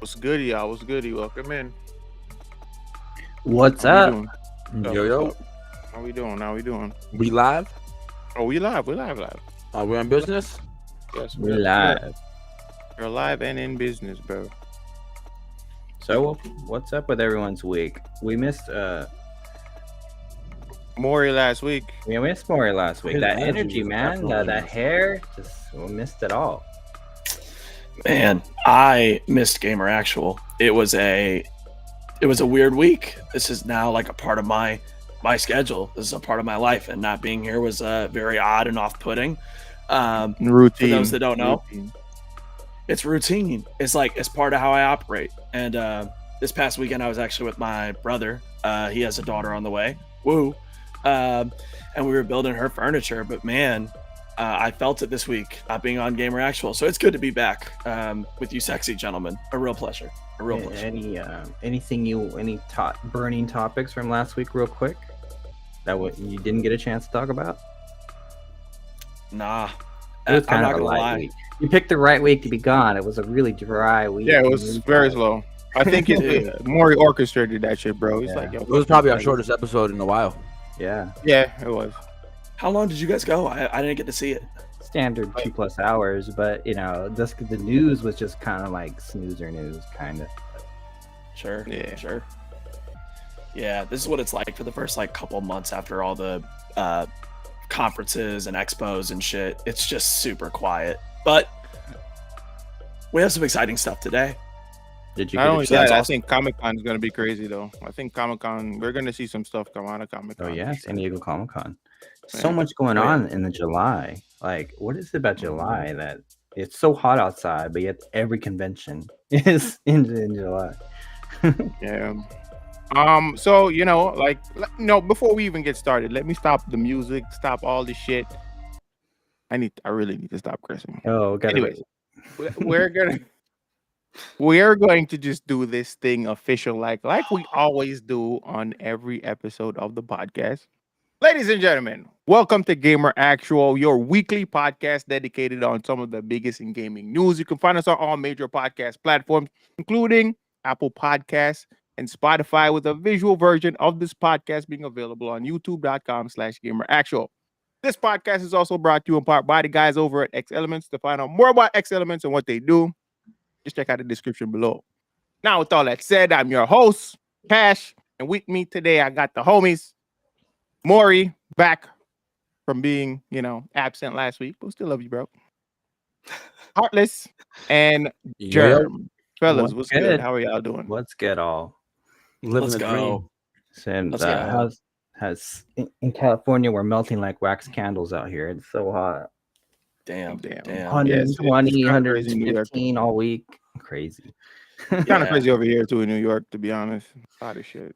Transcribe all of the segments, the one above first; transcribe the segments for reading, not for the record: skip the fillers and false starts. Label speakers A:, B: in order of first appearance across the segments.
A: What's good, y'all? What's good? Welcome in.
B: What's
A: How we
B: up?
A: doing?
C: Yo, yo.
A: What's up? How we doing? How we doing?
C: We live?
A: Oh, we live. We live.
C: Are we on business?
A: Yes,
B: We're live.
A: We're live and in business, bro.
B: So, what's up with everyone's week? We missed
A: Mori last week.
B: Maury last week.
C: His
B: That
C: energy
B: energy,
C: was
B: man.
C: definitely
B: That
C: missed.
B: hair, we missed it all.
D: Man, I missed Gamer Actual. It was a weird week. This is now like a part of my schedule. This is a part of my life, and not being here was very odd and off-putting.
A: Routine.
D: For those that don't know,
A: Routine.
D: it's routine. It's like it's part of how I operate. And this past weekend, I was actually with my brother. He has a daughter on the way. Woo! And we were building her furniture. But man, I felt it this week not being on Gamer Actual. So it's good to be back with you, sexy gentlemen. A real pleasure. A real pleasure.
B: Any burning topics from last week, real quick? That what you didn't get a chance to talk about?
D: Nah.
B: It was
D: I'm
B: kind
D: not
B: of a
D: gonna
B: light
D: lie.
B: week. You picked the right week to be gone. It was a really dry week.
A: Yeah, it was very slow. I think Mori orchestrated that shit, bro. He's
B: Yeah.
A: like, yo,
C: It was probably our shortest episode in a while.
B: Yeah,
A: Yeah, it was.
D: How long did you guys go? I didn't get to see it.
B: standard 2+ hours, but just the news was just kind of like snoozer news, kind of.
D: Sure.
A: Yeah.
D: Sure. Yeah, this is what it's like for the first like couple months after all the conferences and expos and shit. It's just super quiet. But we have some exciting stuff today.
B: Did you
A: Not
B: get a
A: only
B: chance?
A: that, I think Comic-Con is going to be crazy, though. I think Comic-Con, we're going to see some stuff come out of Comic-Con.
B: Oh yeah,
A: for sure.
B: San Diego Comic-Con. So
A: Yeah.
B: much going
A: Oh, yeah.
B: on in the July. Like, what is it about July that it's so hot outside, but yet every convention is in July?
A: Yeah. So before we even get started, let me stop the music, stop all this shit. I really need to stop cursing.
B: Oh,
A: Anyways, we're going to just do this thing official, like we always do on every episode of the podcast. Ladies and gentlemen, welcome to Gamer Actual, your weekly podcast dedicated on some of the biggest in gaming news. You can find us on all major podcast platforms, including Apple Podcasts and Spotify, with a visual version of this podcast being available on youtube.com/gameractual. This podcast is also brought to you in part by the guys over at X Elements. To find out more about X Elements and what they do, just check out the description below. Now, with all that said, I'm your host, Cash, and with me today, I got the homies, Mori, back from being, absent last week, but still love you, bro. Heartless and Germ. Fellas, what's good? How are y'all doing?
B: Let's get all.
C: Living
D: Let's
C: the
D: go.
B: And
D: Let's go.
B: in California, we're melting like wax candles out here. It's so hot.
D: Damn.
B: 120,
A: Yes, it's kinda crazy in New York.
B: 115 all week. Crazy.
A: Kind of crazy over here, too, in New York, to be honest. A lot of shit.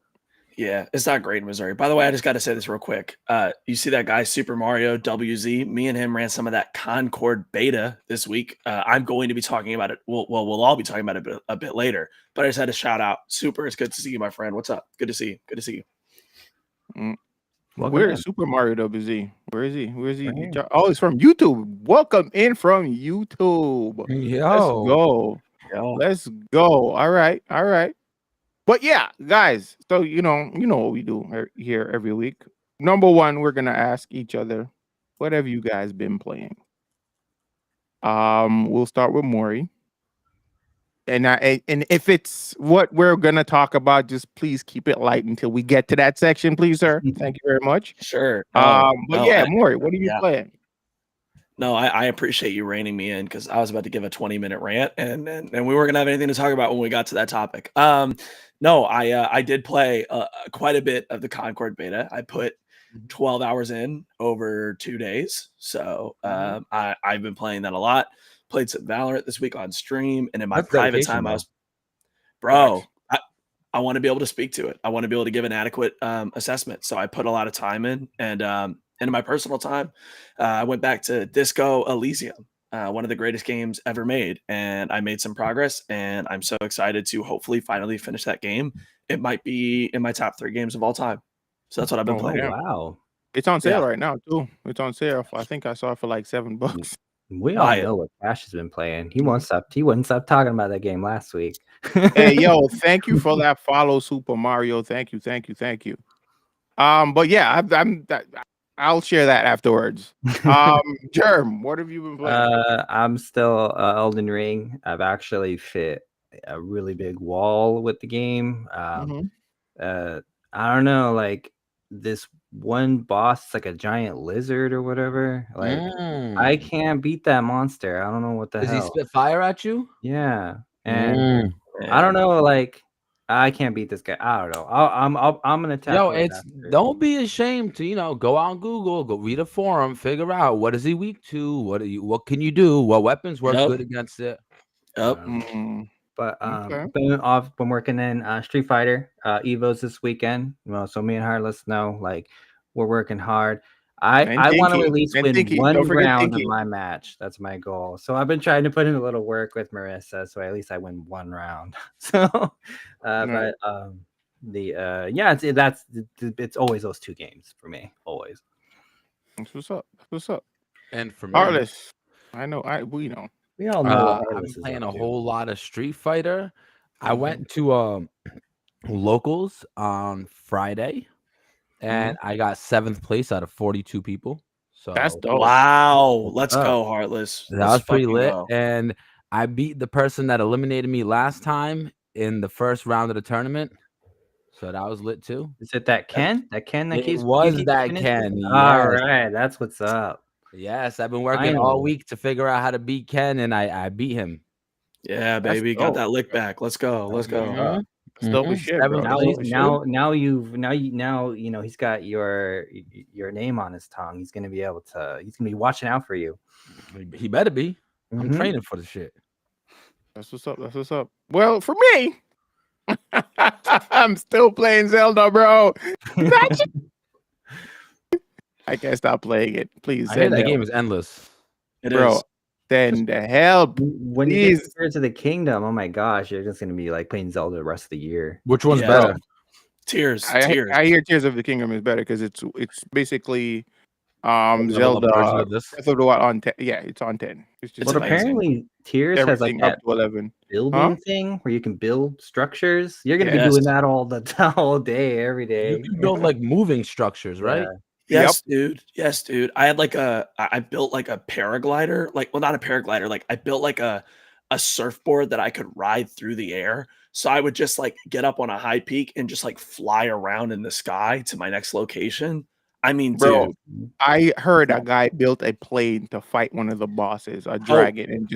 D: Yeah, it's not great in Missouri. By the way, I just got to say this real quick. You see that guy, Super Mario WZ? Me and him ran some of that Concord beta this week. I'm going to be talking about it. We'll all be talking about it a bit later. But I just had to shout out. Super, it's good to see you, my friend. What's up? Good to see you. Good to see you.
A: Where is Super Mario WZ? Where is he? Right. Oh, he's from YouTube. Welcome in from YouTube. Let's go. All right. But yeah, guys, so you know what we do here every week. Number one, we're gonna ask each other, what have you guys been playing? We'll start with Mori. And if it's what we're gonna talk about, just please keep it light until we get to that section, please, sir. Thank you very much.
D: Sure.
A: Mori, what are you playing?
D: No, I appreciate you reining me in because I was about to give a 20-minute rant and we weren't gonna have anything to talk about when we got to that topic. No, I did play quite a bit of the Concord beta. I put 12 hours in over 2 days, so I've been playing that a lot. Played some Valorant this week on stream, and in my private time, I want to be able to speak to it. I want to be able to give an adequate assessment. So I put a lot of time in, and in my personal time, I went back to Disco Elysium, one of the greatest games ever made, and I made some progress, and I'm so excited to hopefully finally finish that game. It might be in my top 3 games of all time. So that's what I've been playing.
A: Yeah.
B: Wow.
A: It's on sale right now, too. It's on sale. I think I saw it for like $7.
B: We all know what Cash has been playing. He wouldn't stop talking about that game last week.
A: Hey, yo, thank you for that follow, Super Mario. Thank you, thank you, thank you. But yeah, I'll share that afterwards. Germ, what have you been playing?
B: I'm still Elden Ring. I've actually fit a really big wall with the game.
A: Mhm.
B: I don't know, like this one boss, like a giant lizard or whatever. Like I
C: Mm.
B: can't beat that monster. I don't know what the
C: Does he
B: hell.
C: spit fire at you?
B: Yeah, and
C: Mm.
B: I don't
D: Man.
B: know, like I can't beat this guy. I don't know. I'm gonna
C: Yo,
B: tackle it
C: it's
B: after.
C: don't be ashamed to go on Google, go read a forum, figure out what is he weak to, what can you do, what weapons work
D: Yep.
C: good against it.
D: Yep.
A: Mm,
B: But
A: okay.
B: been working in Street Fighter Evos this weekend. Well, so me and Heartless know like we're working hard.
A: And
B: I want to at
A: Tinky.
B: least
A: And
B: win
A: Tinky. Don't
B: one
A: forget
B: round of
A: Tinky.
B: my match. That's my goal. So I've been trying to put in a little work with Marissa, so at least I win one round. So,
A: Right.
B: but yeah, it's always those two games for me, always.
A: That's what's up. That's what's up.
C: And for me,
A: Heartless. I know. We know.
B: We all know what
C: I've
B: Heartless
C: been
B: is
C: playing
B: up
C: a
B: to.
C: whole lot of Street Fighter. I
A: Mhm.
C: went to locals on Friday, and I got 7th place out of 42 people.
A: That's
C: So
A: dope.
D: Wow. Let's
B: up?
D: go, Heartless.
C: that
D: Let's
C: was pretty
D: fucking
C: lit.
D: go.
C: And I beat the person that eliminated me last time in the first round of the tournament. So that was lit too.
B: Is it that Ken? That Ken that
C: It
B: keeps
C: was that
B: finishing?
C: Ken.
B: All
C: Yes.
B: right, that's what's up.
C: Yes. I've been working all
B: Finally.
C: week to figure out how to beat Ken, and I beat him.
D: Yeah,
A: That's
D: baby. Got
A: dope.
D: that lick back. Let's go. Let's
B: That's what's
D: go.
B: up.
A: That's dope as shit, bro.
C: 7th
A: That's
B: Now,
A: dope
C: place.
A: as shit.
B: now you know he's got your name on his tongue. He's gonna be watching out for you.
C: He better be. I'm
B: Mhm.
C: training for the shit.
A: That's what's up. That's what's up. Well, for me, I'm still playing Zelda, bro. Imagine. I can't stop playing it. Please
C: I hear
A: send
C: that
A: help,
C: game is endless.
D: It
A: bro.
D: is.
A: Send the help,
B: When you get
A: please,
B: to Tears of the Kingdom, oh my gosh, you're just gonna be like playing Zelda the rest of the year.
C: Which one's
D: Yeah.
C: better?
D: Tears.
A: I
D: Tears.
A: hear Tears of the Kingdom is better because it's basically
C: Level up version
A: Zelda
C: of this.
A: Breath of the Wild on 10. Yeah, it's on 10. It's just
D: It's
B: But
D: amazing.
B: apparently Tears has like
A: everything up
B: that
A: to 11.
B: building thing where you can build structures. You're gonna be
D: Yes.
B: doing that all day, every
C: You
B: day.
C: can build like moving structures, right?
D: Yes, dude. Yes, dude. I had like I built like a paraglider, like well, not a paraglider, like I built like a surfboard that I could ride through the air. So I would just like get up on a high peak and just like fly around in the sky to my next location. I mean,
A: Bro,
D: dude.
A: I heard a guy built a plane to fight one of the bosses, a
D: Oh,
A: dragon, and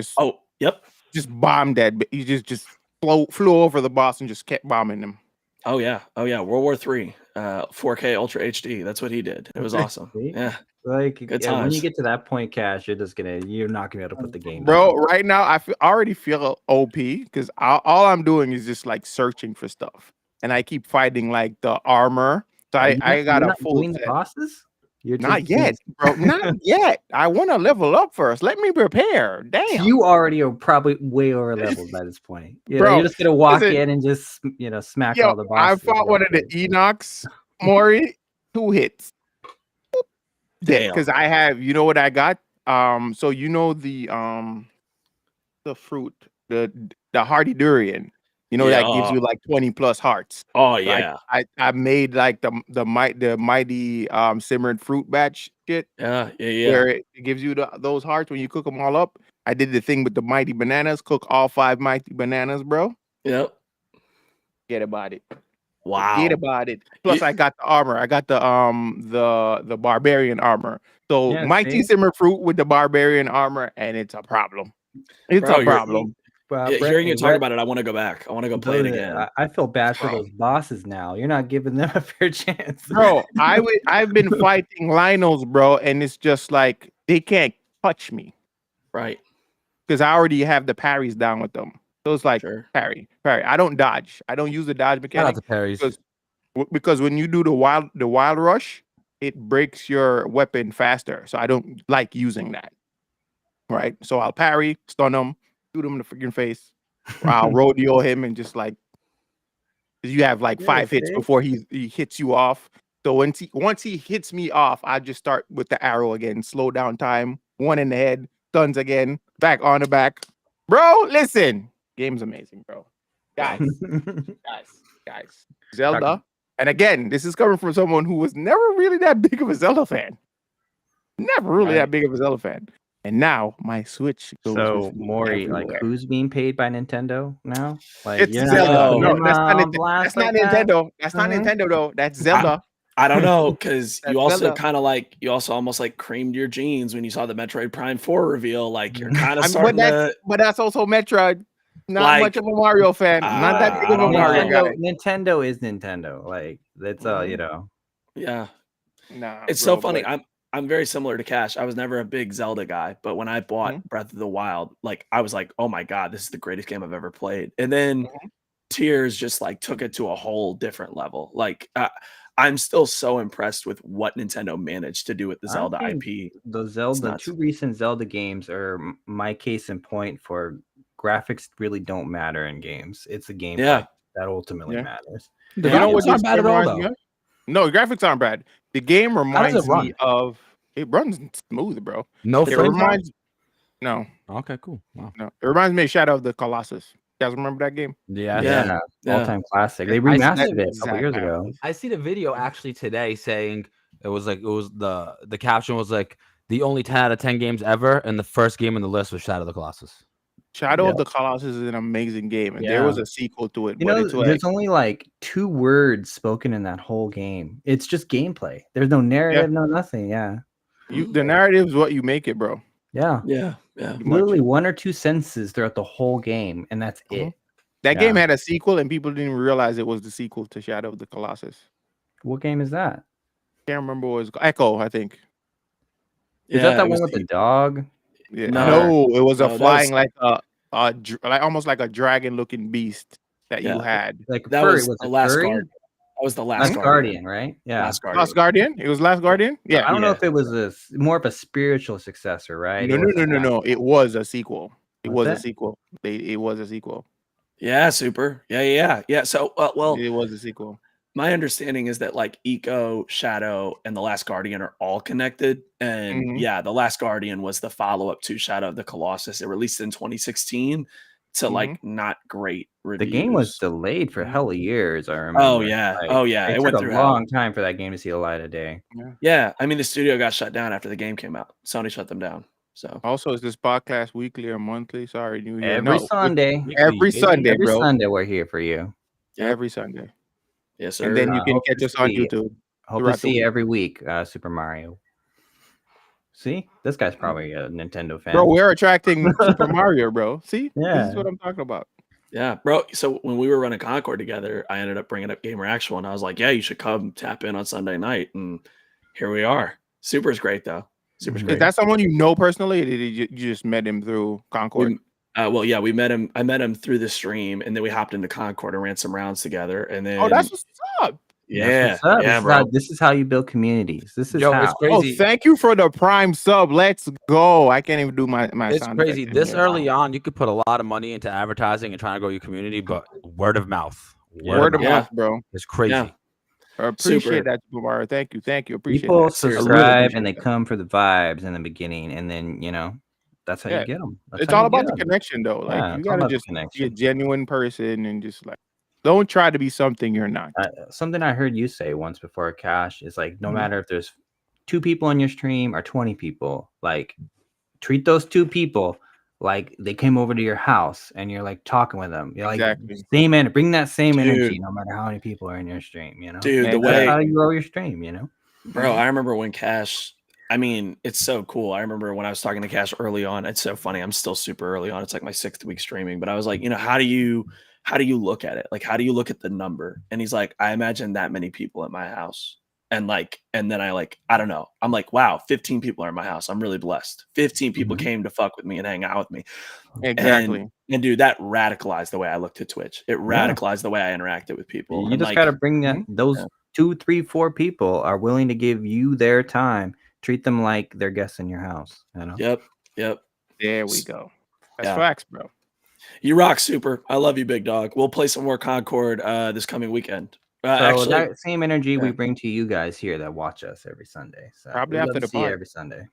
D: yep.
A: just bombed that. He just flew over the boss and just kept bombing him.
D: Oh yeah. Oh yeah. World War III, 4K Ultra HD. That's what he did. It was awesome.
B: See?
D: Yeah.
B: Like
D: Good
B: when you
D: times.
B: get to that point, Cash, you're not gonna be able to put the game
A: Bro,
B: down.
A: right now I already feel OP because all I'm doing is just like searching for stuff, and I keep fighting like the armor. So I got
B: You're
A: a
B: not
A: full
B: doing the
A: set.
B: bosses? You're
A: Not
B: just doing
A: yet, bro. Not yet. I want to level up first. Let me prepare. Damn,
B: You already are probably way over leveled by this point.
A: bro.
B: You're just gonna walk
A: Listen,
B: in and just smack
A: yo,
B: all the
A: I
B: bosses.
A: fought one of the Enochs, Mori, 2 hits. Dead.
D: Damn.
A: Because I have, you know what I got? So you know the fruit, the hardy durian. You know
D: Yeah.
A: that gives you like 20 plus hearts.
D: Oh
A: So
D: yeah.
A: I made like the mighty simmered fruit batch shit
D: Yeah.
A: where it gives you those hearts when you cook them all up. I did the thing with the mighty bananas, cook all 5 mighty bananas, bro.
D: Yep.
A: Get about it.
D: Wow.
A: Forget about it. Plus, I got the armor. I got the barbarian armor. So
B: Yeah,
A: mighty
B: see?
A: simmer fruit with the barbarian armor, and it's a problem. It's
D: Bro,
A: a problem.
D: hearing you talk about it, I want to go back. I want to go play it again.
B: I feel bad for
A: Bro.
B: those bosses now. You're not giving them a fair chance.
A: Bro, I've been fighting Linos, bro, and it's just like they can't touch me
D: Right.
A: because I already have the parries down with them. So it's like
D: Sure.
A: parry. I don't dodge. I don't use the dodge
C: Shout out
A: mechanic
C: to Perry's.
A: because when you do the wild rush, it breaks your weapon faster. So I don't like using that. Right. So I'll parry, stun him, shoot him in the freaking face. I'll rodeo him and just like you have like
B: Yeah,
A: 5 hits
B: see?
A: before he hits you off. So once he hits me off, I just start with the arrow again. Slow down time. 1 in the head, stuns again, back on the back. Bro, listen. Game's amazing, bro. guys, guys. Zelda, and again, this is coming from someone who was never really that big of a Zelda fan. Never really that big of a Zelda fan. And now my Switch goes
B: So
A: with me
B: Mori, like,
A: everywhere.
B: who's being paid by Nintendo now? Like,
A: It's
B: you're not
A: Zelda.
B: gonna put
A: No,
B: him
A: that's not,
B: on blast
A: that's not
B: like that?
A: Nintendo. That's not
B: Uh-huh.
A: Nintendo though. That's Zelda.
D: I don't know, because
A: That's
D: you also
A: Zelda.
D: kind of like you also almost like creamed your jeans when you saw the Metroid Prime 4 reveal. Like you're kind of
A: I mean,
D: starting to
A: but that's also Metroid. Not
D: like
A: much of a Mario fan. Not that big
D: I
A: of a
D: don't
A: Mario
D: know.
A: guy.
B: Nintendo is Nintendo. Like, that's you know.
D: Yeah.
A: Nah,
D: It's
A: bro,
D: so funny.
A: but
D: I'm very similar to Cash. I was never a big Zelda guy, but when I bought Breath of the Wild, like I was like, "Oh my god, this is the greatest game I've ever played." And then Tears just like took it to a whole different level. Like I'm still so impressed with what Nintendo managed to do with the
B: I
D: Zelda
B: think
D: IP.
B: the
D: nuts.
B: two recent Zelda games are my case in point for graphics really don't matter in games. It's the gameplay
D: Yeah.
B: that ultimately
A: Yeah.
B: matters.
C: The
A: you know what
C: graphics aren't
A: this
C: bad
A: game
C: at all,
A: reminds me
C: though.
A: of? No, graphics aren't bad. The game
C: How does
A: reminds
C: it run?
A: me of. It runs smooth, bro.
C: No
A: It
C: frames.
A: reminds. No,
C: Okay, cool. Wow.
A: no. It reminds me of Shadow of the Colossus. You guys remember that game?
C: Yeah.
D: Yeah.
B: All-time classic. They
C: I see
B: remastered
C: that
B: it a couple
A: exact
B: years ago.
A: balance.
C: I see the video actually today saying it was the caption was like the only 10 out of 10 games ever, and the first game on the list was Shadow of the Colossus.
A: Shadow
B: Yeah.
A: of the Colossus is an amazing game, and there was a sequel to it,
B: You
A: but
B: know,
A: it's like
B: there's only like 2 words spoken in that whole game. It's just gameplay. There's no narrative, no nothing. Yeah.
A: the narrative is what you make it, bro.
B: Yeah.
D: Yeah.
A: Pretty much.
B: Literally 1 or 2 sentences throughout the whole game, and that's it.
A: That
B: Yeah.
A: game had a sequel, and people didn't realize it was the sequel to Shadow of the Colossus.
B: What game is that?
A: Can't remember what it was. Echo, I think.
B: Is that
D: it
B: one
D: was
B: with the dog?
A: Yeah.
D: No.
A: No, it was
D: No,
A: a
D: that
A: flying
D: was-
A: like like almost like a dragon-looking beast that you
D: Yeah.
A: had.
B: Like
D: that
B: furry,
D: was
B: was
D: the
B: it
D: last
B: furry?
D: Guardian. That was the
B: Last
D: last
B: Guardian, right? Yeah.
D: Last Guardian.
A: Last Guardian. It was Last Guardian. Yeah.
B: I don't know if it was more of a spiritual successor, right?
A: No,
B: It
A: no,
B: was
A: no, no, no. It was a sequel. It
B: Was
A: was a
B: it?
A: sequel. It was a sequel.
D: Yeah, super. Yeah. So, well,
A: It was a sequel.
D: my understanding is that like Eco, Shadow, and The Last Guardian are all connected. And
A: Mhm.
D: yeah, The Last Guardian was the follow-up to Shadow of the Colossus. It released in 2016 to like not great reviews.
B: The game was delayed for hella years, I remember.
D: Oh yeah.
B: It
D: It
B: took
D: went
B: a
D: through hell.
B: long time for that game to see the light of day.
D: Yeah. I mean, the studio got shut down after the game came out. Sony shut them down. So
A: Also, is this podcast weekly or monthly? Sorry, New Year.
B: Every
A: No,
B: Sunday.
A: every Sunday,
B: Every
A: bro.
B: Sunday we're here for you.
A: Every Sunday.
D: yes, sir.
A: And then you can
B: hope
A: catch
B: to
A: us on
B: see-
A: YouTube.
B: Hope to
A: throughout the
B: see you
A: week.
B: every week, Super Mario. See? This guy's probably a Nintendo fan.
A: Bro, we're attracting Super Mario, bro. See? This
B: Yeah.
A: is what I'm talking about.
D: Yeah, bro. So when we were running Concord together, I ended up bringing up Gamer Actual, and I was like, "Yeah, you should come tap in on Sunday night." And here we are. Super's great, though. Super's
B: Mhm.
D: great.
A: Is that someone you know personally? Or did you just met him through Concord?
D: Well, yeah, we met him. I met him through the stream, and then we hopped into Concord and ran some rounds together. And then,
A: Oh, that's what's up.
D: yeah,
B: That's what's up.
D: yeah,
B: This is
D: bro.
B: this is how you build communities. This is
C: Yo,
B: how.
C: it's crazy.
A: Oh, thank you for the Prime sub. Let's go. I can't even do my
C: It's
A: sound
C: crazy.
A: effects
C: This
A: anymore.
C: early on, you could put a lot of money into advertising and trying to grow your community, but word of mouth.
A: Word of
D: Yeah.
A: mouth, bro.
C: It's crazy.
D: Yeah.
A: I appreciate
D: Super.
A: that, Super Mario. Thank you. Appreciate
B: People
A: that.
D: Seriously.
B: subscribe and they
A: appreciate that.
B: come for the vibes in the beginning, and then that's how
A: Yeah.
B: you get them.
A: It's all about the connection, though. Like
B: Yeah,
A: you
B: it's all
A: gotta
B: about the
A: just be a
B: connection.
A: genuine person and just like don't try to be something you're not.
B: Something I heard you say once before, Cash, is like no
A: Mhm.
B: matter if there's 2 people on your stream or 20 people, like treat those 2 people like they came over to your house and you're like talking with them. You're like
A: Exactly.
B: bring that same
D: Dude.
B: energy no matter how many people are in your stream.
D: Dude,
A: Yeah,
D: the
B: That's
D: way,
B: how you grow your stream.
D: bro, I remember when Cash. I mean, it's so cool. I remember when I was talking to Cash early on. It's so funny. I'm still super early on. It's like my 6th week streaming, but I was like, how do you look at it? Like, how do you look at the number? And he's like, I imagine that many people at my house. And then I don't know. I'm like, wow, 15 people are in my house. I'm really blessed. 15 people came to fuck with me and hang out with me.
A: Exactly.
D: And dude, that radicalized the way I looked at Twitch. It radicalized the way I interacted with people.
B: You
D: And,
B: just got to bring that.
A: Mhm.
B: Those 2, 3, 4 people are willing to give you their time. Treat them like they're guests in your house.
D: Yep.
A: There we go. That's
D: Yeah.
A: facts, bro.
D: You rock, Super. I love you, big dog. We'll play some more Concord this coming weekend.
B: So
D: Actually,
B: that same energy we
A: yeah.
B: bring to you guys here that watch us every Sunday. So
A: Probably
B: we'd
A: after
B: love
A: the
B: to see you
A: pod.
B: every Sunday.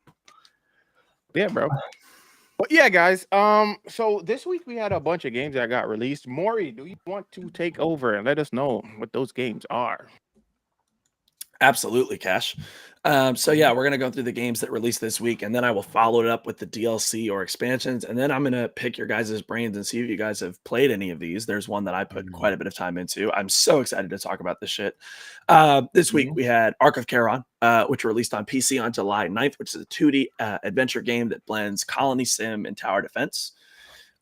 A: Yeah, bro. But yeah, guys. So this week we had a bunch of games that got released. Maury, do you want to take over and let us know what those games are?
D: Absolutely, Cash. So yeah, we're gonna go through the games that released this week, and then I will follow it up with the DLC or expansions, and then I'm gonna pick your guys' brains and see if you guys have played any of these. There's one that I put quite a bit of time into. I'm so excited to talk about this shit. This week we had Ark of Charon, which released on PC on July 9th, which is a 2D adventure game that blends colony sim and tower defense.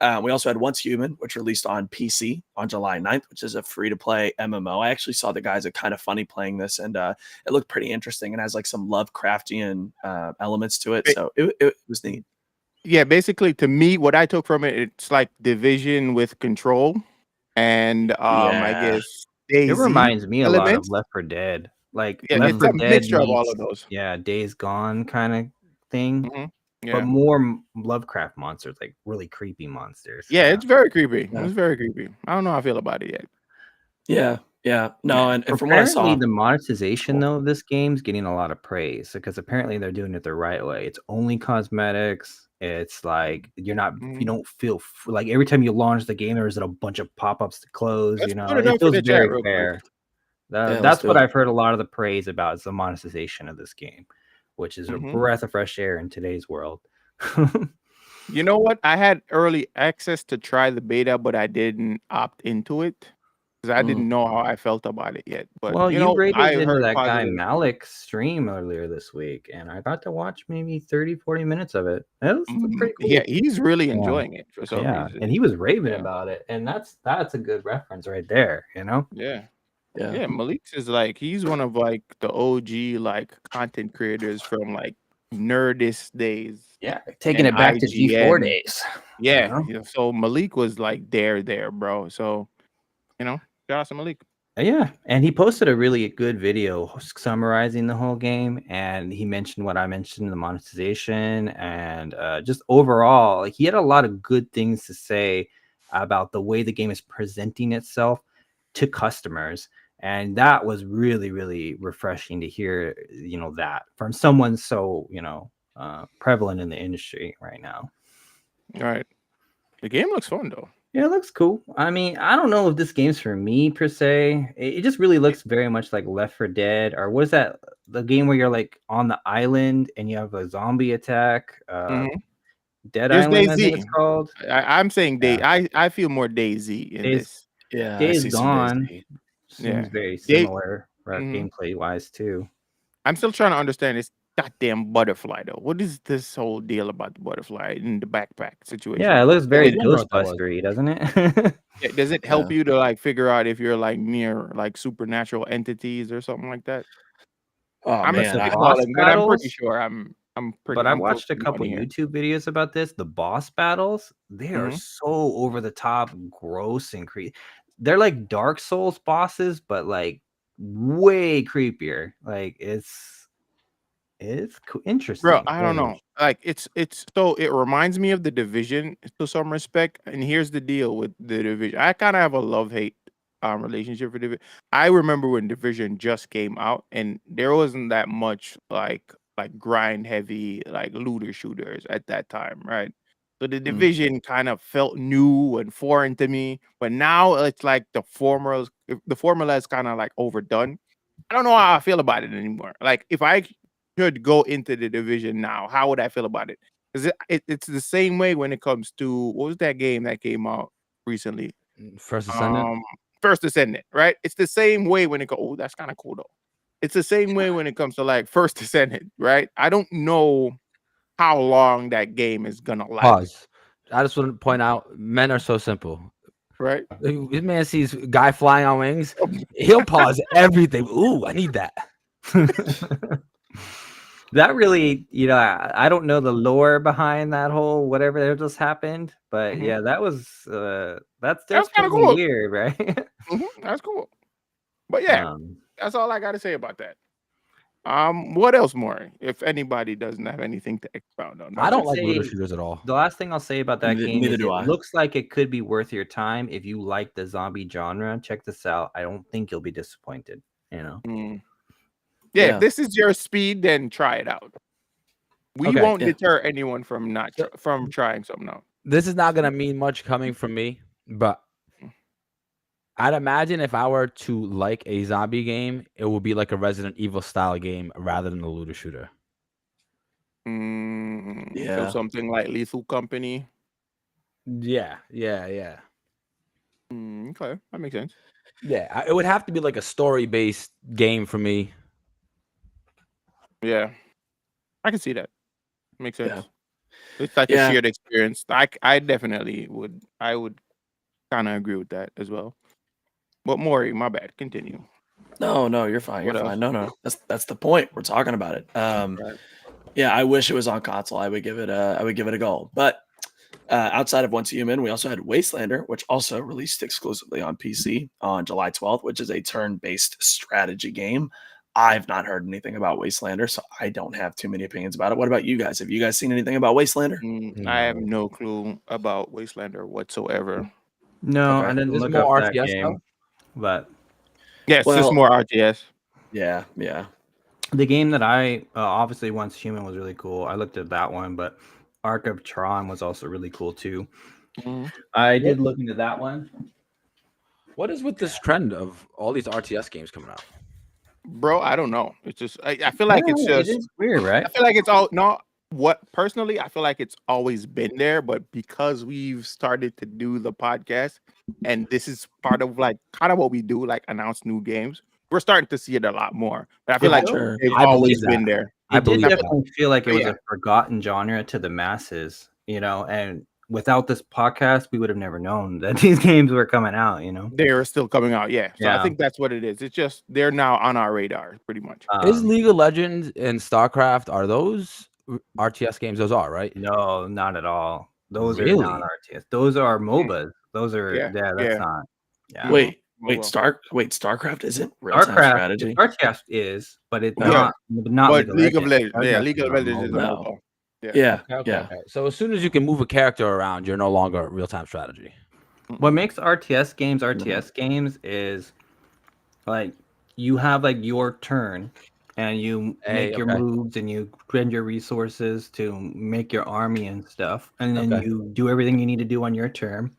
D: We also had Once Human, which released on PC on July 9th, which is a free-to-play MMO. I actually saw the guys at Kind of Funny playing this, and it looked pretty interesting and has like some Lovecraftian elements to it. So it was neat.
A: Yeah, basically, to me, what I took from it, it's like Division with Control, and I
D: Yeah.
A: guess
B: It
A: DayZ
B: reminds me a lot of
A: elements.
B: Left 4 Dead. Like
A: Yeah,
B: Left
A: it's
B: 4
A: a
B: Dead
A: mixture of all of
B: meets,
A: those.
B: yeah, Days Gone kind of thing,
A: Mhm.
B: but
A: Yeah,
B: more Lovecraft monsters, like really creepy monsters.
A: yeah, it's very creepy.
D: Yeah.
A: It's very creepy. I don't know how I feel about it yet.
D: Yeah. No, and from what I
B: Apparently,
D: saw,
B: the monetization though of this game's getting a lot of praise because apparently they're doing it the right way. It's only cosmetics. It's like you
A: Mhm.
B: don't feel like every time you launch the game, there's a bunch of pop-ups to close.
A: Let's
B: You know,
A: put it
B: it
A: up in
B: feels
A: the chat
B: very
A: real quick.
B: fair.
D: yeah, let's
B: That's
D: do
B: what
D: it.
B: I've heard a lot of the praise about is the monetization of this game, which is a
A: Mhm.
B: breath of fresh air in today's world.
A: You know what? I had early access to try the beta, but I didn't opt into it because I didn't know how I felt about it yet. But
B: Well, you
A: I
B: raided into
A: heard
B: that guy
A: positive.
B: Malik's stream earlier this week, and I got to watch maybe 30, 40 minutes of it. It was pretty
A: Yeah,
B: cool.
A: he's really
B: Yeah.
A: enjoying it for some
B: Yeah,
A: reason.
B: and he was raving
A: Yeah.
B: about it, and that's a good reference right there, you know?
A: Yeah.
D: Yeah.
A: Yeah, Malik's is like he's one of like the OG like content creators from like Nerdist days
B: Yeah, taking
A: and
B: it back to G4
A: IGN.
B: days.
A: Yeah,
B: know?
A: yeah. So Malik was like there, bro. So shout out to Malik.
B: Yeah, and he posted a really good video summarizing the whole game, and he mentioned what I mentioned, the monetization, and just overall, like he had a lot of good things to say about the way the game is presenting itself to customers, and that was really, really refreshing to hear. That from someone so prevalent in the industry right now.
A: All right. The game looks fun though.
B: Yeah, it looks cool. I mean, I don't know if this game's for me per se. It just really looks very much like Left 4 Dead, or what is that? The game where you're like on the island and you have a zombie attack.
A: Mhm.
B: Dead
A: There's
B: Island, I think it's
A: DayZ.
B: called.
A: I'm saying
B: Yeah.
A: I feel more DayZ in
B: Days
A: this.
D: Yeah, I
B: Days
D: see some
B: Gone
D: DayZ.
B: seems
A: Yeah.
B: very
A: Day
B: similar,
A: Mhm.
B: gameplay wise too.
A: I'm still trying to understand this goddamn butterfly though. What is this whole deal about the butterfly in the backpack situation?
B: Yeah, it looks very
A: Does
C: wondering what that was.
B: Ghostbustery, doesn't it?
A: does it help
D: Yeah.
A: you to like figure out if you're like near like supernatural entities or something like that?
D: Oh
A: I'm
B: But
D: man,
B: the
A: spitballing,
B: boss
A: but I'm pretty
B: battles,
A: sure I'm
B: but I
A: I'm close
B: watched a
A: to
B: couple
A: money here.
B: YouTube videos about this. The boss battles, they are
A: Mhm.
B: so over the top, gross and creepy. They're like Dark Souls bosses, but like way creepier. Like it's
A: Bro,
B: interesting.
A: I don't
B: Very
A: know. Like it's so it reminds me of the Division to some respect. And here's the deal with the Division. I kind of have a love-hate relationship with Division. I remember when Division just came out and there wasn't that much like grind heavy like looter shooters at that time, right? So the Division kind of felt new and foreign to me, but now it's like the formula is kind of like overdone. I don't know how I feel about it anymore. Like if I could go into the Division now, how would I feel about it? Because it's the same way when it comes to what was that game that came out recently?
C: First Ascendant.
A: First Descendant, right? It's the same way when it go. Oh, that's kind of cool though. It's the same way when it comes to like First Descendant, right? I don't know how long that game is gonna last,
C: Pause. I just want to point out, men are so simple.
A: right?
C: This man sees guy flying on wings, he'll pause everything. Ooh, I need that.
B: That really, I don't know the lore behind that whole whatever that just happened, but
A: Mhm.
B: yeah, that was that's
A: That's kind of
B: pretty
A: cool.
B: weird, right?
A: That's cool. But yeah,
B: Um,
A: that's all I got to say about that. What else more? If anybody doesn't have anything to expound on,
C: I
B: I
A: that's
C: don't
B: would
A: it.
C: like looter
B: say
C: shooters at all.
B: the last thing I'll say about that game
D: Neither
B: is
D: do
B: it
D: I.
B: looks like it could be worth your time if you like the zombie genre. Check this out. I don't think you'll be disappointed.
A: Yeah,
D: Yeah.
A: if this is your speed, then try it out. We
C: Okay,
A: won't
D: yeah.
A: deter anyone from not
C: So-
A: from trying something out.
C: This is not gonna mean much coming from me, but I'd imagine if I were to like a zombie game, it would be like a Resident Evil style game rather than a looter shooter.
A: So
D: Yeah.
A: something like Lethal Company.
C: Yeah.
A: Okay, that makes sense.
C: Yeah, it would have to be like a story-based game for me.
A: Yeah, I can see that. Makes sense.
D: Yeah.
A: It's like a
D: Yeah.
A: shared experience. I definitely would. I would kind of agree with that as well. But Maury, my bad. Continue.
D: No, you're fine. You're
A: What else?
D: fine. No. That's the point. We're talking about it.
A: Right.
D: Yeah, I wish it was on console. I would give it a go. But outside of Once Human, we also had Wastelander, which also released exclusively on PC on July 12th, which is a turn-based strategy game. I've not heard anything about Wastelander, so I don't have too many opinions about it. What about you guys? Have you guys seen anything about Wastelander?
A: I have
C: No.
A: no clue about Wastelander whatsoever.
B: No,
D: Okay.
B: I didn't
C: This is
B: look
C: more
B: up that
C: RTS
B: game,
C: though?
B: but
A: Yes,
D: Well-
A: it's more RTS.
D: Yeah.
B: the game that I obviously Once Human was really cool. I looked at that one, but Arc of Tron was also really cool too.
A: Mhm.
B: I did look into that one.
C: What is with this trend of all these RTS games coming out?
A: Bro, I don't know. It's just I feel like it's
B: Yeah,
A: just
B: it is weird, right?
A: I feel like it's all no. What personally, I feel like it's always been there, but because we've started to do the podcast, and this is part of like kind of what we do, like announce new games. We're starting to see it a lot more. But I feel
C: Yeah,
A: like
D: sure.
A: they've
C: I believe
A: always
C: that.
A: been there.
C: I
B: It did
C: believe that.
B: definitely feel like it was
A: Yeah.
B: a forgotten genre to the masses, and without this podcast, we would have never known that these games were coming out.
A: They're still coming out, yeah. So I
B: Yeah.
A: think that's what it is. It's just they're now on our radar, pretty much.
C: Is League of Legends and StarCraft, are those RTS games? Those are, right?
B: No, not at all. Those are
C: Really?
B: not RTS. Those are MOBAs. Those are
A: Yeah,
B: that's
A: yeah.
B: not. Yeah.
D: Wait,
A: well.
D: StarCraft isn't real-time
B: StarCraft,
D: strategy.
B: StarCraft is, but it's
A: Yeah.
B: not
A: But
B: League of Legends.
A: yeah,
B: StarCraft
A: League of
B: a
A: Legends is a
B: MOBA.
D: No.
A: MOBA.
D: Yeah.
C: Okay. So as soon as you can move a character around, you're no longer real-time strategy.
B: What makes RTS games is like you have like your turn and you
C: Hey,
B: make your
C: okay.
B: moves and you spend your resources to make your army and stuff, and then
C: Okay.
B: you do everything you need to do on your turn,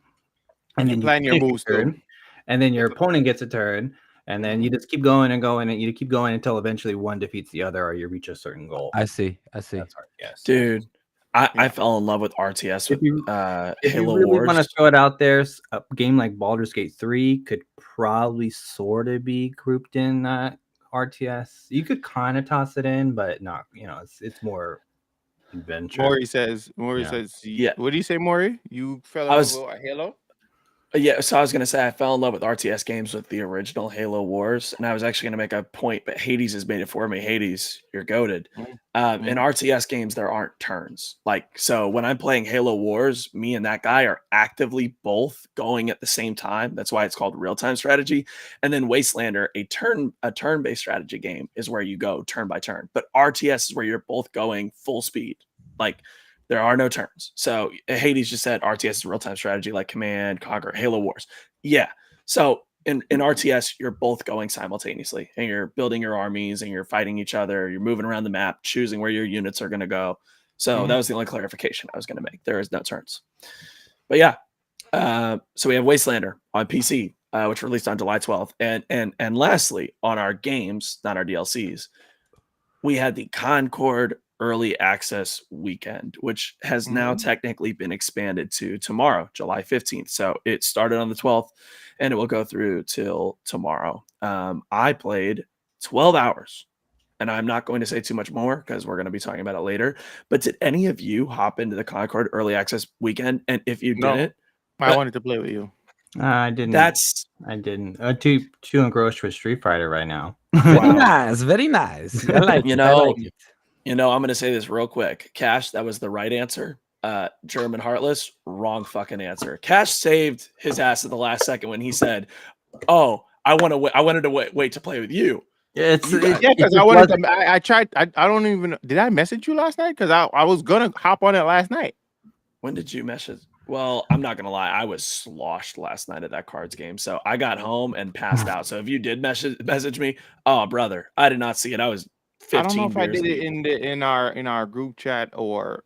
B: and
A: You
B: then
A: plan your
B: take a
A: moves too.
B: turn, and then your opponent gets a turn, and then you just keep going and going, and you keep going until eventually one defeats the other or you reach a certain goal.
C: I see.
B: That's RTS.
D: Dude, I
A: Yeah.
D: fell in love with RTS with
B: If you
D: Halo
B: really
D: Wars.
B: want to throw it out there, a game like Baldur's Gate 3 could probably sort of be grouped in that RTS. You could kind of toss it in, but not, it's more adventure.
A: Maury says,
B: Yeah.
D: Yeah.
A: What do you say, Maury? You fell in
D: I
A: love
D: was-
A: with Halo?
D: Yeah, so I was gonna say I fell in love with RTS games with the original Halo Wars, and I was actually gonna make a point, but Hades has made it for me. Hades, you're goaded. In RTS games, there aren't turns. Like, so when I'm playing Halo Wars, me and that guy are actively both going at the same time. That's why it's called real-time strategy. And then Wastelander, a turn-based strategy game, is where you go turn by turn. But RTS is where you're both going full speed. Like, there are no turns. So Hades just said RTS is real-time strategy like Command, Conquer, Halo Wars. Yeah. So in RTS, you're both going simultaneously and you're building your armies and you're fighting each other. You're moving around the map, choosing where your units are going to go. So that was the only clarification I was going to make. There is no turns. But yeah. So we have Wastelander on PC, which released on July 12th. And lastly, on our games, not our DLCs, we had the Concord early access weekend, which has now technically been expanded to tomorrow, July 15th. So it started on the 12th and it will go through till tomorrow. I played 12 hours and I'm not going to say too much more because we're going to be talking about it later. But did any of you hop into the Concord early access weekend? And if you
A: No.
D: didn't,
A: I wanted to play with you.
B: I didn't. I didn't. Too engrossed with Street Fighter right now.
C: Very nice. Very nice. I like
D: You
C: it. I
D: know,
C: like it.
D: I'm going to say this real quick. Cash, that was the right answer. German Heartless, wrong fucking answer. Cash saved his ass at the last second when he said, "Oh, I wanted to wait to play with you."
A: Yeah, because I wanted to. I tried. I don't even. Did I message you last night? Because I was gonna hop on it last night.
D: When did you message? Well, I'm not gonna lie, I was sloshed last night at that cards game, so I got home and passed out. So if you did message me, oh brother, I did not see it. I was
A: I don't know
D: 15
A: if I
D: beers
A: did it
D: deep.
A: in our group chat or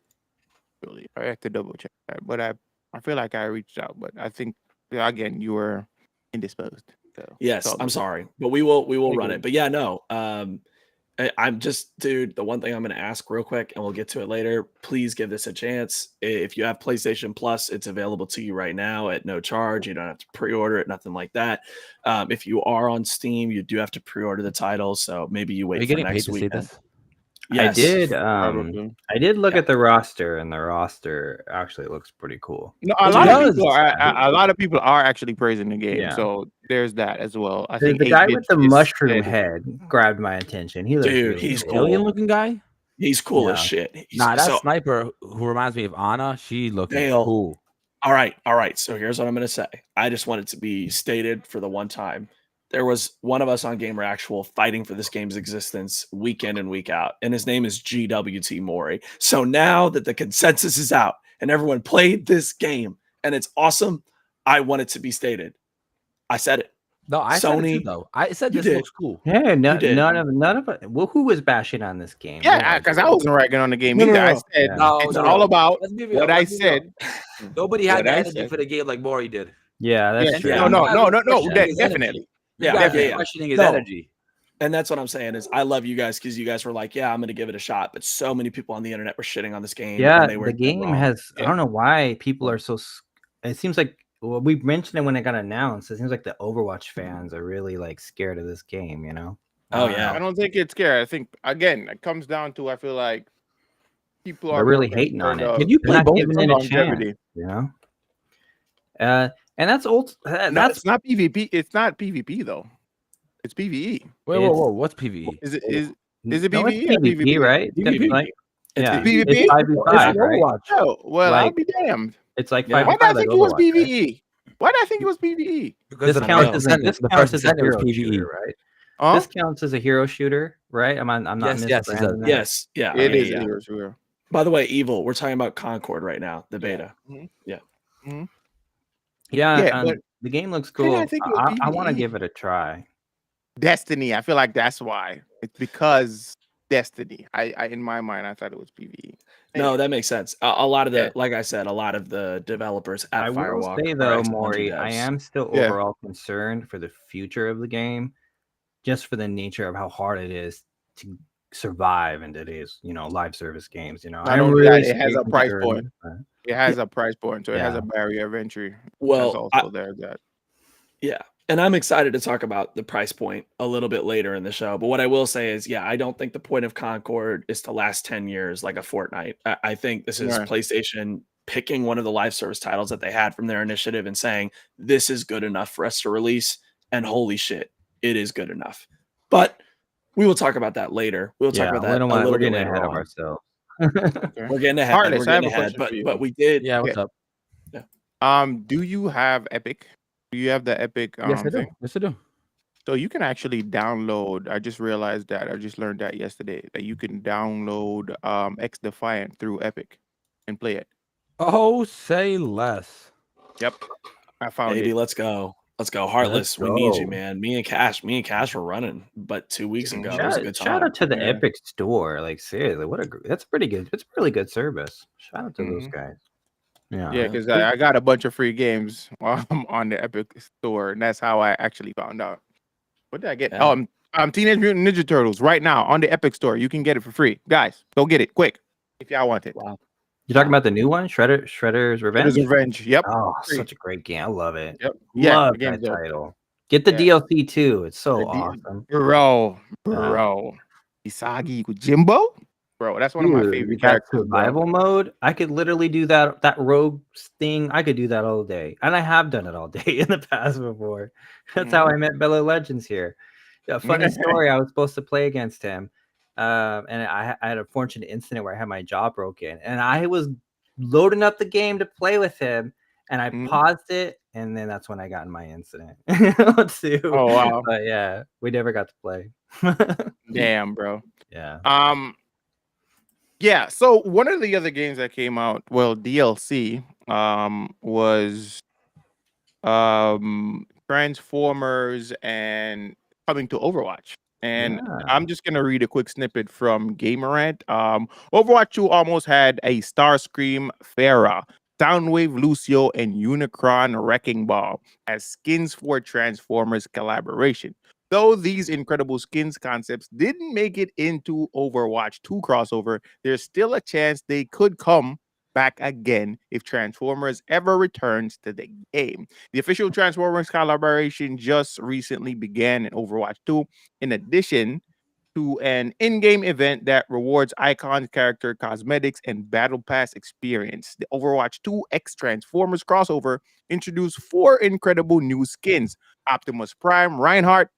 A: really. I have to double check that, but I feel like I reached out, but I think again you were indisposed. So it's
D: Yes,
A: all
D: I'm
A: good.
D: sorry, but we will
A: All
D: run it.
A: good.
D: But yeah, no. I'm just, dude. The one thing I'm going to ask real quick, and we'll get to it later. Please give this a chance. If you have PlayStation Plus, it's available to you right now at no charge. You don't have to pre-order it, nothing like that. If you are on Steam, you do have to pre-order the title, so maybe you
C: Are you
D: wait for
C: getting paid
D: next
C: to see
D: weekend.
C: this?
D: Yes,
A: Probably.
B: I did look
D: Yeah.
B: at the roster, and the roster actually looks pretty cool.
A: No, a
C: It
A: lot of people
C: does.
A: are a lot of people are actually praising the game.
B: Yeah.
A: So there's that as well. I
B: The,
A: think
B: the
A: 8
B: guy
A: bit
B: with the
A: is
B: mushroom
A: said,
B: head grabbed my attention. He looks
D: dude,
B: really
D: he's
B: cool.
C: Alien
D: cool.
C: looking guy?
D: He's cool as
B: Yeah.
D: shit.
C: Nah, that
D: So
C: sniper who reminds me of Anna, she looking
D: Dale.
C: cool.
D: All right. So here's what I'm going to say. I just want it to be stated for the one time. There was one of us on Gamer Actual fighting for this game's existence week in and week out, and his name is GWT Mori. So now that the consensus is out and everyone played this game and it's awesome, I want it to be stated. I said it.
C: No, I said it too,
D: Sony,
C: though. I said
D: you
C: this
D: did.
C: looks cool.
B: Hey,
D: You did.
B: none of it. Well, who was bashing on this game?
A: yeah, because I wasn't ragging on the game
D: No, no,
A: either. I
D: no.
A: said
B: Yeah.
C: No,
A: it's
C: no,
A: all
C: no.
A: about
C: Let's be real.
A: what I
C: let's be real.
A: said.
C: Nobody had
A: What
C: the
A: I
C: energy
A: said.
C: for the game like Maury did.
B: Yeah, that's
A: Yeah,
B: true.
D: yeah.
A: no,
C: Questioning his energy.
A: definitely.
C: You guys
A: definitely.
C: are questioning his
D: No.
C: energy.
D: And that's what I'm saying is I love you guys because you guys were like, yeah, I'm going to give it a shot. But so many people on the internet were shitting on this game.
B: Yeah,
D: and they were
B: the game
D: wrong.
B: has. I
A: Yeah.
B: don't know why people are so. It seems like we mentioned it when it got announced. It seems like the Overwatch fans are really like scared of this game. You know.
D: Oh,
B: I don't
D: yeah.
A: I
B: know.
A: don't think it's scary. I think again, it comes down to I feel like people are
B: They're really
A: more
B: hating on
A: concerned
B: it.
A: of
C: Did you
B: They're
C: play
B: not
C: both?
B: giving
A: the
B: it a chance.
A: longevity.
B: You know. And that's old.
A: No,
B: That's
A: it's not PvP. It's not PvP though. It's PvE.
C: Wait,
B: It's-
C: whoa. What's PvE?
A: Is it
B: It's
A: it
B: no, it's
A: PvE or
B: PvP,
A: PvP?
B: right?
C: PvP.
B: Like,
D: It's
B: yeah,
A: PvP?
B: it's 5v5,
C: It's
B: right?
C: Overwatch.
A: Oh, well, I'll
B: Like-
A: be damned.
B: It's like
D: Yeah.
A: Why
B: 5v5
A: did I
B: like
A: think it was
B: Overwatch, right?
A: PvE? Why did I think it was PvE?
C: Because
B: This
D: I
B: counts
D: don't
B: as
D: know.
B: this
C: The
B: counts
C: first
B: as a
C: descendant was
B: hero
C: PvE.
B: shooter, right?
A: Huh?
B: This counts as a hero shooter, right? I'm not
C: Yes, yes, it
B: misbranding
C: does.
B: that.
D: Yes. Yeah.
A: It
D: yeah,
A: is
D: yeah.
A: a hero shooter.
D: By the way, Evil, we're talking about Concord right now, the beta.
B: Yeah,
A: but
B: the game looks
A: why did I
B: cool.
A: think it was
B: I want to
A: PvE?
B: give it a try.
A: Destiny. I feel like that's why. It's because Destiny. I in my mind, I thought it was PvE.
D: No, that makes sense. A lot of the,
A: Yeah.
D: like I said, a lot of the developers at
B: I will
D: Firewalk
B: say
D: are
B: though,
D: ex-Bungie
B: Maury, I
D: devs.
B: am still
A: Yeah.
B: overall concerned for the future of the game, just for the nature of how hard it is to survive in today's, live service games.
A: Not
B: I'm
A: only
B: really
A: that, it has a price
B: concerned,
A: point. It has a price point, so it has
B: Yeah.
A: a barrier of entry. That's
D: Well,
A: also there. That
D: yeah. And I'm excited to talk about the price point a little bit later in the show. But what I will say is, yeah, I don't think the point of Concord is to last 10 years like a Fortnite. I think this is
A: Right.
D: PlayStation picking one of the live service titles that they had from their initiative and saying, this is good enough for us to release. And holy shit, it is good enough. But we will talk about that later. We'll talk about that a little
B: we're
D: bit
B: getting
D: later
B: ahead of
D: on.
B: ourselves.
D: We're getting ahead.
A: Heartless,
D: We're
A: I have
D: getting
A: a
D: ahead.
A: question for you.
D: But we did.
C: Yeah, what's up?
A: do you have Epic? Do you have the Epic
C: Yes, I do.
A: thing?
C: Yes, I do.
A: So you can actually download. I just realized that. I just learned that yesterday that you can download X Defiant through Epic and play it.
C: Oh, say less.
A: Yep, I found
D: Baby,
A: it.
D: let's go. Let's go. Heartless, we need you,
B: go.
D: man. Me and Cash were running, but 2 weeks ago, it was a good time.
B: Shout out to the
A: Yeah.
B: Epic Store. Like seriously, that's pretty good. It's a really good service. Shout out to those
A: Mhm.
B: guys. Yeah.
A: Yeah, because I got a bunch of free games on the Epic Store, and that's how I actually found out. What did I get?
D: Yeah.
A: Teenage Mutant Ninja Turtles right now on the Epic Store. You can get it for free, guys. Go get it quick if y'all want it.
D: Wow.
B: You talking about the new one, Shredder's Revenge?
A: Shredder's Revenge. Yep.
B: Oh,
A: Free.
B: such a great game. I love it.
A: Yep. Yeah.
B: Love
A: the game's
B: that
A: dope.
B: title. Get the
A: Yeah.
B: DLC too. It's so
A: The D-
B: awesome.
A: Bro. Isagi Jimbo. Bro, that's one of my
B: Dude,
A: favorite
B: that
A: characters. bro.
B: survival mode, I could literally do that rogue thing. I could do that all day, and I have done it all day in the past before. That's how I met Bella Legends here. A funny story. I was supposed to play against him, and I had a fortunate incident where I had my jaw broken, and I was loading up the game to play with him, and I paused it, and then that's when I got in my incident. Too.
A: Oh wow.
B: But yeah, we never got to play.
A: Damn, bro.
B: Yeah.
A: Yeah, so one of the other games that came out, well, DLC, was Transformers and coming to Overwatch. And
B: Yeah.
A: I'm just gonna read a quick snippet from Gamerant. Overwatch 2 almost had a Starscream Pharah, Soundwave Lucio, and Unicron Wrecking Ball as skins for Transformers collaboration. Though these incredible skins concepts didn't make it into Overwatch 2 crossover, there's still a chance they could come back again if Transformers ever returns to the game. The official Transformers collaboration just recently began in Overwatch 2, in addition to an in-game event that rewards icon character cosmetics and battle pass experience. The Overwatch 2 X Transformers crossover introduced 4 incredible new skins: Optimus Prime, Reinhardt,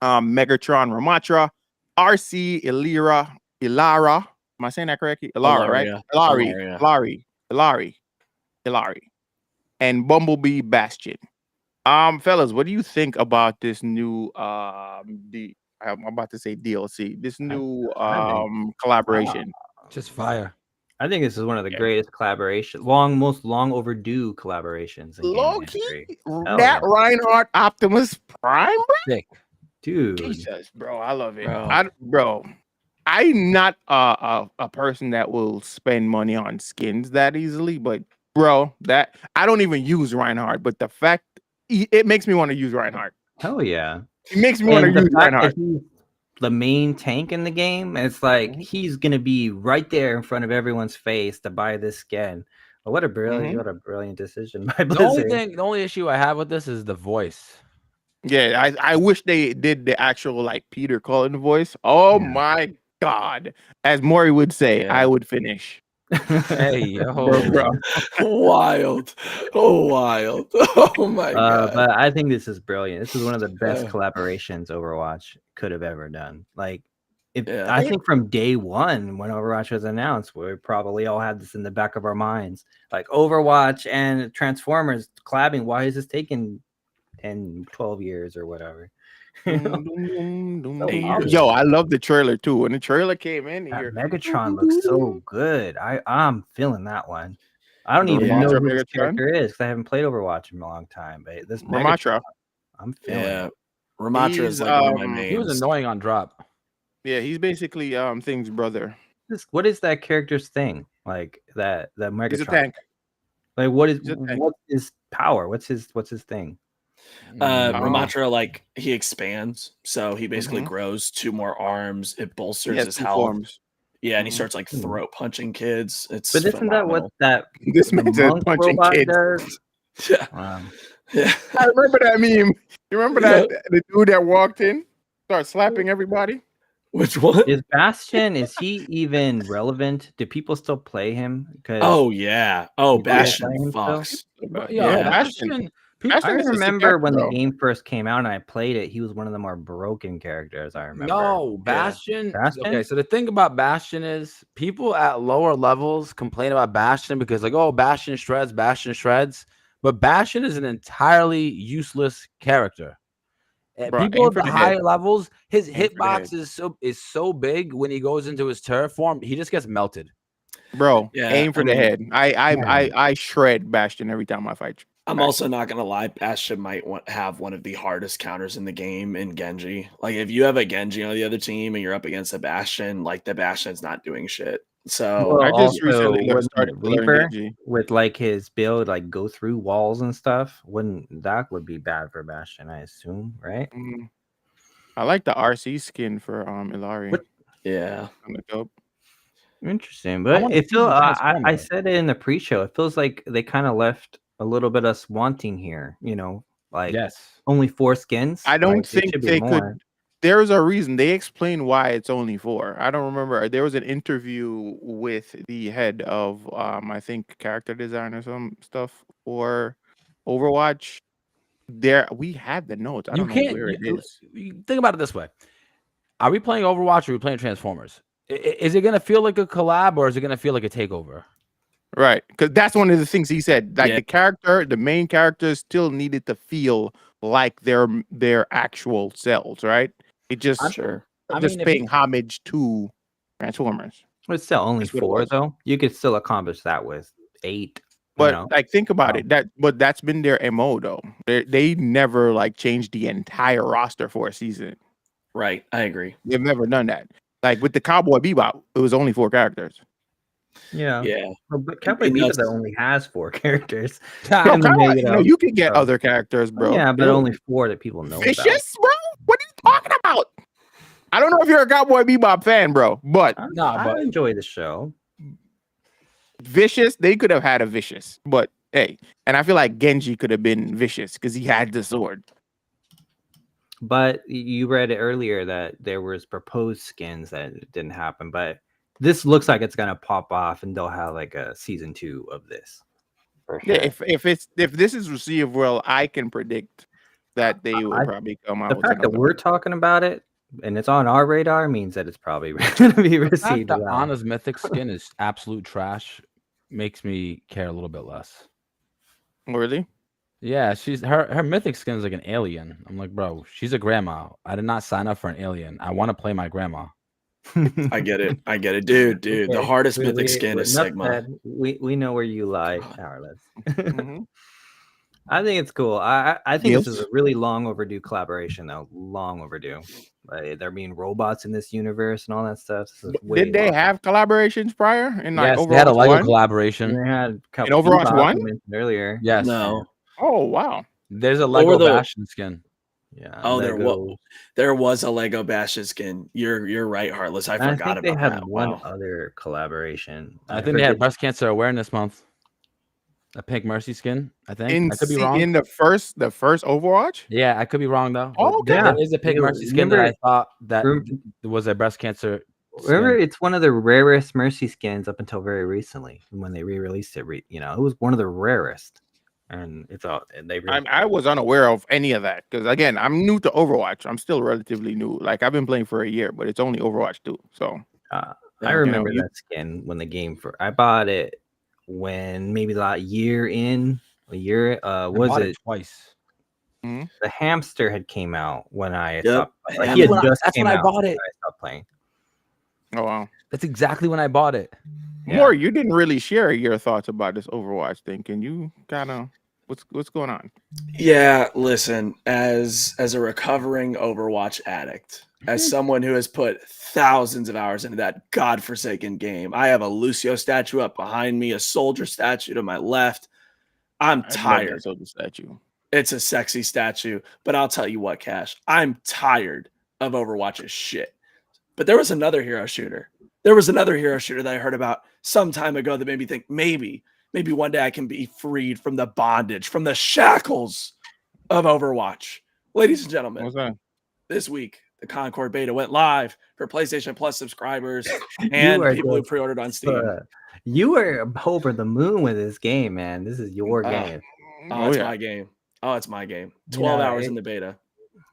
A: Megatron, Ramatra, RC, Ilara. Am I saying that correctly? Ilara, right?
D: Ilaria.
A: Ilari, and Bumblebee Bastion. Fellas, what do you think about this new I'm about to say DLC, this new
B: I think
A: collaboration?
C: Just fire.
B: I think this is one of the
A: Yeah.
B: greatest collaborations, most long overdue collaborations in
A: Low
B: gaming
A: key,
B: history.
A: that Reinhardt Optimus Prime,
C: Sick.
B: Dude.
A: Jesus, bro, I love it.
D: Bro.
A: I'm not a person that will spend money on skins that easily, but bro, that I don't even use Reinhardt, but the fact it makes me want to use Reinhardt.
B: Hell yeah.
A: It makes me want to
B: And the
A: use
B: fact
A: Reinhardt.
B: that he's the main tank in the game, it's like
A: Mhm.
B: he's gonna be right there in front of everyone's face to buy this skin. Well, what a brilliant decision by Blizzard.
C: The only issue I have with this is the voice.
A: Yeah, I wish they did the actual like Peter Cullen voice. Oh
B: Yeah.
A: my god. As Maury would say,
D: Yeah.
A: I would finish.
C: Hey, yo.
A: Bro.
D: Wild. Wild. Oh my god.
B: But I think this is brilliant. This is one of the best
D: Yeah.
B: collaborations Overwatch could have ever done. Like,
D: Yeah.
B: I think from day one when Overwatch was announced, we probably all had this in the back of our minds. Like Overwatch and Transformers collabing. Why is this taking 10, 12 years or whatever? You know?
A: Yo, I love the trailer too. When the trailer came in,
B: That
A: here,
B: Megatron looks so good. I'm feeling that one. I don't even
A: Ramatra
B: know who this
A: Megatron?
B: character is because I haven't played Overwatch in a long time. But this
A: Ramatra.
B: Megatron, I'm feeling
D: Yeah.
B: it.
D: Ramatra is
A: He's,
D: like one of my
C: He was
D: mains.
C: annoying on drop.
A: Yeah, he's basically Thing's brother.
B: What is that character's thing? Like that Megatron.
A: He's a tank.
B: Like what's
A: He's a tank.
B: his power? What's his thing?
D: Ramatra, like he expands, so he basically
A: Mhm.
D: grows 2 more arms. It
A: He
D: bolsters
A: has
D: his
A: 2
D: health.
A: forms.
D: Yeah, and he
A: Mhm.
D: starts like throat punching kids. It's
B: But isn't that what
D: phenomenal.
B: that
A: This
B: the
A: man said
B: monk
A: punching
B: robot
A: kids.
B: does?
D: Yeah. Yeah.
A: I remember that meme. You remember
D: Yeah.
A: that the dude that walked in, started slapping everybody?
D: Which one?
B: Is Bastion, is he even relevant? Do people still play him? Because
D: Oh yeah. Oh,
B: You play
D: Bastion
B: him still?
D: fucks.
C: But,
A: Yeah,
C: Bastion.
A: Bastion.
C: People,
B: I
A: Bastion is a sick
B: remember when the
A: actor,
B: game first came out and I played it, he was one of the more broken characters. I remember.
C: no, Bastion.
B: Bastion?
C: Okay, so the thing about Bastion is people at lower levels complain about Bastion because like, oh, Bastion shreds. But Bastion is an entirely useless character. And
A: Bro,
C: people
A: aim
C: at
A: for
C: the
A: the
C: higher
A: head.
C: levels, his
A: Aim for the
C: hitbox is so big when he goes into his turret form, he just gets melted.
A: Bro,
D: Yeah,
A: aim for
D: I
A: the
D: mean-
A: head. I shred Bastion every time I fight.
D: I'm also not gonna lie, Bastion might have one of the hardest counters in the game in Genji. Like if you have a Genji on the other team and you're up against a Bastion, like the Bastion's not doing shit. So
B: Well,
A: I just
B: also,
A: recently
B: wouldn't
A: started to learn
B: Reaper
A: Genji.
B: with like his build, like go through walls and stuff. Wouldn't that would be bad for Bastion? I assume, right?
A: Mhm. I like the RC skin for Ilari.
B: What-
D: yeah.
A: On the dope.
B: Interesting, but
C: wanna
B: it
C: see
B: feels.
C: the
B: I
C: Transformer.
B: said it in the pre-show. It feels like they kind of left a little bit us wanting here. You know, like
C: Yes.
B: only 4 skins.
A: I don't
B: Like, it
A: think
B: should be
A: they
B: more.
A: could. There's a reason. They explain why it's only 4. I don't remember. There was an interview with the head of I think character design or some stuff for Overwatch. There we had the notes. I
C: You
A: don't know
C: can't
A: where it is.
C: think about it this way. Are we playing Overwatch or are we playing Transformers? Is it gonna feel like a collab or is it gonna feel like a takeover?
A: Right. Because that's one of the things he said. Like
D: Yeah.
A: the main characters still needed to feel like their actual selves, right? It just
D: Sure.
A: just
C: if
A: paying homage to Transformers.
B: It's still only
A: That's what it
B: 4
A: was.
B: though. You could still accomplish that with 8.
A: But
B: you know?
A: like think about
B: Oh.
A: it. That's been their MO though. They never like changed the entire roster for a season.
D: Right. I agree.
A: They've never done that. Like with the Cowboy Bebop, it was only 4 characters.
B: Yeah.
D: Yeah.
B: But Cowboy
D: And
B: Bebop
D: that's-
B: that only has 4 characters.
A: No,
B: And then
A: Cowboy,
B: they,
A: no, you can get
B: so-
A: other characters, bro.
B: Yeah, but
A: Yo,
B: only 4 that people know about.
A: Vicious, bro. What are you talking about? I don't know if you're a Cowboy Bebop fan, bro, but
B: I enjoy the show.
A: Vicious, they could have had a Vicious, but hey, and I feel like Genji could have been Vicious because he had the sword.
B: But you read it earlier that there was proposed skins that didn't happen, but this looks like it's gonna pop off and they'll have like a season 2 of this. For sure.
A: Yeah, if this is received well, I can predict that they will probably come out.
B: The
A: with
B: fact that
A: another
B: we're
A: one.
B: talking about it and it's on our radar means that it's probably going to be
C: The fact
B: received
C: that
B: well.
C: Anna's mythic skin is absolute trash makes me care a little bit less.
A: Really?
C: Yeah, she's her mythic skin is like an alien. I'm like, bro, she's a grandma. I did not sign up for an alien. I want to play my grandma.
D: I get it. I get it. Dude. The
B: Okay,
D: hardest mythic skin
B: we're
D: is
B: enough
D: Sigma.
B: said. We know where you lie, Powerless.
A: Mhm.
B: I think it's cool. I think this is
A: Yes.
B: a really long overdue collaboration, though. Long overdue. Like, there being robots in this universe and all that stuff. This is way
A: Did they
B: long.
A: have collaborations prior in like
C: Yes,
A: Overwatch
C: they had a Lego
A: 1?
C: collaboration.
B: And they had a couple
A: Overwatch
B: Bebop
A: 1?
B: we mentioned earlier.
C: Yes.
D: No.
A: Oh wow!
C: There's a
D: What were
C: Lego
D: the-
C: Bastion skin.
B: Yeah.
D: Oh,
B: Lego.
D: there was a Lego Bastion skin. You're right, Heartless. I
B: And
D: forgot
B: think they
D: about
B: had
D: that.
B: one
D: Wow.
B: other collaboration.
C: I think they had
B: forget-
C: Breast Cancer Awareness Month. A Pink Mercy skin, I think.
A: In
C: I could be wrong.
A: in the first Overwatch.
C: Yeah, I could be wrong though.
A: Oh,
C: But
A: okay.
C: there is a Pink
B: You
C: Mercy skin that I
B: remember-
C: thought that
B: rem-
C: was a breast cancer.
B: Remember,
C: skin.
B: it's one of the rarest Mercy skins up until very recently when they re-released it. It was one of the rarest, and it's all. And they.
A: I was unaware of any of that because again, I'm new to Overwatch. I'm still relatively new. Like I've been playing for a year, but it's only Overwatch 2. So
B: I
A: Yeah,
B: remember
A: you know,
B: that skin when the game I bought it when maybe that year in a year.
C: I
B: Was
C: bought
B: it
C: twice?
B: the hamster had came out when I
D: Yep.
B: stopped? Like,
D: That's
B: he had
C: when I-
B: just
C: that's
B: came
C: when I
B: out
C: bought it.
B: when I stopped playing.
A: oh wow.
C: That's exactly when I bought it.
B: Yeah.
A: More, you didn't really share your thoughts about this Overwatch thing. Can you kind of what's going on?
D: Yeah, listen, as a recovering Overwatch addict, as someone who has put thousands of hours into that godforsaken game, I have a Lucio statue up behind me, a soldier statue to my left. I'm
A: I love that
D: tired.
A: soldier statue.
D: It's a sexy statue, but I'll tell you what, Cash, I'm tired of Overwatch's shit. But there was another hero shooter. There was another hero shooter that I heard about some time ago that made me think maybe one day I can be freed from the bondage, from the shackles of Overwatch. Ladies and gentlemen,
A: What's that?
D: this week, the Concord beta went live for PlayStation Plus subscribers and
B: are
D: people who
B: just,
D: pre-ordered on Steam.
B: You are over the moon with this game, man. This is your game.
D: Oh, it's my game. Oh, it's my game. 12
B: Yeah,
D: hours in the beta.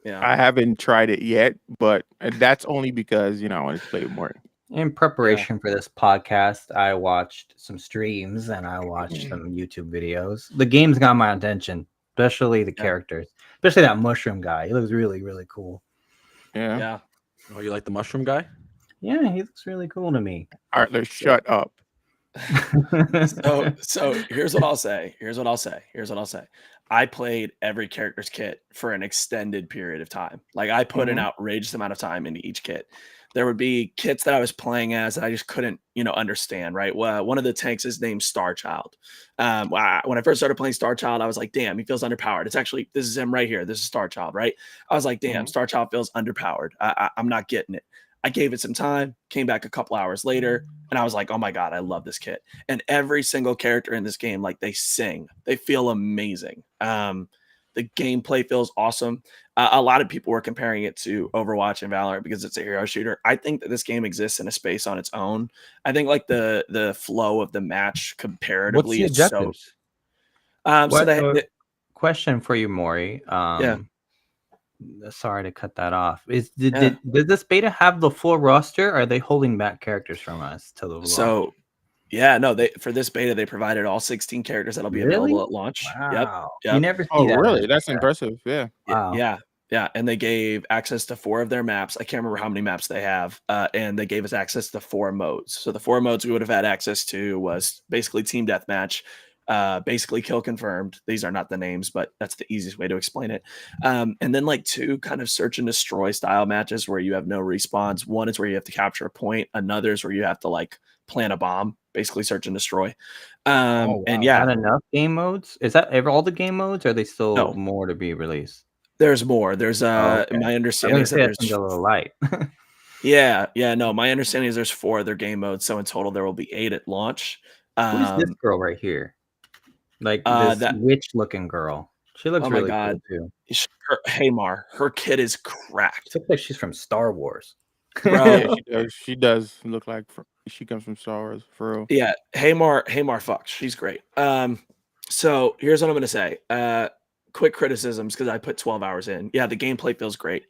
D: Yeah.
A: I haven't tried it yet, but that's only because I wanted to play more.
B: In preparation for this podcast, I watched some streams and I watched some YouTube videos. The game's got my attention, especially the characters, especially that mushroom guy. He looks really, really cool.
A: Yeah.
D: Yeah.
C: Oh, you like the mushroom guy?
B: Yeah, he looks really cool to me.
A: Arthur, shut up.
D: So here's what I'll say. I played every character's kit for an extended period of time. Like I put an outrageous amount of time into each kit. There would be kits that I was playing as that I just couldn't, understand, right? Well, one of the tanks is named Starchild. When I first started playing Starchild, I was like, damn, he feels underpowered. This is him right here. This is Starchild, right? I was like, damn, Starchild feels underpowered. I'm not getting it. I gave it some time, came back a couple hours later, and I was like, oh my God, I love this kit. And every single character in this game, like they sing, they feel amazing. The gameplay feels awesome. A lot of people were comparing it to Overwatch and Valorant because it's a hero shooter. I think that this game exists in a space on its own. I think like the flow of the match comparatively
C: What's
D: is
C: the
D: so.
C: objectives?
B: Question for you, Maury.
D: Yeah.
B: Sorry to cut that off. Did this beta have the full roster? Or are they holding back characters from us till the launch?
D: So, yeah, no, for this beta they provided all 16 characters that'll be available at launch.
B: Wow.
D: Yep.
B: You never see
A: Oh,
B: that.
A: really? That's impressive. Yeah.
B: Wow.
D: Yeah, and they gave access to 4 of their maps. I can't remember how many maps they have, and they gave us access to 4 modes. So the 4 modes we would have had access to was basically team deathmatch, Basically kill confirmed. These are not the names, but that's the easiest way to explain it. And then like 2 kind of search and destroy style matches where you have no respawns. One is where you have to capture a point. Another is where you have to like plant a bomb, basically search and destroy.
B: Oh, wow.
D: And yeah,
B: Not enough game modes? Is that all the game modes? Or are they still
D: No.
B: more to be released?
D: there's more. There's
B: okay.
D: my
B: I'm
D: understanding
B: gonna
D: is that
B: say it
D: there's
B: seems a little light.
D: no, my understanding is there's 4 other game modes. So in total there will be 8 at launch.
B: Who's this
D: Um,
B: girl right here? Like this
D: that
B: witch-looking girl. She looks
D: oh my
B: really cool
D: god,
B: too.
D: Hamar, her kid is
B: She
D: cracked,
B: looks like she's from Star Wars.
D: bro.
A: Yeah, she does. She does look like she comes from Star Wars for real.
D: Yeah, Hamar fucks. She's great. So here's what I'm gonna say. Quick criticisms because I put 12 hours in. Yeah, the gameplay feels great.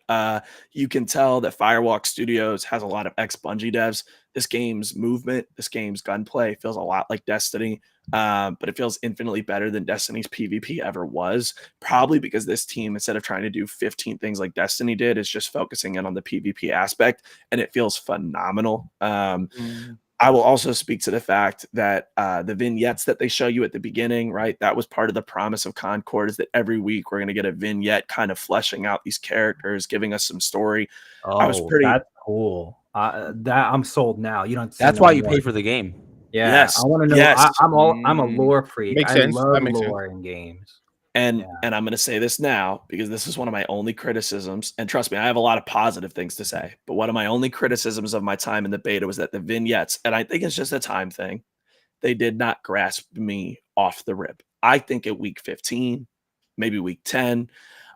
D: You can tell that Firewalk Studios has a lot of ex-Bungie devs. This game's movement, this game's gunplay feels a lot like Destiny, but it feels infinitely better than Destiny's PvP ever was. Probably because this team, instead of trying to do 15 things like Destiny did, is just focusing in on the PvP aspect, and it feels phenomenal. I will also speak to the fact that the vignettes that they show you at the beginning, right? That was part of the promise of Concord, is that every week we're going to get a vignette kind of fleshing out these characters, giving us some story. I was pretty.
B: That's cool. That I'm sold now. You don't. Say
C: That's
B: no
C: why you
B: more.
C: pay for the game.
B: Yeah,
D: Yes,
B: I want to know.
D: yes.
B: I'm a lore freak.
A: Makes
B: I
A: sense.
B: love
A: That makes sense.
B: lore in games.
D: And I'm going to say this now because this is one of my only criticisms. And trust me, I have a lot of positive things to say. But one of my only criticisms of my time in the beta was that the vignettes, and I think it's just a time thing, they did not grasp me off the rip. I think at week 15, maybe week 10,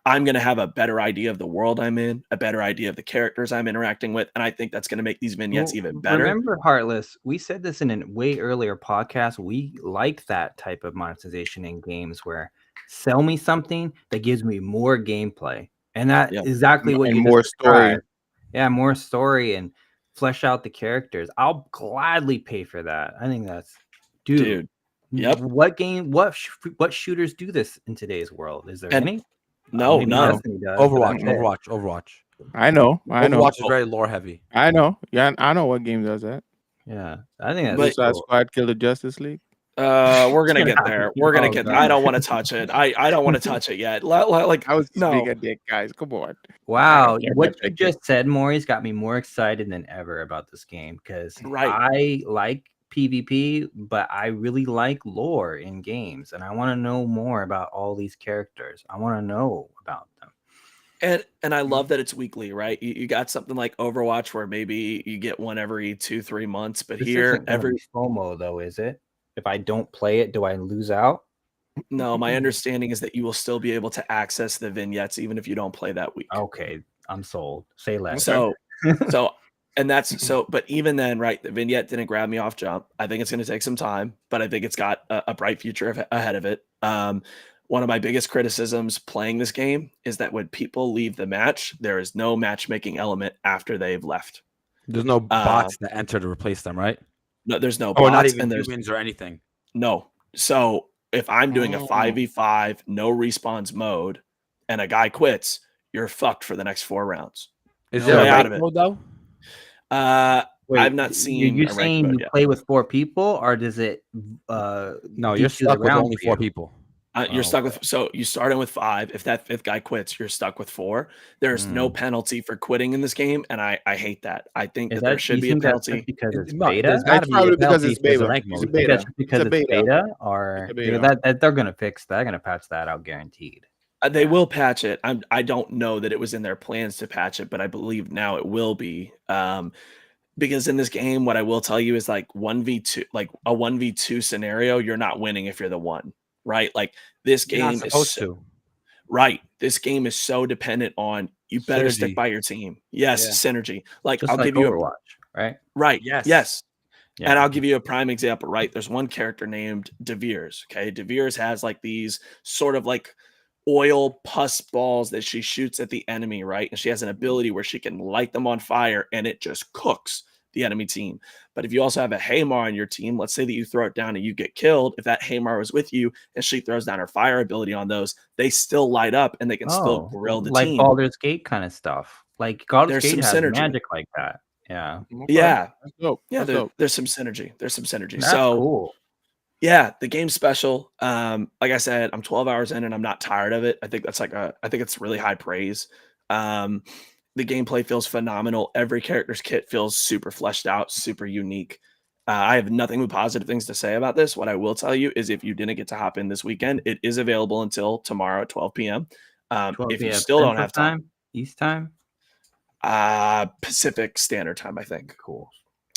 D: I'm going to have a better idea of the world I'm in, a better idea of the characters I'm interacting with. And I think that's going to make these vignettes even better.
B: Remember, Heartless, we said this in a way earlier podcast. We like that type of monetization in games where sell me something that gives me more gameplay. And that exactly what you
A: more story.
B: described. Yeah, more story and flesh out the characters. I'll gladly pay for that. I think that's dude.
D: Yep.
B: What shooters do this in today's world? Is there any?
D: No,
B: Maybe
D: none.
B: Destiny does,
C: Overwatch.
A: I know.
C: Overwatch is very lore heavy.
A: I know. Yeah, I know what game does that.
B: Yeah, I think that's
A: Suicide
B: cool.
A: Squad killed the Justice League.
D: We're gonna get there. We're gonna get.
B: God.
D: I don't want to touch it. I don't want to touch it yet. Like
A: I was
D: no.
A: being a dick, guys. Come on.
B: Wow,
A: care
B: what
A: about
B: you
A: that
B: just said, Maury's got me more excited than ever about this game because
D: Right.
B: I like PvP, but I really like lore in games, and I want to know more about all these characters. I want to know about them.
D: And I love that it's weekly, right? You got something like Overwatch where maybe you get one every 2-3 months, but
B: This
D: here
B: isn't gonna be FOMO though, is it? If I don't play it, do I lose out?
D: no, my understanding is that you will still be able to access the vignettes even if you don't play that week.
B: Okay, I'm sold. Say less.
D: So and that's so, but even then, right, the vignette didn't grab me off jump. I think it's going to take some time, but I think it's got a bright future ahead of it. One of my biggest criticisms playing this game is that when people leave the match, there is no matchmaking element after they've left.
C: There's no bots that enter to replace them, right?
D: No, there's no
C: Oh,
D: bots,
C: not even
D: and there's
C: humans or anything.
D: no. So if I'm doing a
A: Oh.
D: 5v5 no respawns mode and a guy quits, you're fucked for the next 4 rounds.
C: Is
B: No
C: there
D: way
C: a
D: out
C: rank
D: of it.
C: mode though?
B: Wait,
D: I've not seen
B: You're
D: a ranked
B: saying
D: mode
B: you
D: yet.
B: play with 4 people, or does it?
C: No, you're
B: DQ the
C: stuck with
B: round
C: only
B: for
C: 4
B: you?
C: people.
D: You're
B: Oh,
D: stuck with, so you start in with 5. If that 5th guy quits, you're stuck with 4. There's no penalty for quitting in this game, and I hate that. I think
B: Is
D: that there
B: that
D: should
B: you
D: be a
B: think that's
D: penalty.
B: just because it's
C: No,
B: beta?
C: there's gotta
A: It's
C: be
A: probably
C: a
A: because
C: penalty
A: it's
C: if there's a
A: beta.
C: rank
A: It's a
C: mode.
A: beta.
B: That's just because
A: It's a
B: it's
A: beta.
B: beta, or
A: It's a beta.
B: that they're gonna fix that. They're gonna patch that out, guaranteed.
D: They will patch it. I don't know that it was in their plans to patch it, but I believe now it will be. Because in this game, what I will tell you is like 1v2, like a 1v2 scenario, you're not winning if you're the one, right? Like this
C: You're not
D: game is
C: supposed
D: so,
C: to.
D: right. This game is so dependent on you better stick
C: Synergy.
D: by your team. Yes,
C: Yeah.
D: synergy. Like
B: Just
D: I'll
B: like
D: give you
B: Overwatch, right?
D: right.
C: Yes.
D: Yes.
B: Yeah.
D: And I'll give you a prime example, right? There's one character named De Beers. Okay. De Beers has like these sort of like oil pus balls that she shoots at the enemy, right? And she has an ability where she can light them on fire and it just cooks the enemy team. But if you also have a Hamar on your team, let's say that you throw it down and you get killed. If that Hamar was with you and she throws down her fire ability on those, they still light up and they can still grill the
B: like
D: team.
B: Baldur's Gate kind of stuff. Like Baldur's
D: There's
B: Gate
D: some
B: has
D: synergy.
B: magic like that. Yeah,
A: Okay.
D: Yeah.
A: That's dope.
D: Yeah,
A: That's dope.
D: there's some synergy. There's some synergy.
B: that's
D: So
B: cool.
D: Yeah, the game's special. Like I said, I'm 12 hours in and I'm not tired of it. I think it's really high praise. Um, the gameplay feels phenomenal. Every character's kit feels super fleshed out, super unique. I have nothing but positive things to say about this. What I will tell you is if you didn't get to hop in this weekend, it is available until tomorrow at 12 p.m.
B: 12
D: If you
B: p.m.
D: still don't
B: Central
D: have time,
B: time, East time.
D: Pacific Standard Time, I think.
B: Cool.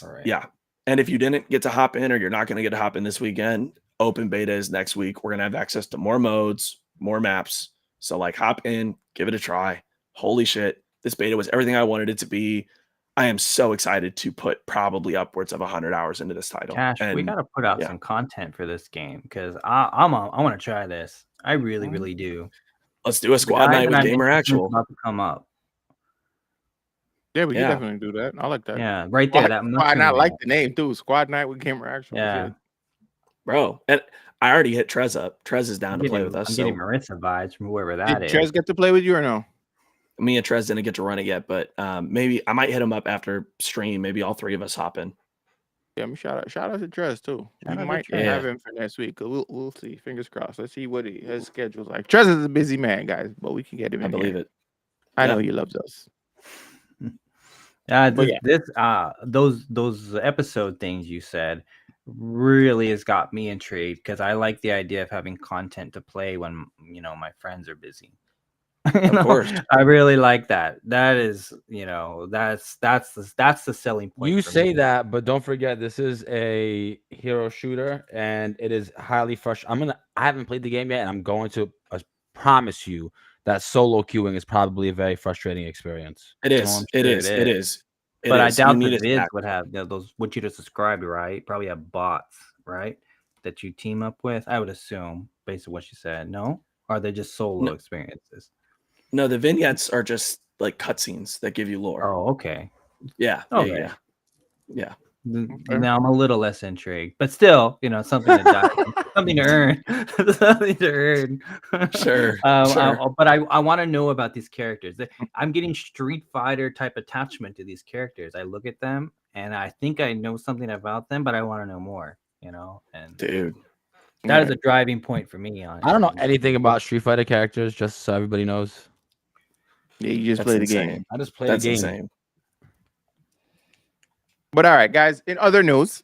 B: All right.
D: Yeah. And if you didn't get to hop in or you're not going to get to hop in this weekend, open beta is next week. We're going to have access to more modes, more maps. So like hop in, give it a try. Holy shit. This beta was everything I wanted it to be. I am so excited to put probably upwards of 100 hours into this title.
B: Cash, we
D: And
B: got to put out
D: yeah.
B: some content for this game because I want to try this. I really, really do.
D: Let's do a
B: The
D: squad
B: guy
D: night
B: that
D: with
B: I'm
D: Gamer
B: interested in is
D: Actual.
B: about to come up.
A: Yeah, we can
D: Yeah.
A: definitely do that. I like that.
B: Yeah, right there. That
A: Squad, and I
B: mushroom
A: like
B: man.
A: the name too. Squad night with Gamer Actual.
B: Yeah.
A: Shit.
D: Bro, and I already hit Trez up. Trez is down to play with us.
B: I'm
D: So
B: getting Marissa vibes from whoever that
A: Did
B: is.
A: Trez get to play with you or no?
D: me and Trez didn't get to run it yet, but maybe I might hit him up after stream. Maybe all three of us hop in.
A: Yeah, shout out to Trez too.
B: Shout
A: We
B: out to
A: might
B: Trez.
A: have him for next week. We'll see. Fingers crossed. Let's see what his schedule's like. Trez is a busy man, guys, but we can get him in.
D: I believe
A: here.
D: it.
A: I
D: Yeah.
A: know he loves us.
B: Those episode things you said really has got me intrigued because I like the idea of having content to play when my friends are busy.
D: Of course.
B: I really like that. That is, that's the selling point.
C: You
B: for
C: say
B: me.
C: that, but don't forget this is a hero shooter, and it is highly frustrating. I haven't played the game yet, and I'm going to promise you that solo queuing is probably a very frustrating experience.
D: It
B: Oh,
D: is.
B: I'm
D: It
B: sure
D: is. It is. It
B: But I
D: is. You
B: doubt
D: need
B: the
D: a
B: vids
D: stack.
B: would have those what you just described, right? Probably have bots, right? That you team up with. I would assume, based on what you said. No, or are they just solo
D: No.
B: experiences?
D: No, the vignettes are just like cutscenes that give you lore.
B: Oh, okay.
D: Yeah.
B: Okay.
D: Yeah. Yeah.
B: Now I'm a little less intrigued, but still, something to dive, something to earn, something to earn.
D: Sure.
B: But I want to know about these characters. I'm getting Street Fighter type attachment to these characters. I look at them and I think I know something about them, but I want to know more. And
D: Dude.
B: that is a driving point for me.
C: I don't know anything about Street Fighter characters, just so everybody knows.
A: Yeah, you just
D: That's
A: play the
D: insane.
A: game.
C: I just play
D: That's
C: the game.
D: insane.
A: But all right, guys. In other news,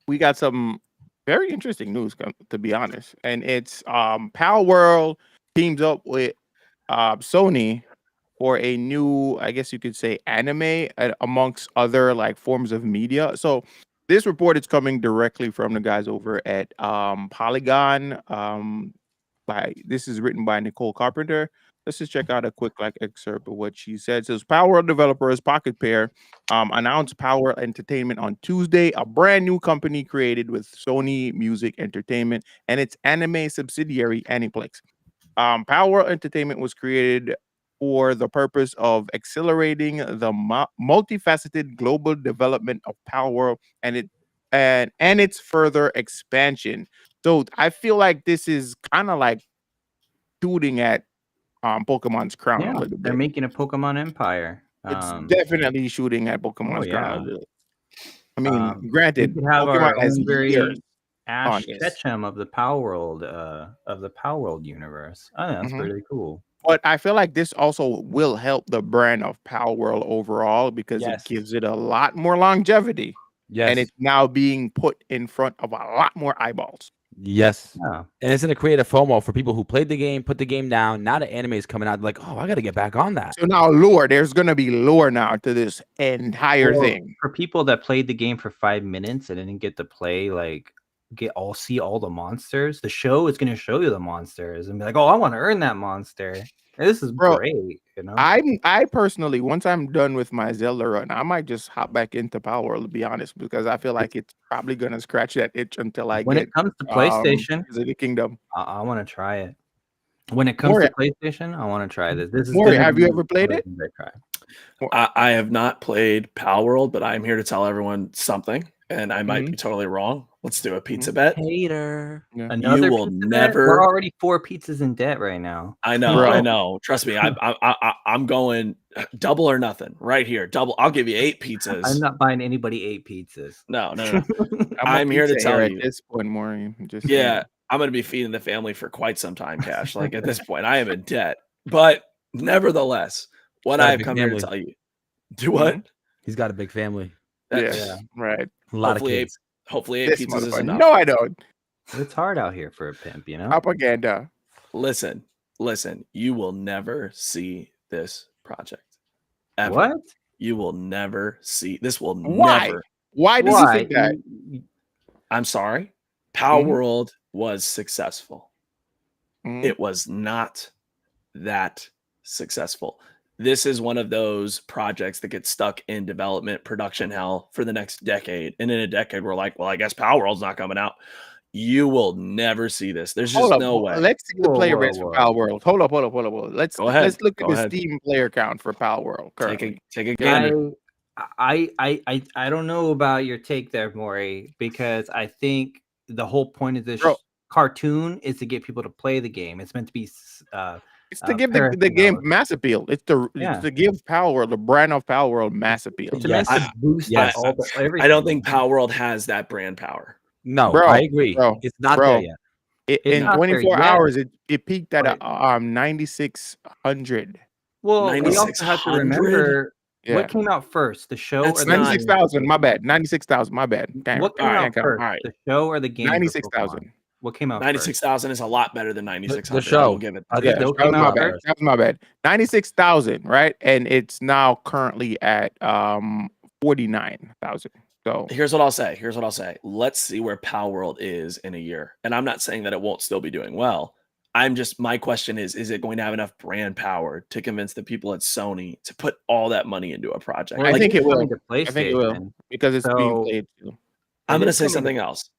A: we got some very interesting news, to be honest, and it's Pal World teams up with Sony for a new, I guess you could say, anime amongst other like forms of media. So this report is coming directly from the guys over at Polygon. This is written by Nicole Carpenter. Let's just check out a quick excerpt of what she said. It says Power World developers Pocket Pair announced Power Entertainment on Tuesday, a brand new company created with Sony Music Entertainment and its anime subsidiary Aniplex. Power Entertainment was created for the purpose of accelerating the multifaceted global development of Power World and its further expansion. So I feel like this is kind of like shooting at Pokemon's crown a little
B: they're
A: bit.
B: making a Pokemon Empire.
A: It's definitely shooting at Pokemon's crown a little. I mean, granted,
B: we could have
A: Pokemon
B: our
A: has
B: own very
A: years.
B: Ash
A: this.
B: Ketchum of the Power World universe. I think that's pretty cool.
A: But I feel like this also will help the brand of Power World overall because
C: Yes.
A: it gives it a lot more longevity.
C: Yes.
A: And it's now being put in front of a lot more eyeballs.
C: Yes.
B: Yeah.
C: And it's going to create a FOMO for people who played the game, put the game down. Now the anime is coming out. Like, oh, I got to get back on that.
A: So now there's going to be lore now to this entire thing.
B: For people that played the game for 5 minutes and didn't get to play, see all the monsters, the show is going to show you the monsters and be like, oh, I want to earn that monster. And this is great.
A: I personally, once I'm done with my Zelda run, I might just hop back into Power World, to be honest, because I feel like it's probably going to scratch that itch until
B: when it comes to PlayStation,
A: the Kingdom.
B: I want to try it. When it comes to PlayStation, I want to try this. This is
A: Mori, have you ever played it?
D: I have not played Pal World, but I'm here to tell everyone something, and I might be totally wrong. Let's do a pizza bet.
C: Hater.
A: Yeah.
B: Another
D: You will
B: pizza bet?
D: never-
B: We're already 4 pizzas in debt right now.
D: I know,
A: Bro.
D: I know. Trust me, I'm going double or nothing right here. Double. I'll give you 8 pizzas.
B: I'm not buying anybody 8 pizzas.
D: No.
A: I'm
D: I'm here to
A: pizza
D: tell
A: here
D: you.
A: at this point, Maury. Just
D: Yeah, I'm going to be feeding the family for quite some time, Cash. Like at this point, I am in debt. But nevertheless, what
C: Got a
D: I have
C: big
D: come here to
C: family.
D: tell you. Do what?
C: He's got a big family.
A: Yeah, right.
C: A lot
D: Hopefully
C: of
D: eight,
C: kids.
D: hopefully 8
A: This
D: pizzas is
A: motherfucker.
D: enough.
A: No, I don't.
B: It's hard out here for a pimp, you know?
A: Propaganda.
D: Listen. You will never see this project. Ever.
B: What?
D: You will never see. This will
A: Why?
D: never.
A: Why does he think that?
D: I'm sorry. Power
A: Mhm.
D: World was successful.
A: Mhm.
D: It was not that successful. This is one of those projects that gets stuck in development production hell for the next decade. And in a decade, we're like, well, I guess Power World's not coming out. You will never see this. There's just
A: Hold up.
D: no way.
A: Let's see the
B: Whoa,
A: player
B: whoa,
A: base for
B: whoa.
A: Power World. Hold up. Let's
D: Go ahead.
A: let's look at
D: Go
A: the
D: ahead.
A: Steam player count for Power World currently.
D: Take a gander.
B: I don't know about your take there, Maury, because I think the whole point of this
A: Bro.
B: cartoon is to get people to play the game. It's meant to be
A: It's to give the
B: paraffin
A: game
B: hours.
A: mass appeal. It's to give Power World, the brand of Power World, mass appeal.
B: It's meant
C: Yes.
B: to boost
C: Yes.
B: all the, everything.
D: I don't think Power World has that brand power.
C: No,
A: Bro,
C: I agree.
A: bro,
C: It's not
A: bro.
C: there yet.
B: It's
A: In
B: not there
A: 24
B: yet.
A: hours, it peaked at
B: But-
A: 9,600.
B: Well, we also have to
D: 9,600?
B: remember
A: Yeah,
B: what came out first, the show
D: That's
B: or the
D: not-
A: 96,000. My bad. 96,000. My bad. Damn.
B: What came
A: All right,
B: out first,
D: all right.
B: the show or the game?
A: 96,000.
B: What came out
D: 96,000 is a lot better than 9,600.
C: The show.
D: I will give it.
C: I
A: Yeah,
C: think
B: Still
A: that was
B: came
A: my
B: out
A: bad.
B: first.
A: That was my bad. 96,000, right? And it's now currently at 49,000. So
D: Here's what I'll say. Let's see where Power World is in a year. And I'm not saying that it won't still be doing well. My question is it going to have enough brand power to convince the people at Sony to put all that money into a project?
A: I think it will.
B: coming to
A: I think it will
B: PlayStation.
A: because it's being
B: So-
A: played too.
D: I'm
B: It
D: going to
B: is
D: say
B: coming to-
D: something else.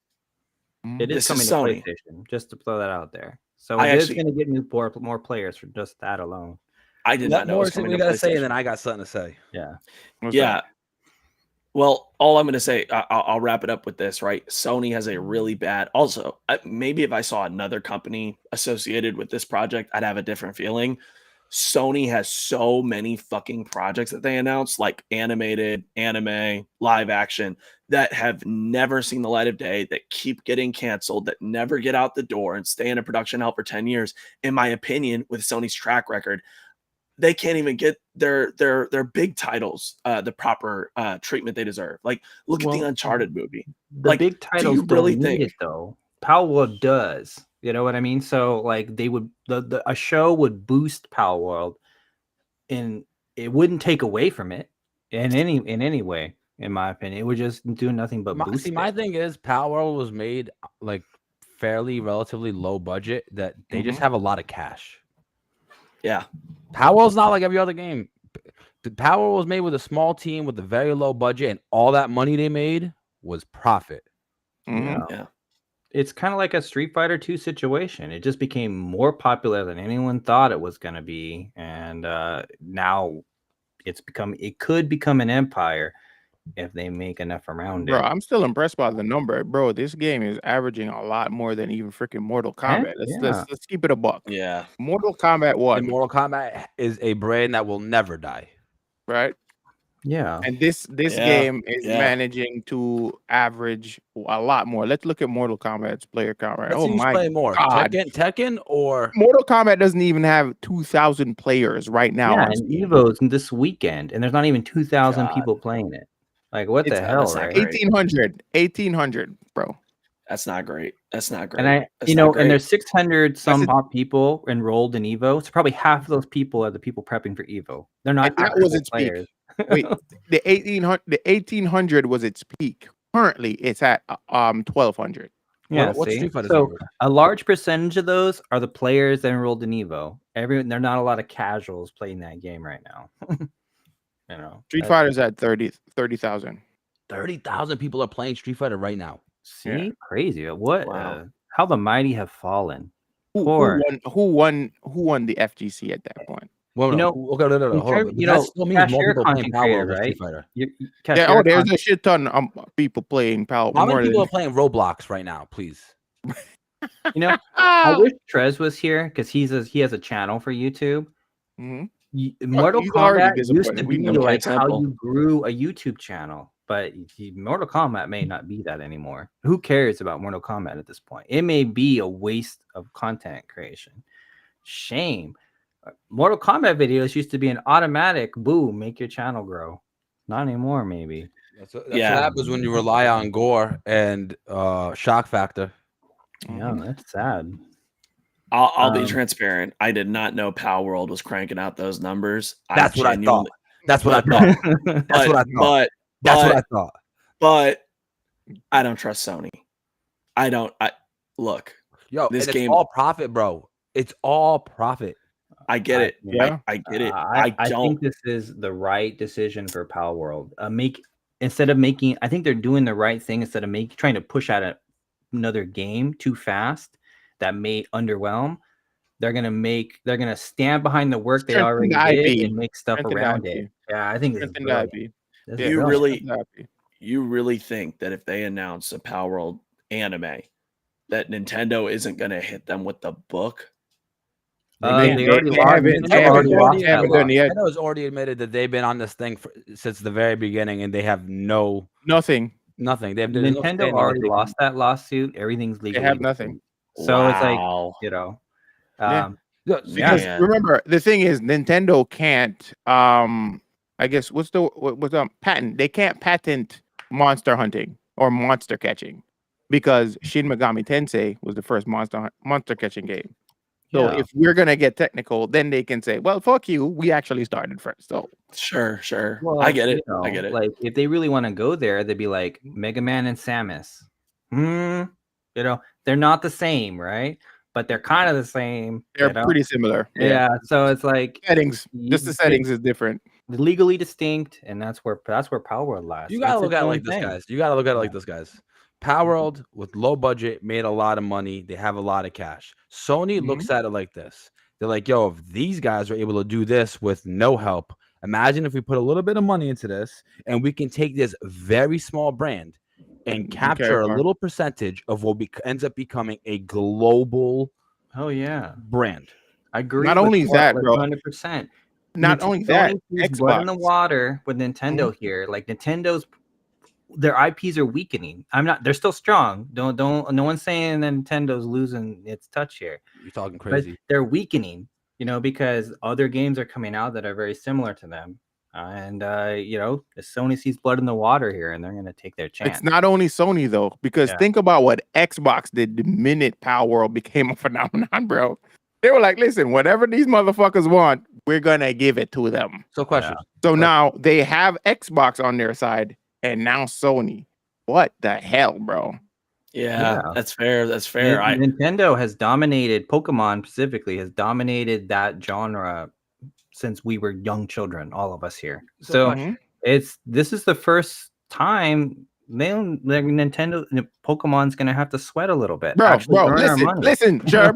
B: It is
D: This
B: coming
D: is
B: to
D: Sony.
B: PlayStation, just to throw that out there. So
D: I
B: it is
D: actually-
B: going to get more players for just that alone.
D: I did
C: Let
D: not know it was
C: Morrison,
D: coming
C: we
D: to
C: gotta say, and
D: PlayStation.
C: then I got something to say.
B: Yeah.
A: What's
D: Yeah.
A: that?
D: Well, all I'm going to say, I'll wrap it up with this, right? Sony has a really bad. Also, maybe if I saw another company associated with this project, I'd have a different feeling. Sony has so many fucking projects that they announce, like animated, anime, live action, that have never seen the light of day, that keep getting canceled, that never get out the door and stay in a production hell for 10 years. In my opinion, with Sony's track record, they can't even get their big titles the proper treatment they deserve. Like, look at the
B: Well,
D: Uncharted movie.
B: The
D: Like,
B: big titles
D: you really
B: don't need
D: think-
B: it though. Power World does. You know what I mean? So like they would a show would boost Power World, and it wouldn't take away from it in any way. In my opinion, it would just do nothing but boost.
C: My
B: it.
C: thing is, Power World was made like fairly relatively low budget that they just
A: Mhm.
C: have a lot of cash.
D: Yeah.
C: Power World's not like every other game. The Power World was made with a small team with a very low budget, and all that money they made was profit.
A: Mhm.
D: Yeah.
B: It's kind of like a Street Fighter 2 situation. It just became more popular than anyone thought it was going to be, and now it could become an empire if they make enough around
A: Bro,
B: it.
A: I'm still impressed by the number. Bro, this game is averaging a lot more than even freaking Mortal Kombat.
B: Yeah.
A: Let's keep it a buck.
D: Yeah.
A: Mortal Kombat 1,
C: And Mortal Kombat is a brand that will never die.
A: right?
B: Yeah.
A: And this
D: Yeah,
A: game is
D: yeah.
A: managing to average a lot more. Let's look at Mortal Kombat's player count, right?
C: Let's
A: Oh
C: see who's
A: my
C: playing more,
A: God.
C: Tekken or
A: Mortal Kombat doesn't even have 2,000 players right now.
B: Yeah,
A: on
B: and
A: Steam.
B: Evo's this weekend, and there's not even 2,000
D: God.
B: people playing it. Like, what the
A: It's-
B: hell,
D: that's not
B: right?
D: great.
A: 1,800, bro.
D: That's not great. That's not great.
B: And
D: That's not great.
B: and there's 600 some
A: it.
B: odd people enrolled in Evo. So probably half of those people are the people prepping for Evo. They're not
A: And that
B: actual
A: was its peak.
B: players.
A: Wait, the 1,800 was its peak. Currently, it's at 1,200.
B: Yeah,
C: what's
B: see?
C: Street Fighter's
B: So
C: number?
B: a large percentage of those are the players that enrolled in Evo. They're not a lot of casuals playing that game right now.
A: Street Fighter's at 30,000.
C: 30,000 people are playing Street Fighter right now.
B: See,
A: Yeah.
B: crazy. What?
D: Wow.
B: How the mighty have fallen.
A: Who
B: Poor.
A: won the FGC at that point?
C: Well,
B: You
C: no,
B: know,
C: okay, no,
B: in
C: hold
B: term-
C: on.
B: you
C: But that
B: know,
C: still means
B: Cash,
C: more
B: you're a
C: people playing
B: content
C: Power
B: creator,
C: World than Street
B: right?
C: Fighter.
B: Cash,
A: Yeah.
B: you're
A: Oh,
B: a
A: there's
B: content.
A: a shit ton of people playing Power.
C: How many
A: More
C: people
A: than
C: are playing Roblox right now? Please.
B: You know, I wish Trez was here because he has a channel for YouTube.
A: Mhm.
B: Mortal
A: He's already
B: Kombat used
A: disappointed.
B: to
A: We
B: be
A: know.
D: Okay,
B: like how
D: simple.
B: you grew a YouTube channel, but Mortal Kombat may not be that anymore. Who cares about Mortal Kombat at this point? It may be a waste of content creation. Shame. Mortal Kombat videos used to be an automatic boom, make your channel grow. Not anymore, maybe.
C: That's what
D: Yeah.
C: happens when you rely on gore and shock factor.
B: Yeah,
A: Mhm.
B: that's sad.
D: I'll be
B: Um,
D: transparent. I did not know Power World was cranking out those numbers.
C: That's what I thought. That's what I
D: but-
C: thought. That's what I thought.
D: But
C: That's what I
D: but
C: thought.
D: but I don't trust Sony. I look.
C: Yo,
D: This
C: and it's
D: game-
C: all profit, bro. It's all profit.
D: I get it.
A: Yeah.
D: I get it.
B: I
D: don't.
B: think this is the right decision for Power World. I think they're doing the right thing instead of trying to push out another game too fast that may underwhelm. They're gonna stand behind the work they
A: Strengthen
B: already
A: the
B: did
A: IP.
B: and make stuff
A: Strengthen the
B: around
A: IP.
B: it. Yeah, I think this is
A: Strengthen the
B: brilliant.
A: IP.
B: This is
A: Yeah,
D: You
B: brilliant.
D: really-
A: strengthen the IP.
D: You really think that if they announce a Power World anime, that Nintendo isn't going to hit them with the book?
B: They
A: haven't-
B: already
A: they
B: lost.
A: haven't-
B: Nintendo
A: they
B: already
A: haven't-
B: lost
A: they
B: that
A: haven't
B: loss.
A: done yet.
C: Nintendo has already admitted that they've been on this thing since the very beginning, and they have
A: Nothing.
C: nothing. They have there's no
B: Nintendo
C: standard
B: already
C: they can-
B: lost that lawsuit. Everything's legally.
A: have nothing.
B: So it's like,
D: Wow.
A: Yeah.
C: Yeah,
A: Because
D: Man.
A: remember, the thing is, Nintendo can't. I guess what's patent? They can't patent monster hunting or monster catching because Shin Megami Tensei was the first monster catching game. So
B: Yeah.
A: if we're gonna get technical, then they can say, "Well, fuck you. We actually started first." So
D: Sure.
B: well,
D: I get it.
B: you know,
D: I get it.
B: Like if they really want to go there, they'd be like Mega Man and Samus. You know, they're not the same, right? But they're kind of the same.
A: they're
B: you know?
A: pretty similar.
B: Yeah. So it's like
A: Settings, just the
B: you-
A: settings is different.
B: legally distinct, and that's where Power World lies.
C: You gotta
B: It's
C: look
B: its
C: at it
B: own
C: like this,
B: thing.
C: guys. You gotta look at it like this, guys. Power World with low budget made a lot of money. They have a lot of cash. Sony looks at it like this. They're like, yo, if these guys are able to do this with no help, imagine if we put a little bit of money into this and we can take this very small brand and capture a
A: Mark.
C: little percentage of what ends up becoming a global
B: Oh yeah,
C: brand.
B: I agree.
A: Not only is that, bro.
B: 100%.
A: Not only that,
B: blood in the
A: Xbox.
B: water with Nintendo here. Like Nintendo's, their IPs are weakening. They're still strong. Don't. No one's saying that Nintendo's losing its touch here.
C: You're talking
B: But
C: crazy.
B: they're weakening. Because other games are coming out that are very similar to them. Sony sees blood in the water here, and they're going to take their chance.
A: It's not only Sony though, because think about what Xbox did the minute Power World became a phenomenon, bro. They were like, "Listen, whatever these motherfuckers want, we're gonna give it to them."
C: So, question.
A: So now they have Xbox on their side, and now Sony. What the hell, bro?
D: Yeah, that's fair. That's fair.
B: Nintendo has dominated Pokemon specifically, has dominated that genre since we were young children, all of us here. So this is the first time Nintendo Pokemon's gonna have to sweat a little bit.
A: Bro,
B: Gerb,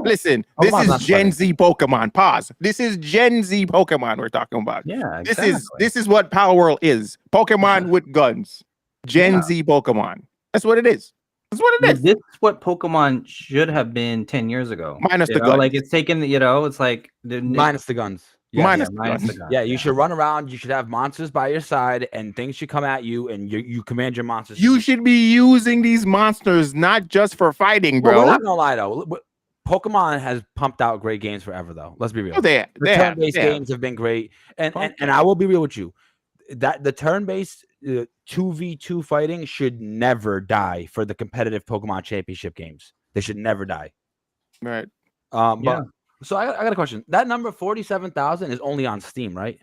A: listen. This
C: Pokemon's
A: is
C: not
A: Gen Z Pokemon. Pause. This is Gen Z Pokemon we're talking about.
B: Yeah, exactly.
A: This is what Power World is. Pokemon with guns. Gen Z Pokemon. That's what it is. That's what it is.
B: This is what Pokemon should have been 10 years ago.
A: Minus the guns.
B: Like it's taken, it's like
C: Minus the guns.
A: Minus
B: the
A: guns.
B: guns.
C: Yeah, you should run around. You should have monsters by your side, and things should come at you, and you command your monsters.
A: You should be using these monsters not just for fighting, bro.
C: Well, we're not gonna lie though. Pokemon has pumped out great games forever, though. Let's be real.
A: Oh, the
C: turn-based games have been great, and I will be real with you. That the turn-based 2v2 fighting should never die for the competitive Pokemon Championship games. They should never die.
A: Right.
C: But so I got a question. That number 47,000 is only on Steam, right?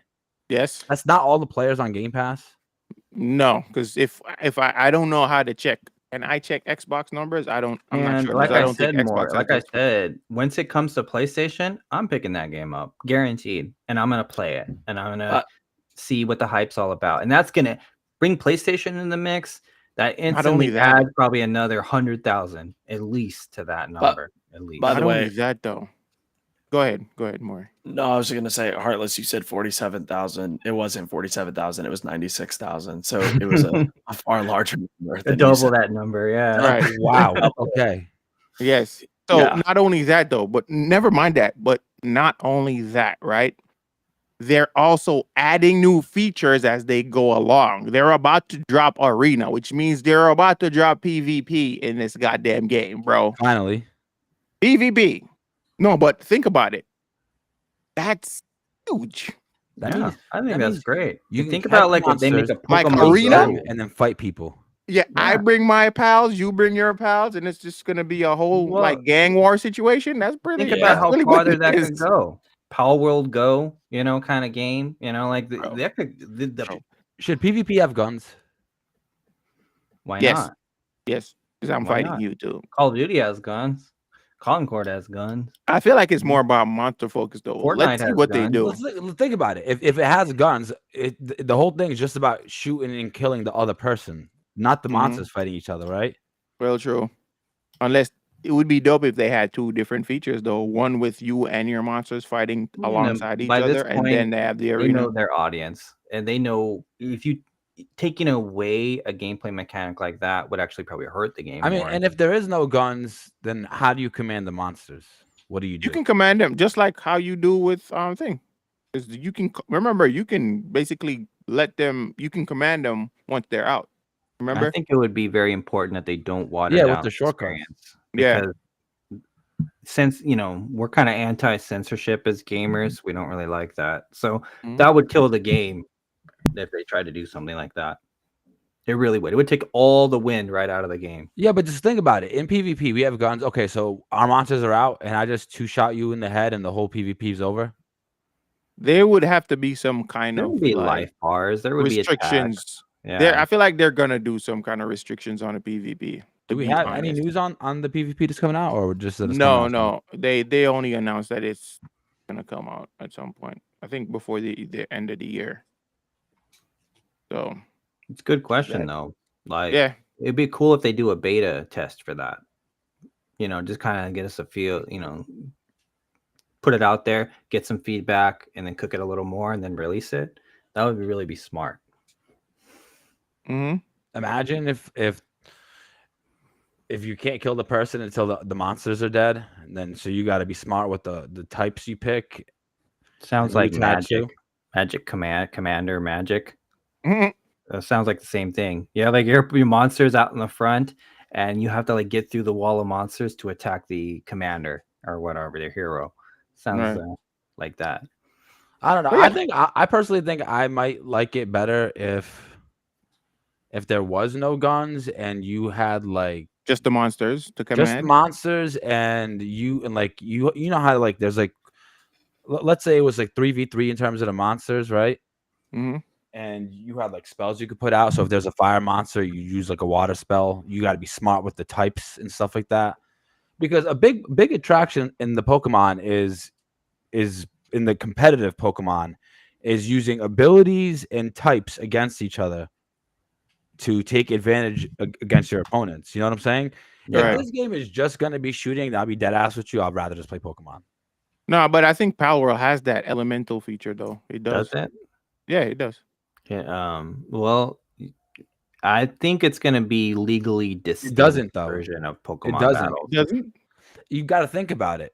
A: Yes.
C: That's not all the players on Game Pass.
A: No, because if I don't know how to check, and I check Xbox numbers, I'm not sure.
B: Like
A: I
B: I
A: don't
B: said,
A: think Xbox
B: like I said, once it comes to PlayStation, I'm picking that game up, guaranteed, and I'm gonna play it, and I'm gonna see what the hype's all about, and that's gonna bring PlayStation in the mix. That instantly adds probably another 100,000 at least to that number. At least.
D: By the way,
A: that though. Go ahead, Maury.
D: No, I was going to say, Heartless, you said 47,000. It wasn't 47,000. It was 96,000. So it was a far larger number than you
B: Double
D: said.
B: that number, yeah.
A: Right.
C: Wow. Okay.
A: Yes. So
D: Yeah.
A: not only that though, but never mind that, but not only that, right? They're also adding new features as they go along. They're about to drop Arena, which means they're about to drop PvP in this goddamn game, bro.
C: Finally.
A: PvP. No, but think about it. That's huge.
C: That
B: Yeah,
C: means
B: I think
C: that
B: that's
C: means
B: great.
C: you
B: You
C: can
B: think
C: catch
B: about like if they make a
C: monsters,
A: like
B: Pokemon
A: Arena?
B: Go,
C: and then fight people.
A: Yeah, I
B: Yeah.
A: bring my pals, you bring your pals, and it's just gonna be a whole
B: Well,
A: like gang war situation. That's pretty.
B: think
D: Yeah.
B: about
A: That's
B: how
A: really what
B: farther
A: it
B: that
A: is.
B: could go. Power World Go, kind of game. Like
A: Bro.
B: that could.
A: Bro.
C: Should PvP have guns?
B: Why
A: Yes.
B: not?
A: Yes, because I'm
B: Why
A: fighting
B: not?
A: you too.
B: Call of Duty has guns. Concord has guns.
A: I feel like it's more about monster focus though.
B: Fortnite
A: Let's see
B: has
A: what they
B: guns.
A: do.
C: Let's think about it. If it has guns, the whole thing is just about shooting and killing the other person, not the
A: Mhm.
C: monsters fighting each other, right?
A: Well, true. Unless it would be dope if they had two different features though. One with you and your monsters fighting alongside each
B: By this
A: other, and
B: point,
A: then they have the
B: they
A: arena.
B: know their audience, and they know if you taking away a gameplay mechanic like that would actually probably hurt the game.
C: I mean,
B: more.
C: and if there is no guns, then how do you command the monsters? What do you do?
A: You can command them just like how you do with thing. 'Cause you can remember you can basically let them. You can command them once they're out. Remember?
B: I think it would be very important that they don't water
C: Yeah,
B: down
C: with the shortcuts.
B: experience,
A: Yeah.
B: because since we're kind of anti-censorship as gamers, we don't really like that. So
A: Mhm.
B: that would kill the game if they tried to do something like that. It really would. It would take all the wind right out of the game.
C: Yeah, but just think about it. In PvP, we have guns. Okay, so our monsters are out, and I just two-shot you in the head, and the whole PvP is over.
A: There would have to be some kind
B: There
A: of
B: would be
A: like
B: life bars. There would be attacks.
A: restrictions.
B: Yeah.
A: There, I feel like they're gonna do some kind of restrictions on the PvP.
C: Do we have any news on the PvP that's coming out, or just that it's coming
A: No,
C: out soon?
A: no. They only announced that it's gonna come out at some point. I think before the end of the year. So
B: It's a good question though. Like,
A: yeah,
B: it'd be cool if they do a beta test for that. Just kind of get us a feel. Put it out there, get some feedback, and then cook it a little more, and then release it. That would really be smart.
A: hmm
C: Imagine if you can't kill the person until the monsters are dead, and then so you got to be smart with the types you pick.
B: Sounds
C: And
B: like
C: you add to.
B: magic commander magic.
A: Mhm.
B: Sounds like the same thing. Yeah, like your monsters out in the front, and you have to like get through the wall of monsters to attack the commander or whatever, their hero. Sounds
A: Right.
B: like that.
C: I don't know.
A: But yeah.
C: I personally think I might like it better if there was no guns and you had like
A: Just the monsters to
C: just
A: command.
C: monsters and you know how like there's like let's say it was like 3v3 in terms of the monsters, right?
A: hmm
C: And you had like spells you could put out. So if there's a fire monster, you use like a water spell. You got to be smart with the types and stuff like that. Because a big attraction in the Pokemon is in the competitive Pokemon is using abilities and types against each other to take advantage against your opponents. You know what I'm saying?
A: Right.
C: If this game is just gonna be shooting, I'll be dead ass with you. I'd rather just play Pokemon.
A: No, but I think Power World has that elemental feature though. It does.
B: Does it?
A: Yeah, it does.
B: Yeah. Well, I think it's gonna be legally distinct
C: doesn't, though.
B: version of Pokemon
C: It doesn't.
B: Battle.
A: It doesn't.
C: You got to think about it.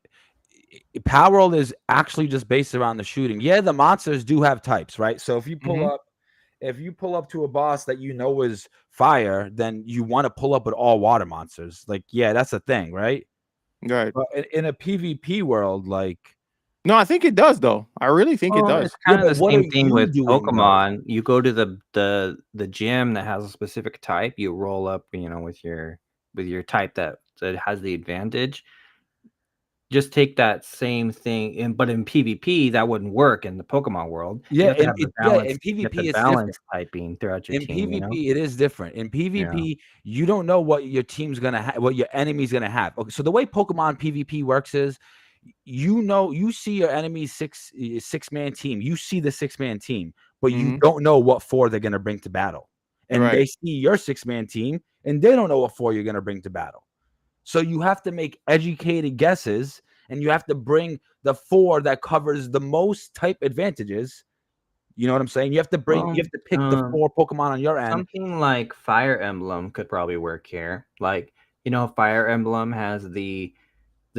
C: Power World is actually just based around the shooting. Yeah, the monsters do have types, right? So if you pull
A: Mhm.
C: up, to a boss that you know is fire, then you want to pull up with all water monsters. Like, yeah, that's a thing, right?
A: Right.
C: But in a PvP world, like,
A: No, I think it does though. I really think it
B: Well,
A: does.
B: it's kind
C: Yeah,
B: of the
C: but what
B: same
C: are
B: thing
C: you
B: with
C: doing, though?
B: Pokemon. You go to the gym that has a specific type. You roll up, with your type that has the advantage. Just take that same thing, but in PvP that wouldn't work in the Pokemon world.
C: Yeah,
B: you have to
C: and
B: have the
C: in
B: balance.
C: PvP
B: you have to
C: it's
B: balance typing throughout your
C: in
B: team.
C: PvP, it is different. In PvP, you don't know what your team's gonna have, what your enemy's gonna have. Okay, so the way Pokemon PvP works is, you see your enemy's six-man team. You see the six-man team, but you
A: Mhm.
C: don't know what four they're gonna bring to battle. And
A: Right.
C: they see your six-man team, and they don't know what four you're gonna bring to battle. So you have to make educated guesses and you have to bring the 4 that covers the most type advantages. You know what I'm saying? You have to pick the 4 Pokemon on your end.
B: Something like Fire Emblem could probably work here. Like, Fire Emblem has the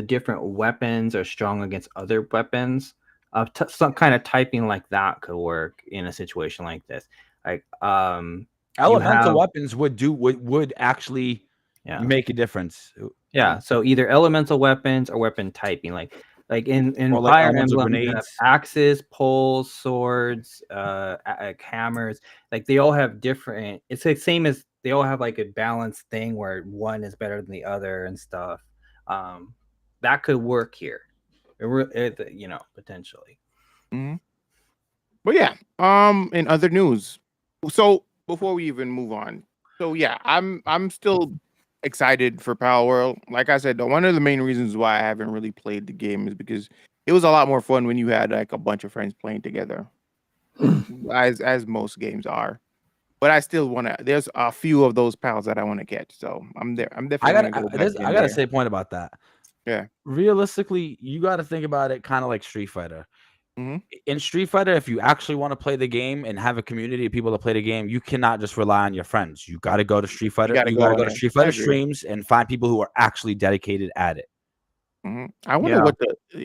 B: different weapons are strong against other weapons. Some kind of typing like that could work in a situation like this. Like,
C: elemental weapons would actually make a difference.
B: Yeah, so either elemental weapons or weapon typing, like in
C: like
B: Fire
C: elemental
B: Emblem, you have
C: grenades.
B: axes, poles, swords, hammers. Like they all have different. It's the same as they all have like a balanced thing where one is better than the other and stuff. That could work here, potentially.
A: Mm-hmm. But yeah, in other news, so before we even move on, so yeah, I'm still excited for Power World. Like I said, one of the main reasons why I haven't really played the game is because it was a lot more fun when you had like a bunch of friends playing together, as most games are. But I still want to. There's a few of those pals that I want to catch, so I'm there. I'm definitely.
C: I gotta say a point about that.
A: Yeah.
C: Realistically, you got to think about it kind of like Street Fighter.
A: Mm-hmm.
C: In Street Fighter, if you actually want to play the game and have a community of people to play the game, you cannot just rely on your friends. You got to go to Street Fighter. You got to go to Street Fighter streams and find people who are actually dedicated at it.
A: Mm-hmm. I wonder what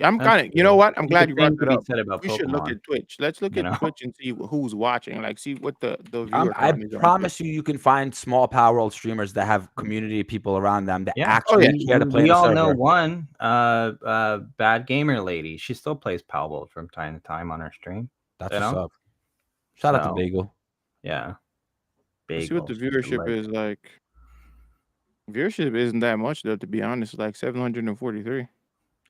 A: I'm kind of. You know what? I'm glad you brought that up. We
B: Pokemon.
A: Should look at Twitch. Let's look at Twitch and see who's watching. Like, see what the viewer
C: I promise you can find small Power World streamers that have community of people around them that actually care to play.
B: We all know one, Bad Gamer Lady. She still plays Power World from time to time on her stream.
C: That's what's up. Shout out to Bagel.
B: Yeah,
A: Bagel. See what the viewership is like. Viewership isn't that much though, to be honest. Like 743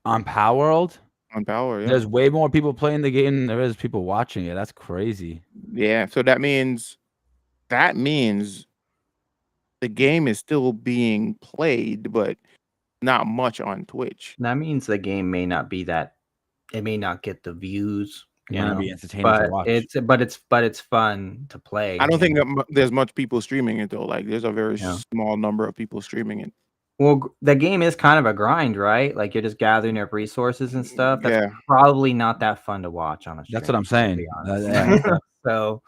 C: on Power World.
A: On Power, yeah.
C: There's way more people playing the game than there is people watching it. That's crazy.
A: Yeah, so that means the game is still being played, but not much on Twitch.
B: That means the game may not be that. It may not get the views.
C: Be entertaining to watch.
B: But it's fun to play.
A: I don't think there's much people streaming it though. Like there's a very small number of people streaming it.
B: Well, the game is kind of a grind, right? Like you're just gathering up resources and stuff. That's probably not that fun to watch on a stream.
C: That's what I'm saying.
B: So,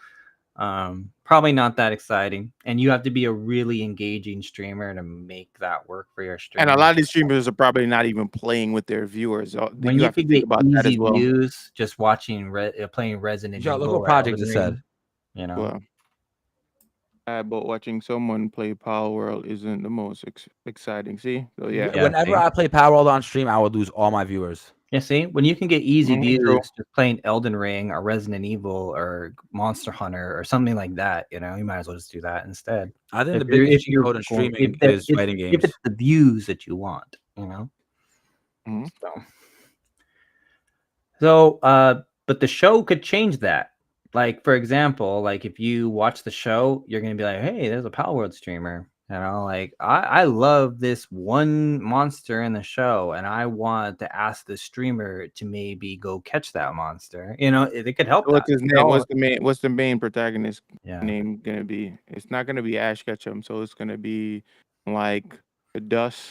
B: probably not that exciting. And you have to be a really engaging streamer to make that work for your stream.
A: And a lot of these streamers are probably not even playing with their viewers.
B: When you could get easy views, just watching playing Resident Evil.
C: Look what project it said.
A: But watching someone play Power World isn't the most exciting. See, so
C: whenever I play Power World on stream, I would lose all my viewers.
B: Yeah, see, when you can get easy views just playing Elden Ring or Resident Evil or Monster Hunter or something like that, you might as well just do that instead.
C: I think the biggest issue in streaming is fighting games.
B: If it's the views that you want,
A: Mm-hmm.
B: So, but the show could change that. Like, for example, like if you watch the show, you're going to be like, hey, there's a Power World streamer. Like I love this one monster in the show and I want to ask the streamer to maybe go catch that monster. It could help.
A: What's his name? What's the main protagonist name going to be? It's not going to be Ash Ketchum. So it's going to be like the Dust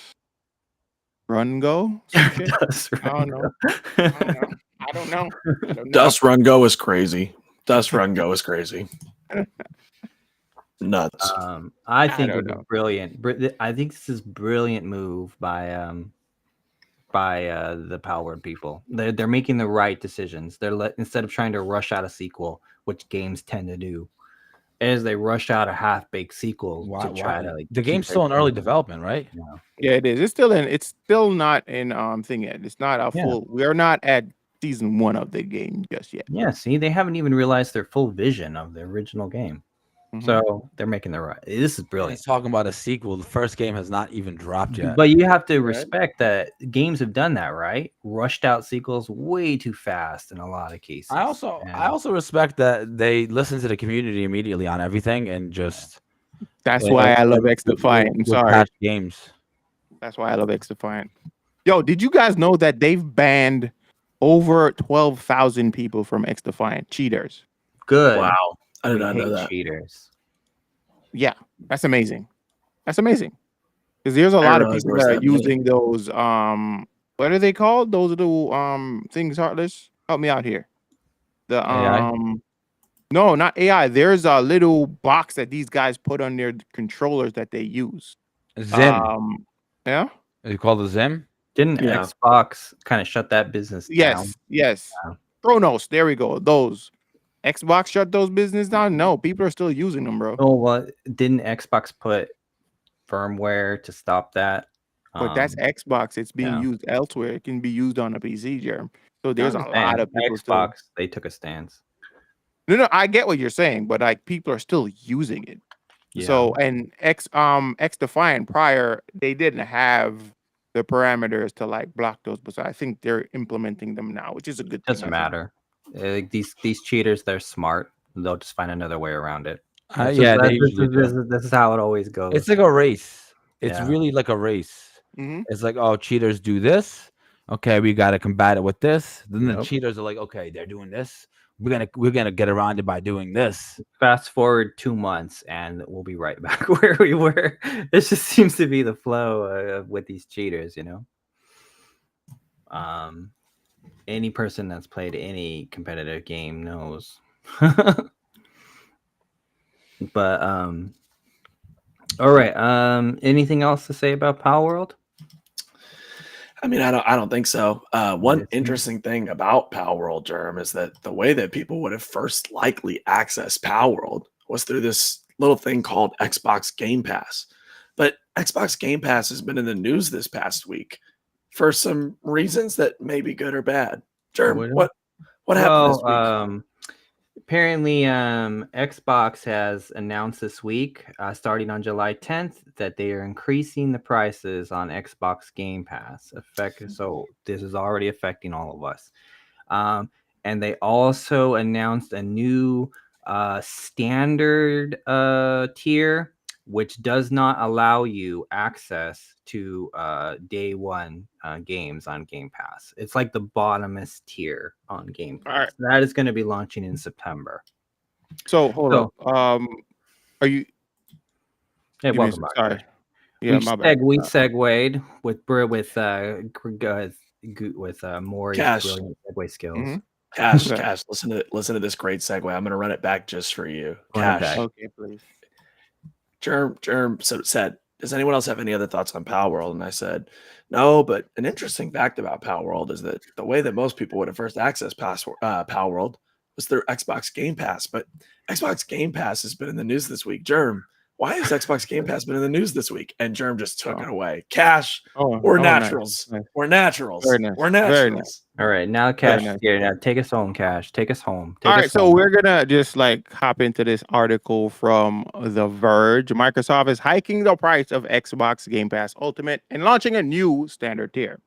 A: Run Go. I don't know.
D: Dust Run Go is crazy. Dust Run Go is crazy. Nuts.
B: I think it's brilliant. I think this is brilliant move by the Power Word people. They're making the right decisions. Instead of trying to rush out a sequel, which games tend to do, is they rush out a half-baked sequel to try to.
C: The game's still in early development, right?
A: Yeah, it is. It's still not in thing yet. It's not a full. We are not at season 1 of the game just yet.
B: Yeah, see, they haven't even realized their full vision of the original game. Mm-hmm. So they're making the right. This is brilliant.
C: He's talking about a sequel. The first game has not even dropped yet.
B: But you have to respect that games have done that, right? Rushed out sequels way too fast in a lot of cases.
C: I also respect that they listen to the community immediately on everything and just.
A: That's why I love X Defiant. I'm sorry.
C: Games.
A: That's why I love X Defiant. Yo, did you guys know that they've banned over 12,000 people from X Defiant? Cheaters.
B: Good.
D: Wow. I did not know that.
B: Cheaters.
A: Yeah, that's amazing. That's amazing. Because there's a lot of people that are using those what what are they called? Those little things, Heartless. Help me out here. The
C: AI?
A: no, not AI. There's a little box that these guys put on their controllers that they use.
C: Zim.
A: Yeah.
C: Is it called a Zim?
B: Didn't
D: Yeah.
B: Xbox kind of shut that business down?
A: Yes.
B: Yeah.
A: Chronos. There we go. Those. Xbox shut those business down. No, people are still using them, bro.
B: Oh, well, didn't Xbox put firmware to stop that?
A: But that's Xbox. It's being
B: yeah.
A: used elsewhere. It can be used on a PC, Jerm. So there's a lot
B: understand.
A: of people still.
B: Xbox, they took a stance.
A: No, I get what you're saying, but like people are still using it.
B: Yeah.
A: So and X Defiant prior, they didn't have the parameters to like block those, but so I think they're implementing them now, which is a good thing.
B: Doesn't matter. Like these cheaters, they're smart. They'll just find another way around it.
C: Yeah, they usually do.
B: This is how it always goes.
C: It's like a race. It's
B: Yeah.
C: really like a race.
A: Mhm.
C: It's like, oh, cheaters do this. Okay, we got to combat it with this. Then the
B: Yep.
C: cheaters are like, okay, they're doing this. We're gonna get around it by doing this.
B: Fast forward 2 months, and we'll be right back where we were. This just seems to be the flow with these cheaters, you know. Any person that's played any competitive game knows. But all right. Anything else to say about Power World?
D: I mean, I don't think so. One
B: Yes.
D: interesting thing about Power World, Germ, is that the way that people would have first likely accessed Power World was through this little thing called Xbox Game Pass. But Xbox Game Pass has been in the news this past week for some reasons that may be good or bad. Germ, what happened this week?
B: Apparently, Xbox has announced this week, starting on July 10th, that they are increasing the prices on Xbox Game Pass. So this is already affecting all of us. And they also announced a new standard tier, which does not allow you access to day one games on Game Pass. It's like the bottomest tier on Game Pass.
A: All right.
B: That is going to be launching in September.
A: So hold up. Are you?
B: Hey,
A: give me a
B: welcome back.
A: Sorry. Yeah, my bad.
B: We segued with Mori's
D: Cash.
B: brilliant segue skills.
A: Mhm.
D: Cash,
A: Okay.
D: Cash, listen to this great segue. I'm going to run it back just for you.
B: Run it
D: Cash,
B: back.
A: Okay, please.
D: Germ said, does anyone else have any other thoughts on Power World? And I said, no, but an interesting fact about Power World is that the way that most people would have first accessed Power World was through Xbox Game Pass. But Xbox Game Pass has been in the news this week. Germ, why has Xbox Game Pass been in the news this week? And Germ just took it away. Cash, we're naturals.
A: Nice.
D: We're naturals.
A: Very nice.
D: We're
A: Very
D: naturals.
A: nice.
B: All right, now Cash
A: nice.
B: is here. Now take us home, Cash. Take us home.
A: All right, so we're gonna just like hop into this article from The Verge. Microsoft is hiking the price of Xbox Game Pass Ultimate and launching a new standard tier.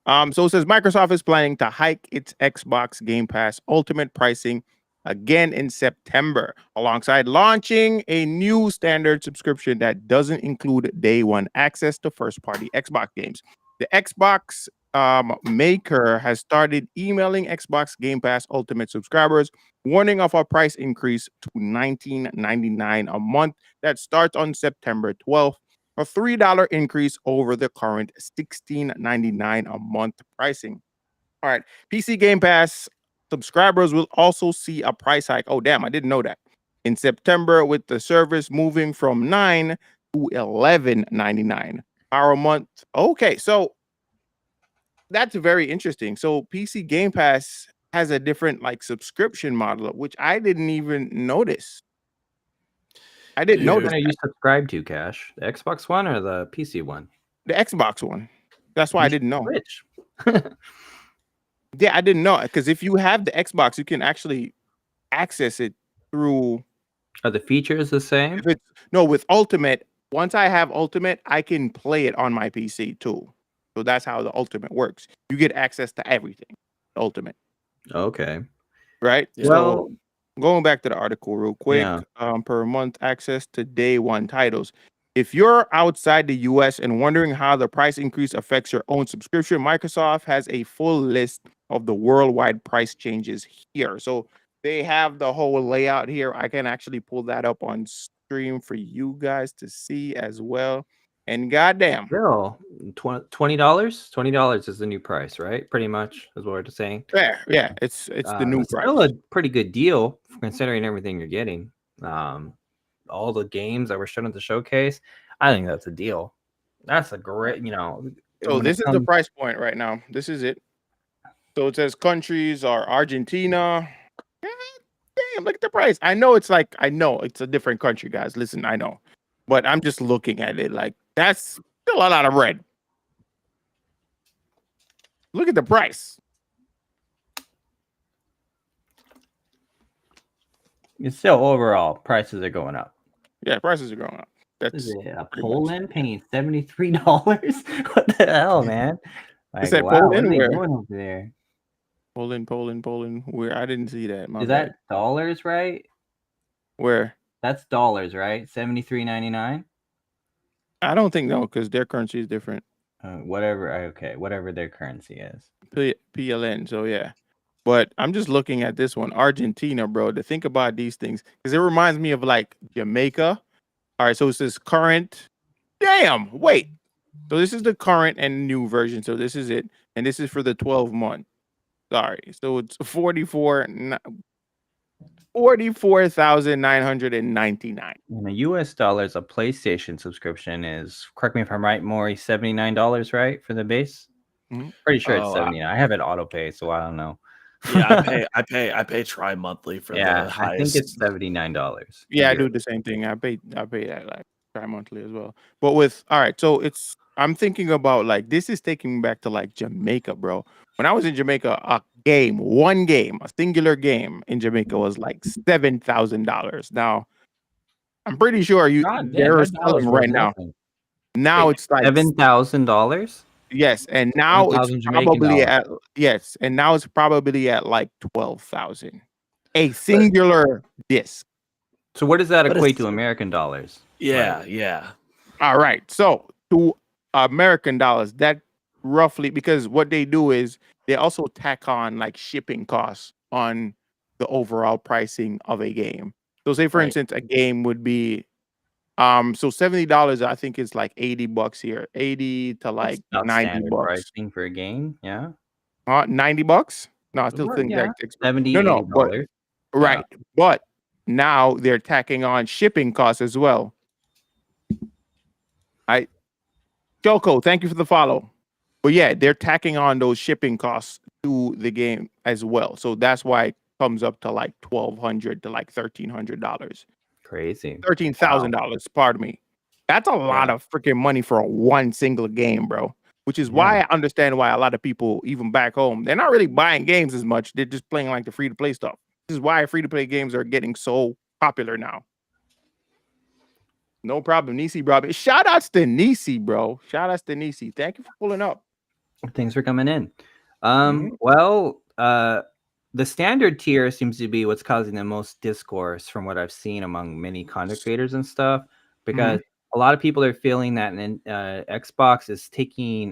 A: So it says Microsoft is planning to hike its Xbox Game Pass Ultimate pricing again in September, alongside launching a new standard subscription that doesn't include day one access to first-party Xbox games. The Xbox maker has started emailing Xbox Game Pass Ultimate subscribers, warning of a price increase to $19.99 a month that starts on September 12th, a $3 increase over the current $16.99 a month pricing. All right, PC Game Pass subscribers will also see a price hike. Oh, damn, I didn't know that. In September, with the service moving from $9 to $11.99 per month. Okay, so that's very interesting. So PC Game Pass has a different like subscription model, which I didn't even notice. I didn't
D: Dude.
B: What
A: notice
B: are you subscribed to, Cash? The Xbox One or the PC one?
A: the Xbox one. That's why I didn't know.
B: Which?
A: Yeah, I didn't know because if you have the Xbox, you can actually access it through.
B: Are the features the same?
A: If it's no with Ultimate. Once I have Ultimate, I can play it on my PC too. So that's how the Ultimate works. You get access to everything. Ultimate,
B: Okay.
A: right?
D: Yeah.
B: Well,
A: So going back to the article real quick,
B: Yeah.
A: Per month access to day one titles. If you're outside the US and wondering how the price increase affects your own subscription, Microsoft has a full list of the worldwide price changes here. So they have the whole layout here. I can actually pull that up on stream for you guys to see as well. And goddamn,
B: Still, $20 is the new price, right? Pretty much is what we're saying.
A: yeah, it's the new
B: It's
A: price.
B: still a pretty good deal considering everything you're getting. All the games that were shown at the showcase, I think that's a deal. That's a great,
A: So
B: when it
A: this is the
B: comes-
A: price point right now. This is it. So it says countries are Argentina. God damn, look at the price. I know it's a different country, guys. Listen, I know. But I'm just looking at it like that's still a lot of bread. Look at the price.
B: it's still overall prices are going up.
A: Yeah, prices are going up.
B: What
A: That's
B: is it?
A: pretty
B: Poland paying $73? What the hell, man? Like,
A: said
B: wow, what
A: Poland
B: are they
A: where?
B: doing over there?
A: Poland. Where I didn't see that. My
B: Is
A: bad.
B: that dollars, right?
A: Where?
B: That's dollars, right? $73.99.
A: I don't think no, because their currency is different.
B: Whatever their currency is.
A: PLN. So yeah. But I'm just looking at this one, Argentina, bro. To think about these things, because it reminds me of like Jamaica. All right, so it says current. Damn, wait. So this is the current and new version. So this is it, and this is for the 12 month. Sorry, so it's 44,999.
B: In the US dollars, a PlayStation subscription is, correct me if I'm right, Maury, $79, right? For the base?
A: Mhm.
B: Pretty sure it's
D: Oh,
B: 79. I have it auto pay, so I don't know.
D: Yeah, I pay tri-monthly for the
B: Yeah, I
D: highest.
B: think it's $79.
A: Yeah, I do the same thing. I pay that like monthly as well. But with all right, so I'm thinking about like this is taking me back to like Jamaica, bro. When I was in Jamaica, one game, a singular game in Jamaica was like $7,000. Now I'm pretty sure
B: God damn,
A: they're
B: that dollar's
A: selling
B: worth
A: right now.
B: nothing.
A: Now
B: Wait,
A: it's like
B: $7,000?
A: yes, and now it's
C: 7,000 Jamaican
A: probably
C: dollars.
A: and now it's probably at like 12,000. A singular disc.
B: So what does that
D: But
B: equate
D: it's-
B: to American dollars?
D: Yeah, yeah.
A: All right. So to American dollars, that roughly because what they do is they also tack on like shipping costs on the overall pricing of a game. So say for
D: Right.
A: instance, a game would be so $70, I think it's like $80 here. 80 to like
B: That's not
A: 90
B: standard
A: bucks.
B: pricing for a game, yeah.
A: $90? No, I still
B: Well,
A: think
B: yeah,
A: that's
B: 70
A: no, but
B: $80.
A: right. But now they're tacking on shipping costs as well. Joko, thank you for the follow. But yeah, they're tacking on those shipping costs to the game as well. So that's why it comes up to like $1,200 to like $1,300.
B: Crazy.
A: $13,000, pardon me. That's a lot of freaking money for one single game, bro. Which is why I understand why a lot of people, even back home, they're not really buying games as much. They're just playing like the free-to-play stuff. This is why free-to-play games are getting so popular now. No problem, Nisi, bro. Shout outs to Nisi, bro. Shout outs to Nisi. Thank you for pulling up.
B: Things are coming in.
A: Mhm.
B: Well, the standard tier seems to be what's causing the most discourse from what I've seen among many content creators and stuff, because a lot of people are feeling that Xbox is taking,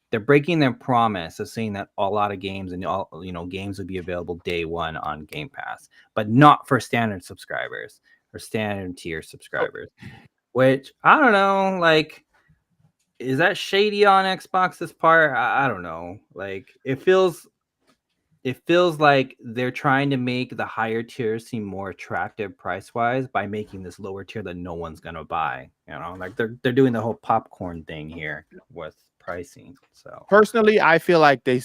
B: they're breaking their promise of saying that a lot of games and all games will be available day one on Game Pass, but not for standard subscribers or standard tier subscribers. Which I don't know, like, is that shady on Xbox's part? I don't know. Like, it feels like they're trying to make the higher tiers seem more attractive price wise by making this lower tier that no one's gonna buy. Like they're doing the whole popcorn thing here with pricing. So
A: personally, I feel like they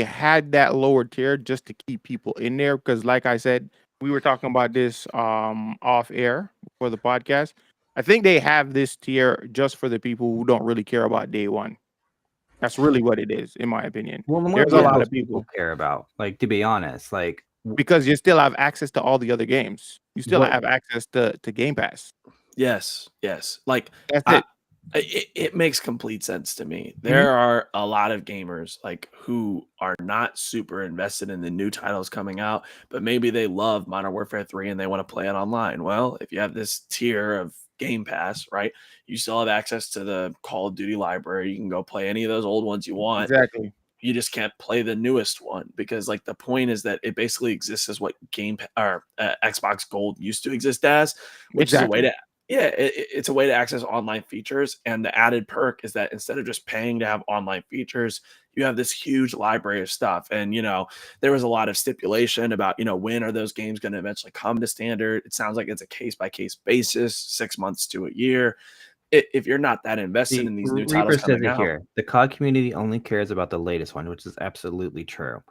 A: had that lower tier just to keep people in there because, like I said, we were talking about this off air for the podcast. I think they have this tier just for the people who don't really care about day one. That's really what it is, in my opinion.
B: well, then
A: There's
B: what
A: a
B: do
A: lot
B: those
A: of people
B: care about? Like, to be honest, like
A: because you still have access to all the other games. You still
B: What-
A: have access to Game Pass.
D: Yes. Like
A: That's
D: I-
A: it.
D: it makes complete sense to me. There are a lot of gamers like who are not super invested in the new titles coming out, but maybe they love Modern Warfare 3 and they want to play it online. Well, if you have this tier of Game Pass, right, you still have access to the Call of Duty library. You can go play any of those old ones you want.
A: Exactly.
D: You just can't play the newest one because like the point is that it basically exists as what Xbox Gold used to exist as, which is a way to Yeah, it's a way to access online features, and the added perk is that instead of just paying to have online features, you have this huge library of stuff. And there was a lot of stipulation about when are those games going to eventually come to standard. It sounds like it's a case by case basis, 6 months to a year. If you're not that invested
B: The
D: in these new
B: Reaper
D: titles
B: says
D: coming
B: it
D: out,
B: here. The COD community only cares about the latest one, which is absolutely true.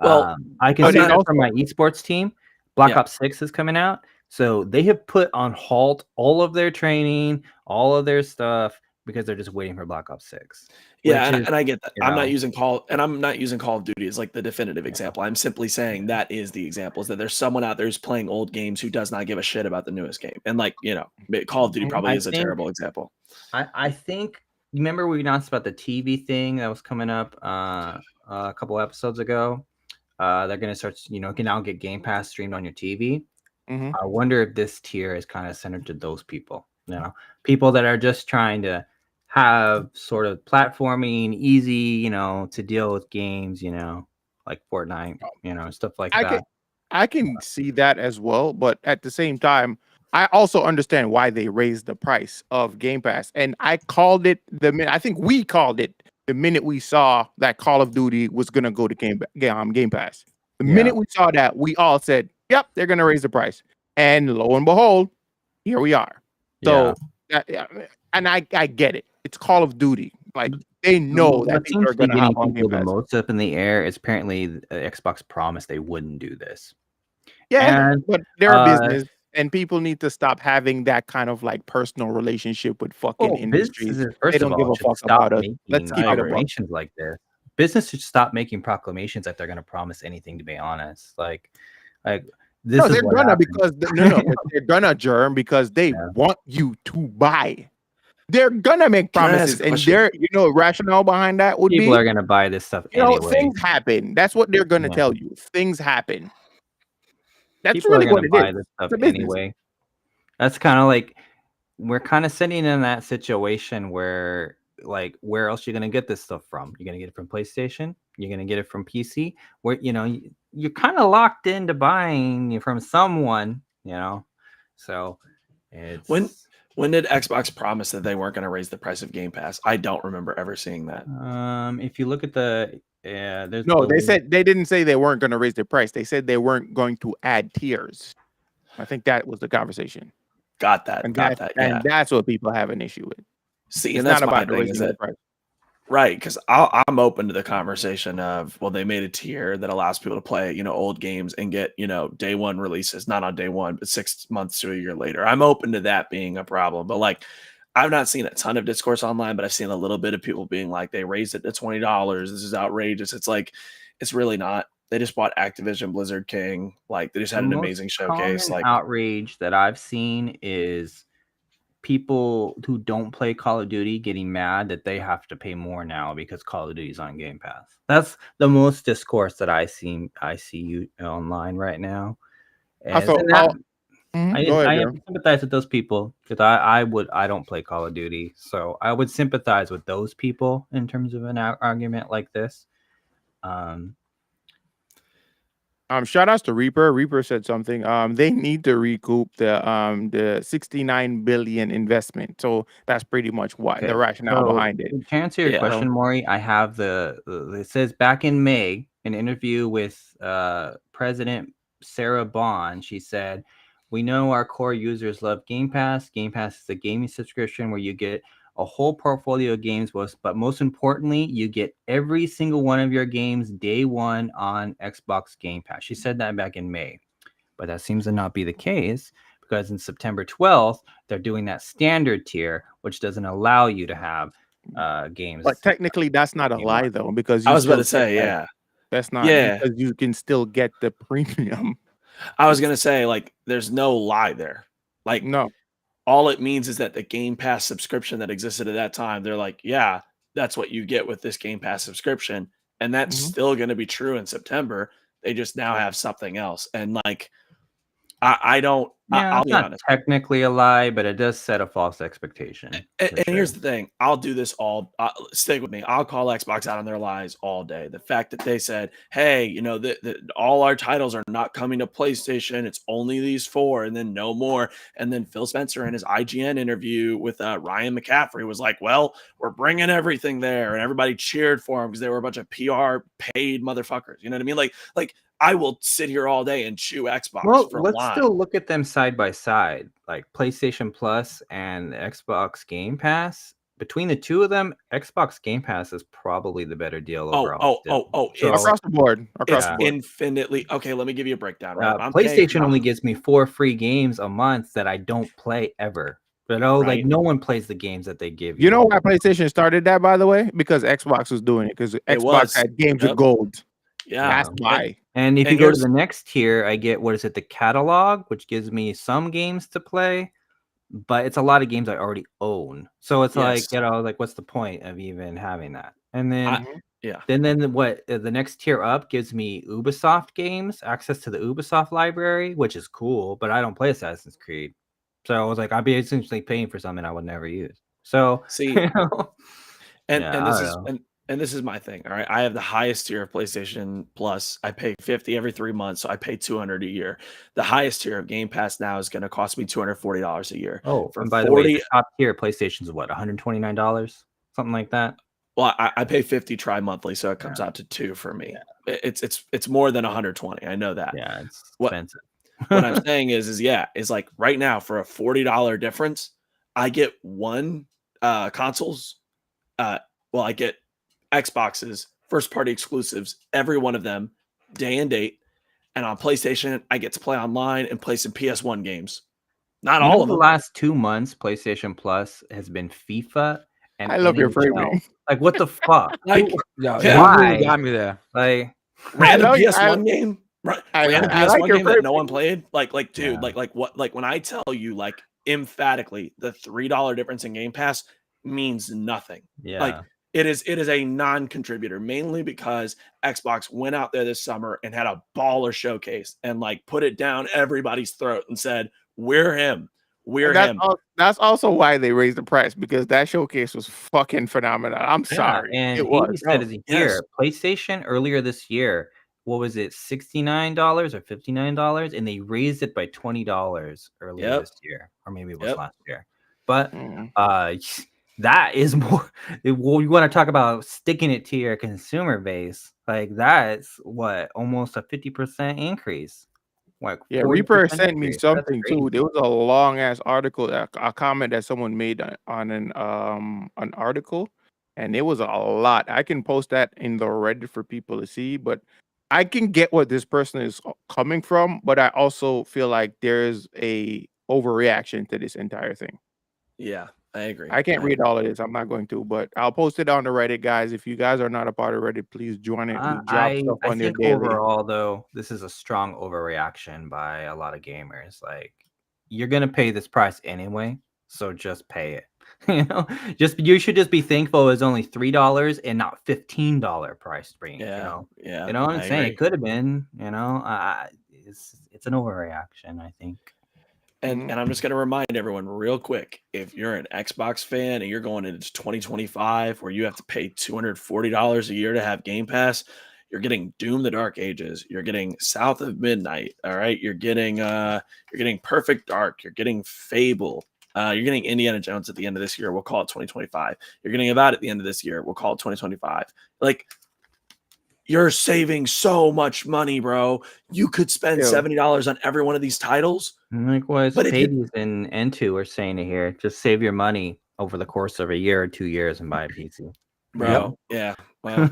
D: well,
B: I can
A: But
B: see
A: it's
B: that from
A: also
B: my esports team. Black
D: yeah,
B: Ops 6 is coming out. So they have put on halt all of their training, all of their stuff, because they're just waiting for Black Ops 6,
D: yeah,
B: which is,
D: and I get that.
B: you
D: I'm not
B: know,
D: using Call of Duty as like the definitive example. I'm simply saying that is the example, is that there's someone out there who's playing old games who does not give a shit about the newest game. And Call of Duty
A: Mhm.
D: probably
B: I
D: is a
B: think
D: terrible example.
B: I think remember we announced about the TV thing that was coming up a couple episodes ago. They're gonna start, you can now get Game Pass streamed on your TV.
A: Mhm.
B: I wonder if this tier is kind of centered to those people, people that are just trying to have sort of platforming, easy, to deal with games, like Fortnite, stuff like
A: I can
B: that.
A: I can see that as well, but at the same time, I also understand why they raised the price of Game Pass. And I called it the minute I think we called it the minute we saw that Call of Duty was gonna go to Game Pass. The
B: Yeah,
A: minute we saw that, we all said, "Yep, they're gonna raise the price." And lo and behold, here we are.
B: yeah.
A: So yeah, and I get it. It's Call of Duty. Like they know that
B: What
A: people
B: seems
A: are
B: to be
A: gonna hop
B: getting
A: on Game
B: people the
A: Pass.
B: most up in the air is apparently Xbox promised they wouldn't do this.
A: Yeah,
B: And
A: but they're a
B: uh
A: business, and people need to stop having that kind of like personal relationship with fucking
B: well,
A: industries.
B: businesses,
A: They
B: first of
A: don't give
B: all,
A: a
B: should
A: fuck
B: stop
A: about us. Let's
B: making
A: keep
D: I
A: it a
D: agree.
A: buck.
B: proclamations like this. Business should stop making proclamations that they're going to promise anything, to be honest. Like
A: No,
B: this is
A: they're
B: what
A: gonna
B: happened.
A: because no, but they're gonna germ because they
B: Yeah.
A: want you to buy. They're gonna make
D: Can I ask
A: promises,
D: a
A: and
D: question?
A: their rationale behind that would
B: People
A: be,
B: are going to buy this stuff anyway.
A: things happen. That's what they're gonna
B: Yeah.
A: tell you. Things happen. That's
B: People are
A: really
B: going
A: what
B: to
A: it is.
B: buy this stuff
A: It's a business.
B: anyway. That's kind of like we're kind of sitting in that situation where, like, where else you're going to get this stuff from? You're going to get it from PlayStation, you're going to get it from PC, where you're kind of locked into buying from someone, so
D: When
B: it's
D: when did Xbox promise that they weren't going to raise the price of Game Pass? I don't remember ever seeing that.
B: if you look at there's
A: No,
B: the
A: they said they didn't say they weren't gonna raise the price. They said they weren't going to add tiers. I think that was the conversation.
D: Got that.
A: And
D: Got
A: that's
D: that.
A: and
D: Yeah.
A: that's what people have an issue with.
D: See,
A: It's
D: and
A: not
D: that's my
A: about the
D: thing is
A: raising the
D: that
A: price.
D: right, because I'm open to the conversation of, well, they made a tier that allows people to play old games and get day one releases, not on day one, but 6 months to a year later. I'm open to that being a problem, but like I've not seen a ton of discourse online, but I've seen a little bit of people being like, they raised it to $20. This is outrageous. It's like it's really not. They just bought Activision Blizzard King. Like they just
B: the
D: had an
B: most
D: amazing showcase.
B: common
D: Like
B: outrage that I've seen is people who don't play Call of Duty getting mad that they have to pay more now because Call of Duty's on Game Pass. That's the most discourse that I see you online right now. And
A: Also,
B: that
A: go ahead,
B: I
A: Jeremy.
B: sympathize with those people because I don't play Call of Duty, so I would sympathize with those people in terms of an argument like this. Um,
A: Shout outs to Reaper. Reaper said something. They need to recoup the 69 billion investment. So that's pretty much why the
B: Okay,
A: rationale
B: so
A: behind it.
B: to answer your
D: yeah,
B: question, Maury, I have it says back in May, an interview with President Sarah Bond. She said, "We know our core users love Game Pass. Game Pass is a gaming subscription where you get a whole portfolio of games, but most importantly, you get every single one of your games day one on Xbox Game Pass." She said that back in May, but that seems to not be the case because in September 12th, they're doing that standard tier, which doesn't allow you to have games
A: But technically, that's not a
B: day one.
A: lie though, because
D: I
A: you
D: was about
A: still
D: to
A: get
D: say,
A: that.
D: yeah,
A: That's not
D: yeah.
A: because you can still get the premium.
D: I was gonna say, like, there's no lie there. Like,
A: No.
D: all it means is that the Game Pass subscription that existed at that time, they're like, yeah, that's what you get with this Game Pass subscription. And that's
A: Mhm.
D: still going to be true in September. They just now have something else. And like, I don't
B: Yeah,
D: I'll
B: it's
D: be
B: not
D: honest.
B: technically a lie, but it does set a false expectation.
D: And
B: for
D: here's
B: sure.
D: the thing, I'll do this all. Stick with me. I'll call Xbox out on their lies all day. The fact that they said, "Hey, all our titles are not coming to PlayStation. It's only these 4, and then no more." And then Phil Spencer in his IGN interview with Ryan McCaffrey was like, "Well, we're bringing everything there," and everybody cheered for him because they were a bunch of PR paid motherfuckers. You know what I mean? Like I will sit here all day and chew Xbox
B: Well,
D: for a
B: let's
D: lie.
B: still look at them side by side, like PlayStation Plus and Xbox Game Pass. Between the two of them, Xbox Game Pass is probably the better deal overall. Still. So
A: Across the board. Across
D: It's
A: the
B: yeah,
A: board.
D: infinitely okay. Let me give you a breakdown. Right, I'm paying for
B: PlayStation only gives me 4 free games a month that I don't play ever. Like
D: Right.
B: no one plays the games that they give
A: You
B: you.
A: know why PlayStation started that, by the way? Because Xbox was doing it. Because
D: It
A: Xbox
D: was.
A: had games with
D: Yep.
A: gold.
D: Yeah.
A: That's
B: Yeah.
A: why.
B: And if
D: And
B: you go to
D: here's
B: the next tier, I get what is it, the catalog, which gives me some games to play, but it's a lot of games I already own. So it's like,
D: yes.
B: like what's the point of even having that? And
D: I
B: then
D: yeah.
B: the next tier up gives me Ubisoft games, access to the Ubisoft library, which is cool, but I don't play Assassin's Creed. So I was like, I'd be essentially paying for something I would never use. So
D: See, and
B: yeah,
D: and
B: I
D: this
B: don't
D: is
B: know.
D: and this is my thing. All right. I have the highest tier of PlayStation Plus. I pay 50 every 3 months, so I pay 200 a year. The highest tier of Game Pass now is going to cost me $240 a year.
B: Oh,
D: For
B: and by the way,
D: 40
B: the top tier PlayStation's what, $129? Something like that.
D: well, I pay 50 tri-monthly, so it comes
B: Yeah.
D: out to 2 for me.
B: Yeah.
D: It's more than 120. I know that.
B: Yeah, it's
D: What
B: expensive.
D: what I'm saying is like right now for a $40 difference, I get one consoles. Well, I get Xboxes, first party exclusives, every one of them, day and date. And on PlayStation, I get to play online and play some PS1 games. Not
B: You
D: all
B: know,
D: of
B: the
D: them.
B: last 2 months, PlayStation Plus has been FIFA and
A: I love your
B: NHL.
A: framing.
B: Like, what the fuck?
D: Like,
C: Yeah,
D: yeah,
C: you really
B: Why?
C: got me there.
B: Like,
A: I
D: random
A: know you.
D: PS1 game, random
A: I like
D: PS1
A: your
D: game that no one
A: framing.
D: played. Like, dude,
B: yeah,
D: like what? Like when I tell you, like emphatically, the $3 difference in Game Pass means nothing. Like
B: yeah,
D: it is a non-contributor, mainly because Xbox went out there this summer and had a baller showcase and like put it down everybody's throat and said, "We're him, we're
A: And that's
D: him."
A: that's also why they raised the price, because that showcase was fucking phenomenal. I'm
B: yeah.
A: sorry.
B: And
A: It was.
B: 80 said
D: Bro,
B: it
D: yes,
B: here. PlayStation earlier this year, what was it, $69 or $59? And they raised it by $20 earlier
D: yep,
B: this year, or maybe it was
D: yep.
B: last year. But
A: Mm.
B: that is more. Well, you want to talk about sticking it to your consumer base? Like that's what, almost a 50% increase, like
A: Yeah,
B: 40%
A: Reaper sent me
B: increase. That's
A: something too.
B: crazy.
A: There was a long ass article, a comment that someone made on an article, and it was a lot. I can post that in the Reddit for people to see, but I can get what this person is coming from, but I also feel like there is a overreaction to this entire thing.
D: Yeah, I agree.
A: I can't
D: I
A: read
D: agree.
A: all of this. I'm not going to, but I'll post it on the Reddit, guys. If you guys are not a part of Reddit, please join it. We drop stuff
B: I
A: on there
B: think
A: daily.
B: overall though, this is a strong overreaction by a lot of gamers. Like, you're gonna pay this price anyway, so just pay it. You should just be thankful it's only $3 and not $15 price range.
D: Yeah,
B: You
D: yeah,
B: know what I'm
D: I
B: saying? It
D: agree.
B: could have been. It's an overreaction, I think.
D: And I'm just going to remind everyone real quick, if you're an Xbox fan and you're going into 2025 where you have to pay $240 a year to have Game Pass, you're getting Doom the Dark Ages, you're getting South of Midnight, all right? You're getting Perfect Dark, you're getting Fable, you're getting Indiana Jones at the end of this year, we'll call it 2025. You're getting About at the end of this year, we'll call it 2025. Like, you're saving so much money, bro. You could spend
A: Yeah.
D: $70 on every one of these titles.
B: Likewise,
D: But if you
B: Hades and N2 are saying it here. Just save your money over the course of a year or 2 years and buy a PC.
D: Bro, yeah. Well,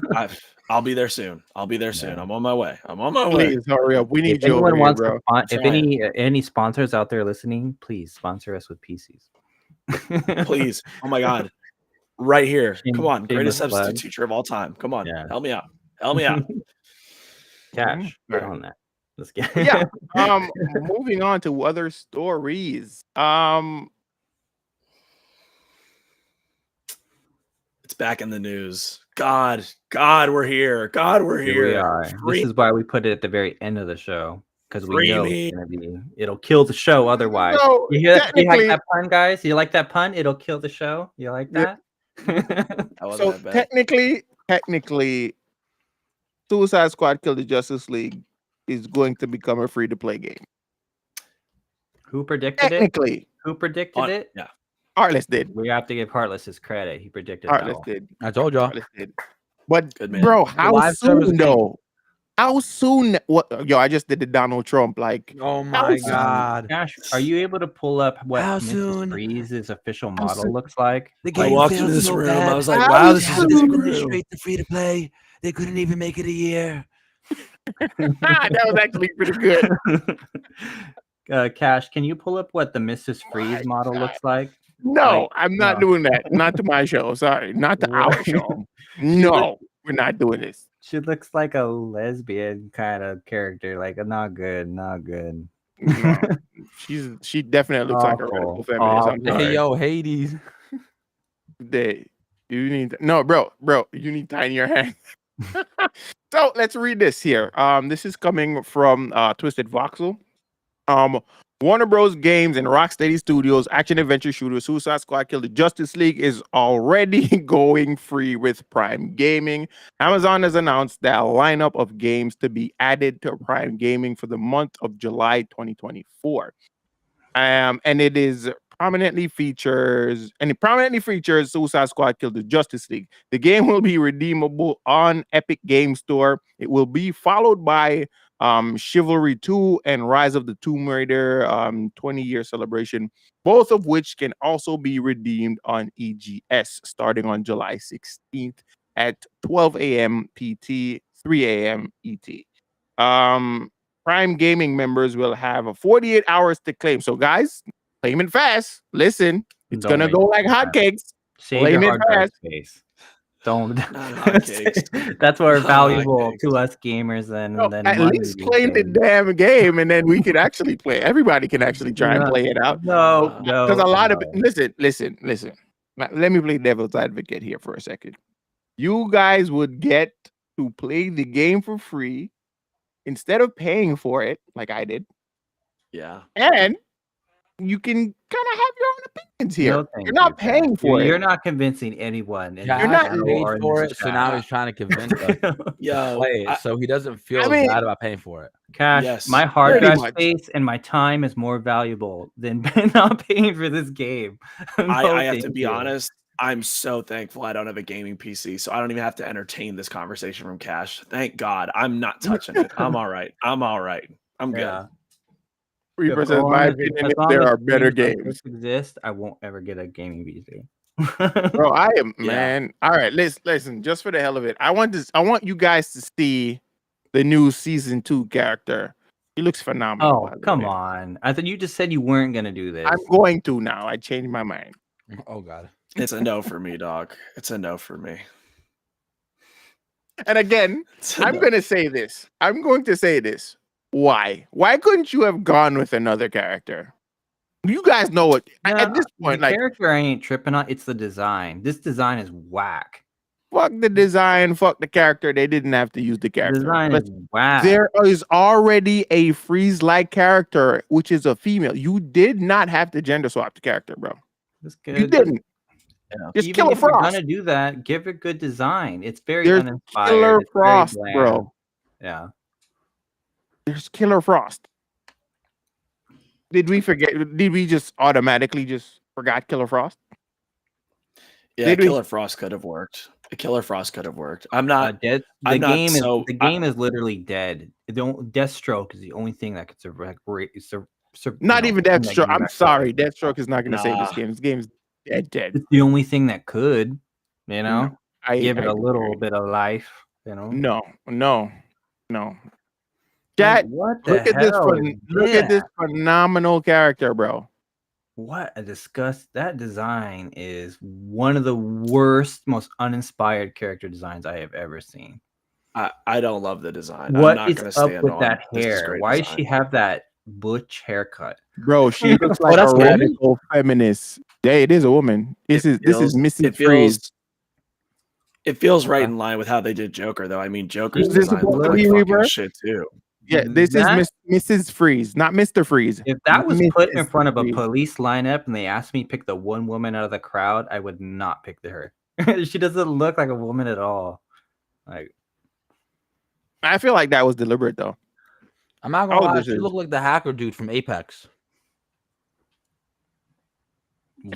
D: I'll be there soon. I'll be there soon.
B: Yeah.
D: I'm on my way. I'm on my way.
A: Please hurry up. We
B: If
A: need you over
B: anyone
A: here,
B: wants to,
A: bro.
B: if
D: Trying.
B: any sponsors out there listening, please sponsor us with PCs.
D: Please. Oh my God. Right here. Come on.
B: Shameless
D: Greatest substitute
B: plug.
D: teacher of all time. Come on.
B: Yeah.
D: Help me out. Help me out.
B: Cash,
A: All
B: get
A: right.
B: on that. Let's get.
A: Yeah. Moving on to other stories.
D: It's back in the news. God, we're here. God, we're
B: Here we
D: here.
B: are. This is why we put it at the very end of the show, because we
D: Free
B: know
D: me.
B: it's gonna be. It'll kill the show otherwise.
A: No,
B: You hear? You like
A: technically,
B: that pun, guys? You like that pun? It'll kill the show. You like
A: Yeah.
B: that?
D: I wasn't
A: so
D: that bad.
A: technically, Suicide Squad Kill the Justice League is going to become a free-to-play game.
B: Who predicted it?
A: Technically,
B: Who predicted it?
D: Yeah.
A: Heartless did.
B: We have to give Heartless his credit. He predicted that
A: Heartless
B: one.
A: did.
C: I told y'all.
A: Heartless did. But
D: Good man.
A: bro,
C: It's a
A: how
C: live service
A: soon
C: game.
A: though? How soon? What? Yo, I just did the Donald Trump. Like,
C: Oh
A: my
C: God.
B: Cash, are you able to pull up what
C: How
B: Mrs.
C: soon?
B: Freeze's official
A: How
B: model
A: soon?
B: looks like?
C: The
D: I
C: game
D: walked
C: failed
D: into this
C: so
D: room.
C: bad.
D: I was like,
A: How
D: wow, this is
A: soon?
D: a big
C: Moving this
D: room.
C: straight to free to play. They couldn't even make it a year.
A: That was actually pretty good.
B: Cash, can you pull up what the Mrs. Freeze
A: My
B: model
A: God.
B: looks like?
A: No,
B: Like,
A: I'm not
B: no.
A: doing that. Not to my show. Sorry, not to our
B: What?
A: show.
B: She
A: No, we're not doing this.
B: She looks like a lesbian kind of character. Like, not good, not good.
A: No, she definitely looks like a
B: Awful.
A: radical feminist. I'm
B: Awful.
A: sorry.
C: Hey yo, Hades.
A: You need no, bro. You need time in your hand. So let's read this here. This is coming from Twisted Voxel. Warner Bros. Games and Rocksteady Studios action adventure shooter Suicide Squad Kill the Justice League is already going free with Prime Gaming. Amazon has announced that a lineup of games to be added to Prime Gaming for the month of July 2024. And it prominently features Suicide Squad Kill the Justice League. The game will be redeemable on Epic Game Store. It will be followed by Chivalry 2 and Rise of the Tomb Raider 20-year celebration, both of which can also be redeemed on EGS starting on July 16th at 12 a.m. PT, 3 a.m. ET. Prime Gaming members will have 48 hours to claim. So guys, claim it fast. Listen, it's
B: Don't
A: gonna
B: wait
A: go
B: for
A: like
B: that.
A: hotcakes.
B: Save
A: Claim
B: your
A: it
B: hard drive
A: fast.
B: space. Don't.
D: Not hotcakes.
B: That's more
D: Not
B: valuable
D: hotcakes.
B: to us gamers
A: No,
B: than
A: at
B: money
A: least
B: these
A: claim the
B: days.
A: damn game, and then we could actually play. Everybody can actually try and
B: No,
A: play it out.
B: No,
A: Because
B: no,
A: a lot of
B: no.
A: listen. Let me play devil's advocate here for a second. You guys would get to play the game for free instead of paying for it, like I did,
D: Yeah.
A: and you can kind of have your own opinions here.
B: No, thank
A: You're not
B: you,
A: paying
B: Cash.
A: for
B: You're
A: it.
B: not convincing anyone. in
C: Cash
B: this
A: not-
B: channel
C: paid
B: or in
C: for
B: this
C: it, so now
B: chat.
C: he's trying to convince us to
D: Yo,
C: play it, so he doesn't feel
A: I mean-
C: bad about paying for it.
B: Cash,
D: Yes,
B: my hard
A: pretty
B: drive
A: much.
B: space and my time is more valuable than not paying for this game. No,
D: I have to
B: thank
D: be
B: you.
D: honest. I'm so thankful I don't have a gaming PC, so I don't even have to entertain this conversation from Cash. Thank God. I'm not touching it. I'm all right. I'm good.
B: Yeah.
A: Reaper
B: As
A: says, my
B: long as-
A: opinion
B: as
A: is
B: long
A: there
B: as
A: are better
B: like
A: games.
B: this exist, I won't ever get a gaming PC.
A: Bro, I am
D: Yeah.
A: man. All right, listen. Just for the hell of it, I want you guys to see the new season 2 character. He looks phenomenal.
B: Oh,
A: by the
B: come
A: way.
B: on. I thought you just said you weren't going to do this.
A: I'm going to now. I changed my mind.
C: Oh God.
D: It's a no for me, dog. It's a no for me.
A: And again,
D: It's a
A: I'm
D: no.
A: going to say this. I'm going to say this. Why? Why couldn't you have gone with another character? You guys know what? At this point,
B: the
A: like,
B: character I ain't tripping on, it's the design. This design is whack.
A: fuck the design, fuck the character. They didn't have to use the
B: The
A: character.
B: design
A: But
B: is whack.
A: there is already a freeze-like character, which is a female. You did not have to gender swap the character, bro.
B: It's
A: You
B: good.
A: didn't.
D: Yeah.
A: Just
B: Even
A: Killer
B: if you're
A: Frost.
B: gonna do that, give it good design. It's very
A: There's
B: uninspired.
A: Killer
B: It's very
A: Frost,
B: bland.
A: bro.
B: Yeah.
A: There's Killer Frost. Did we forget? Did we just automatically just forgot Killer Frost?
D: Yeah,
A: Did we-
D: Killer Frost could have worked. Killer Frost could have worked. I'm not.
B: Dead. The
D: I'm not
B: game
D: so-
B: is the game is literally dead. Deathstroke is the only thing that could survive.
A: Not even Deathstroke. I'm sorry. Deathstroke is not going to save this
D: Nah.
A: game. This game's dead.
B: It's the only thing that could. You know,
A: I
B: give it
A: I
B: a little
A: disagree.
B: bit of life. You know.
A: No.
B: Like,
A: Chat,
B: what the
A: look at this.
B: hell is
A: Look at this phenomenal character, bro.
B: What a disgust. That design is one of the worst, most uninspired character designs I have ever seen.
D: I don't love the design.
B: What
D: I'm not
B: is
D: going to
B: up
D: stand
B: with
D: on
B: that
D: this is
B: hair?
D: great
B: Why does
D: design.
B: she have that butch haircut?
A: Bro, she looks like
C: that's
A: a
C: a woman?
A: radical feminist. Yeah, it is a woman. This is Missy Freeze.
D: It feels right in line with how they did Joker, though. I mean, Joker's
B: Is this
D: design
A: supposed
D: looked
A: to
D: like
A: be
D: fucking
A: Rebirth?
D: shit too.
A: Yeah, this is Mrs. Freeze, not Mr. Freeze.
B: If that was put in
A: Mrs.
B: front of a
A: Freeze.
B: police lineup and they asked me to pick the one woman out of the crowd, I would not pick her. She doesn't look like a woman at all. Like,
A: I feel like that was deliberate though.
C: I'm not gonna
A: Oh,
C: lie,
A: this
C: she
A: is-
C: looked like the hacker dude from Apex.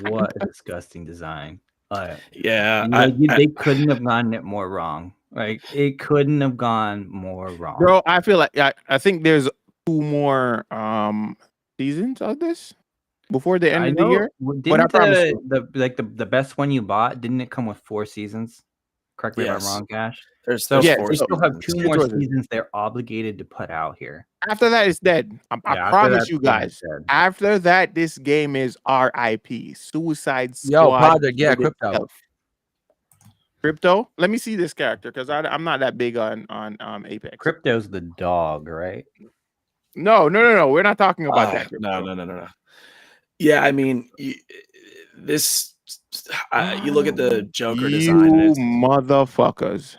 B: what a disgusting design.
D: Yeah,
B: They couldn't have gotten it more wrong. Like, it couldn't have gone more wrong.
A: Bro, I feel like I think there's 2 more seasons of this before the end
B: I
A: of the
B: know.
A: year.
B: Didn't
A: I promise you.
B: the best one you bought, didn't it come with 4 seasons? Correct me if I'm
D: Yes.
B: wrhave Cash.
D: there's
B: So
A: Yeah,
D: four
B: they still have
D: seasons.
B: 2
A: Good
B: more
A: choices.
B: seasons they're obligated to put out here.
A: After that, it's dead. I
B: Yeah, after
A: promise
B: that's
A: you
B: pretty much
A: guys.
B: dead.
A: After that, this game is RIP. Suicide Squad.
C: Yo, Project, yeah,
A: with
C: Crypto.
A: itself. Crypto. Let me see this character because I'm not that big on Apex.
B: Crypto's the dog, right?
A: No. We're not talking about that.
D: No,
A: Crypto.
D: no. Yeah, I mean, this. You look at the Joker design. And
A: You
D: it's,
A: motherfuckers.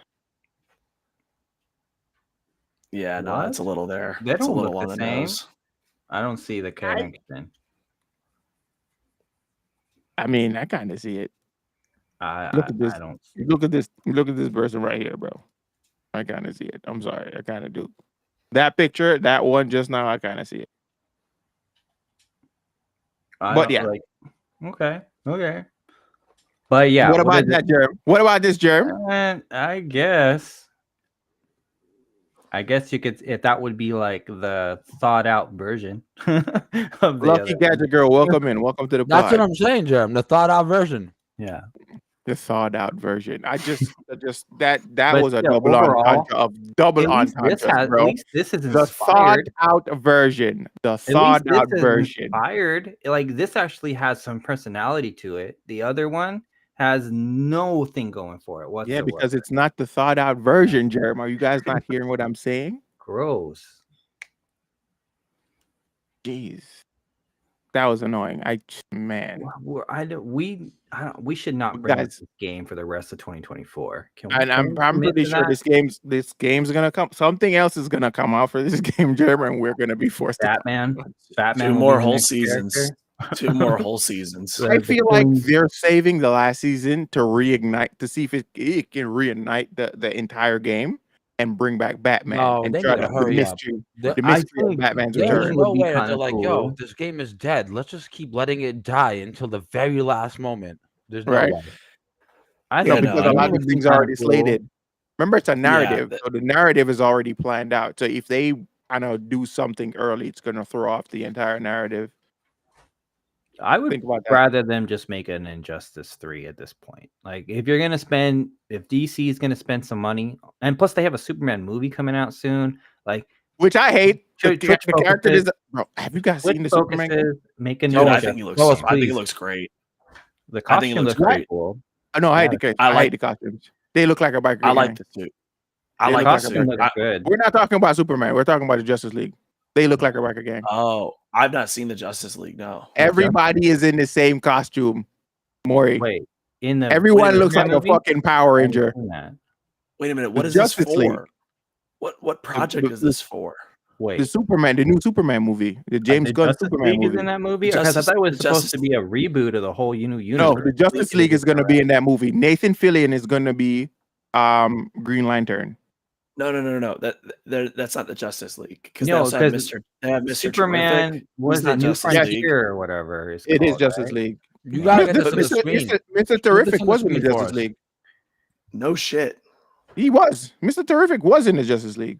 D: yeah, no,
B: What?
D: it's a little there.
B: They
D: It's a
B: don't
D: little
B: look
D: on
B: the
D: the
B: same.
D: nose.
B: I don't see the connection.
A: I mean, I kind of see it. Look at this.
B: I don't see
A: Look at this. Look at this person right here, bro. I kind of see it. I'm sorry. I kind of do. That picture, that one just now, I kind of see it.
B: I
A: But
B: don't-
A: yeah.
B: like, okay. But yeah,
A: What about
B: is it?
A: that, Jerm? What about this, Jerm?
B: I guess you could, if that would be like the thought out version of the
A: Lucky
B: other
A: Gadget Girl, welcome in. Welcome to the
C: That's what
A: pod.
C: I'm saying, Jerem. The thought out version.
B: Yeah.
A: The thawed out version. I just that
B: But
A: was a
B: still,
A: double
B: overall,
A: entendre of double
B: At least this
A: entendres,
B: has,
A: bro.
B: at least this is
A: The thawed
B: inspired.
A: out version. The
B: At least
A: thawed out
B: this is
A: version.
B: inspired. Like, this actually has some personality to it. The other one has no thing going for it
A: Yeah,
B: whatsoever.
A: because it's not the thawed out version, Jeremy. Are you guys not hearing what I'm saying?
B: gross.
A: Jeez. That was annoying. Man.
B: We should not bring
A: Guys.
B: this game for the rest of 2024. Can we?
A: And I'm pretty sure this game's gonna come. Something else is gonna come out for this game, Jeremy, and we're gonna be forced to.
B: Batman.
D: 2
B: will
D: more
B: be the
D: whole
B: next
D: seasons.
B: character.
D: 2 more whole seasons.
B: Yeah.
A: I
B: the
A: feel like
B: Queen-
A: they're saving the last season to reignite to see if it can reignite the entire game and bring back Batman
C: No,
A: and
C: they
A: try
C: need to
A: the
C: hurry up.
A: mystery.
C: The-
A: The
B: I
A: mystery of
B: think
A: Batman's
C: There's
B: Return.
A: return.
B: would
C: no
B: be
C: way that
B: kinda
C: they're like,
B: cool.
C: yo, this game is dead. Let's just keep letting it die until the very last moment. There's no
A: Right.
C: way.
B: I
A: No,
B: think
A: because
B: the
A: a lot
B: game
A: of
B: would be
A: things
B: kinda
A: are already
B: cool.
A: slated. Remember, it's a narrative,
D: that-
A: so the narrative is already planned out. So if they kind of do something early, it's gonna throw off the entire narrative.
B: I would
A: Think about that.
B: rather them just make an Injustice 3 at this point. Like, if DC is gonna spend some money, and plus they have a Superman movie coming out soon. Like,
A: Which I hate. The,
B: Twitch
A: the character
B: focuses-
A: is bro. Have you guys
B: Switch
A: seen the Superman?
B: focuses, make a new.
D: Dude, I
B: Injustice.
D: think he looks.
B: Lois,
D: I think he
B: please.
D: looks great.
B: The
D: I think it
B: costume
D: looks
B: looks pretty
D: great.
B: cool.
A: Oh, no, I hate
B: Yeah.
A: I hate the costumes. They look like a biker.
D: I like
A: gang.
D: the suit. I
A: They
D: like
A: look
D: the
A: like a
B: Costume
D: suit.
A: biker.
B: looks good.
A: We're not talking about Superman. We're talking about the Justice League. They look like a biker gang.
D: Oh, I've not seen the Justice League. No.
A: Everybody is in the same costume. Maury.
B: Wait, in the
A: Everyone looks like
B: Superman
A: a
B: movie?
A: fucking Power
B: I haven't
A: Ranger.
B: seen that.
D: Wait a minute.
A: The
D: What is this
A: Justice
D: for?
A: League.
D: What project is this for?
B: Wait,
A: The Superman, the new Superman movie, the James
B: the
A: Gunn
B: Justice
A: Superman
B: League
A: movie.
B: is in that movie? Because I
D: Justice-
B: thought it was
D: the
B: supposed
D: Justice-
B: to be a reboot of the whole new
A: No,
B: universe.
A: the Justice League is going to be in that movie. Nathan Fillion is going to be Green Lantern.
D: No. That's not the Justice League because
B: No,
D: they have
B: because
D: Mr. They have Mr.
B: Superman
D: Terrific.
B: was
D: not
B: it New
D: Justice
A: League.
B: Frontier or whatever. It's
A: It is
B: called,
A: Justice
B: right?
A: League.
C: You gotta get
A: Mr.
C: this on the screen.
A: Mr. Terrific
C: on the
A: was in the
C: screen for
A: Justice
C: us.
A: League.
D: No shit.
A: He was. Mr. Terrific was in the Justice League.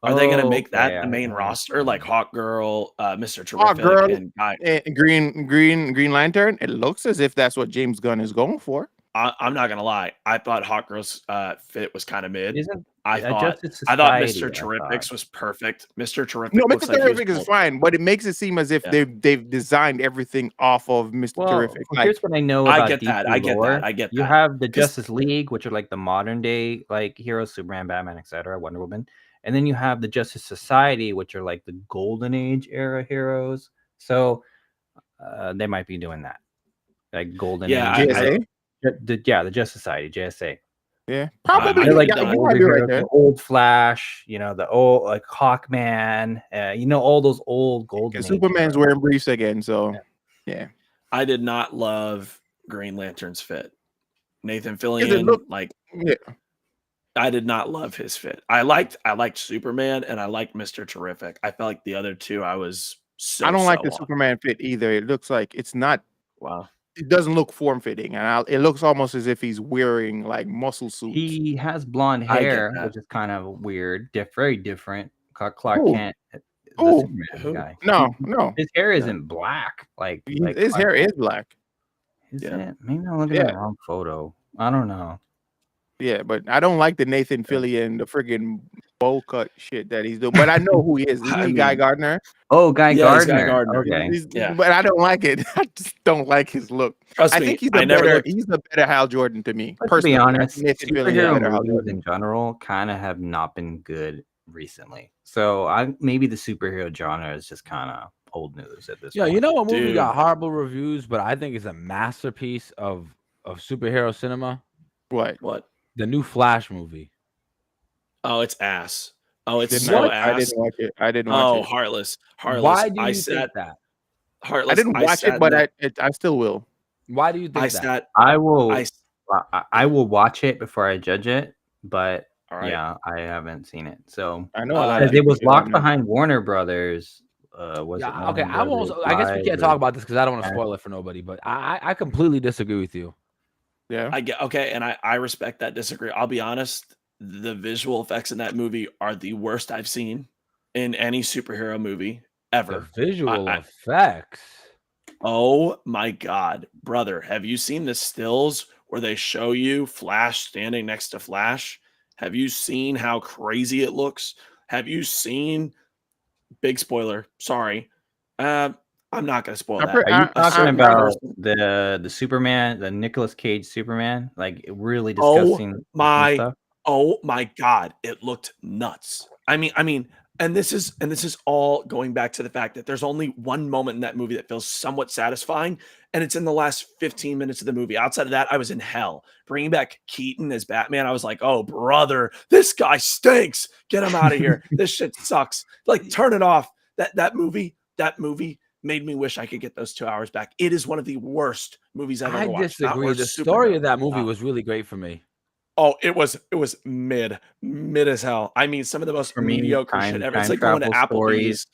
D: Are they going to make that
B: yeah,
D: the main
B: yeah.
D: roster, like Hawk Girl, Mr.
A: Hawk
D: Terrific,
A: Girl.
D: and Guy?
A: And Green Lantern. It looks as if that's what James Gunn is going for.
D: I'm not gonna lie. I thought Hawk Girl's fit was kind of mid.
B: Isn't
D: I
B: a
D: thought
B: Justice
D: Mr.
B: Society,
D: Terrific's was perfect. Mr. Terrific.
A: No,
D: looks
A: Mr.
D: like he was
A: Terrific is
D: built-
A: fine, but it makes it seem as if
D: Yeah.
A: they've designed everything off of Mr.
B: Well,
A: Terrific. Like,
B: here's what I know
D: I
B: about
D: get
B: DC
D: that. I get
B: lore.
D: that. I get
B: You
D: that.
B: have the
D: 'Cause-
B: Justice League, which are like the modern day like heroes, Superman, Batman, etc., Wonder Woman, and then you have the Justice Society, which are like the Golden Age era heroes. So they might be doing that, like Golden
D: Yeah,
B: Age.
A: GSA?
B: The Justice Society, JSA.
A: Yeah,
D: I
A: probably.
B: They're like
A: Yeah,
B: the
A: you
B: older
A: might be right
B: heroes,
A: there.
B: the old Flash, the old like Hawkman, all those old golden
A: And
B: age
A: Superman's
B: heroes.
A: wearing briefs again, so yeah.
D: I did not love Green Lantern's fit. Nathan
A: Because it
D: Fillion,
A: look,
D: like
A: yeah,
D: I did not love his fit. I liked Superman and I liked Mr. Terrific. I felt like the other two I was
A: I don't like the
D: on.
A: Superman fit either. It looks like it's not.
D: Wow.
A: It doesn't look form fitting, and it looks almost as if he's wearing like muscle suits.
B: He has blonde
D: I get
B: hair,
D: that.
B: which is kind of weird, very different. Clark
A: Who?
B: Kent, the
A: Who?
B: Superman
D: Who?
B: guy.
A: No,
B: He-
A: no,
B: his hair isn't black. Like
A: his
B: Clark
A: hair is
B: Kent.
A: black.
B: Is
D: Yeah.
B: it? Maybe I'm looking at
A: Yeah.
B: the wrong photo. I don't know.
A: Yeah, but I don't like the Nathan Fillion, the friggin' bowl cut shit that he's doing. But I know who he is. Isn't
D: I
A: he Guy
D: mean,
A: Gardner?
B: Oh, Guy
D: Yeah, he's Guy
B: Gardner.
D: Gardner.
B: Okay.
D: Yeah.
A: But I don't like it. I just don't like his look.
D: Trust
A: I
D: me,
A: think he's
D: I
A: a
D: never
A: better.
D: looked.
A: He's a better Hal Jordan to me.
B: But to be
A: Personally, I think
B: honest,
A: Nathan Fillion is a
B: superhero
A: better Hal
B: movies
A: Jordan.
B: in general kind of have not been good recently. So maybe the superhero genre is just kind of old news at this
C: Yeah,
B: point.
C: you know what movie
D: Dude.
C: got horrible reviews, but I think it's a masterpiece of superhero cinema?
A: What?
D: What?
C: The new Flash movie.
D: Oh, it's ass. Oh, it's
A: Didn't
D: so
A: I
D: ass.
A: didn't watch it. I didn't
D: Oh,
A: watch it.
D: Heartless.
C: Why do
D: I
C: you
D: sat
C: think that?
D: Heartless.
A: I didn't watch
D: sat
A: it, but
D: in
A: I still will.
C: Why do you think
D: I
C: that?
D: sat.
B: I will.
D: I
B: I will watch it before I judge it, but
D: all right.
B: yeah, I haven't seen it. So
A: I know a lot
B: as
A: of
B: it
A: people
B: was
A: shit on
B: locked
A: it.
B: behind Warner Brothers. Was it
C: Yeah, okay.
B: Warner
C: I won't.
B: Brothers
C: I guess we
B: Live
C: can't
B: or-
C: talk about this because I don't want to
B: Yeah.
C: spoil it for nobody. But I completely disagree with you.
A: Yeah.
D: I get okay, and I respect that disagree. I'll be honest, the visual effects in that movie are the worst I've seen in any superhero movie
C: The
D: ever.
C: visual
D: I-
C: effects.
D: Oh my god, brother, have you seen the stills where they show you Flash standing next to Flash? Have you seen how crazy it looks? Have you seen big spoiler, sorry. I'm not going to spoil that.
B: Are you talking
A: I'm-
B: about the Superman, the Nicolas Cage Superman? Like really disgusting
D: my
B: stuff?
D: Oh my god, it looked nuts. I mean, and this is all going back to the fact that there's only one moment in that movie that feels somewhat satisfying, and it's in the last 15 minutes of the movie. Outside of that, I was in hell. Bringing back Keaton as Batman, I was like, "Oh, brother, this guy stinks. Get him out of here. This shit sucks. Like, turn it off." That movie made me wish I could get those 2 hours back. It is one of the worst movies I've
C: I
D: ever watched. Not
C: disagree.
D: worst
C: The story
D: superhero.
C: of that movie
D: Nah.
C: was really great for me.
D: Oh, it was mid as hell. I mean, some of the most
B: For me,
D: mediocre shit ever. It's
B: time
D: like going to
B: travel
D: Applebee's
B: stories,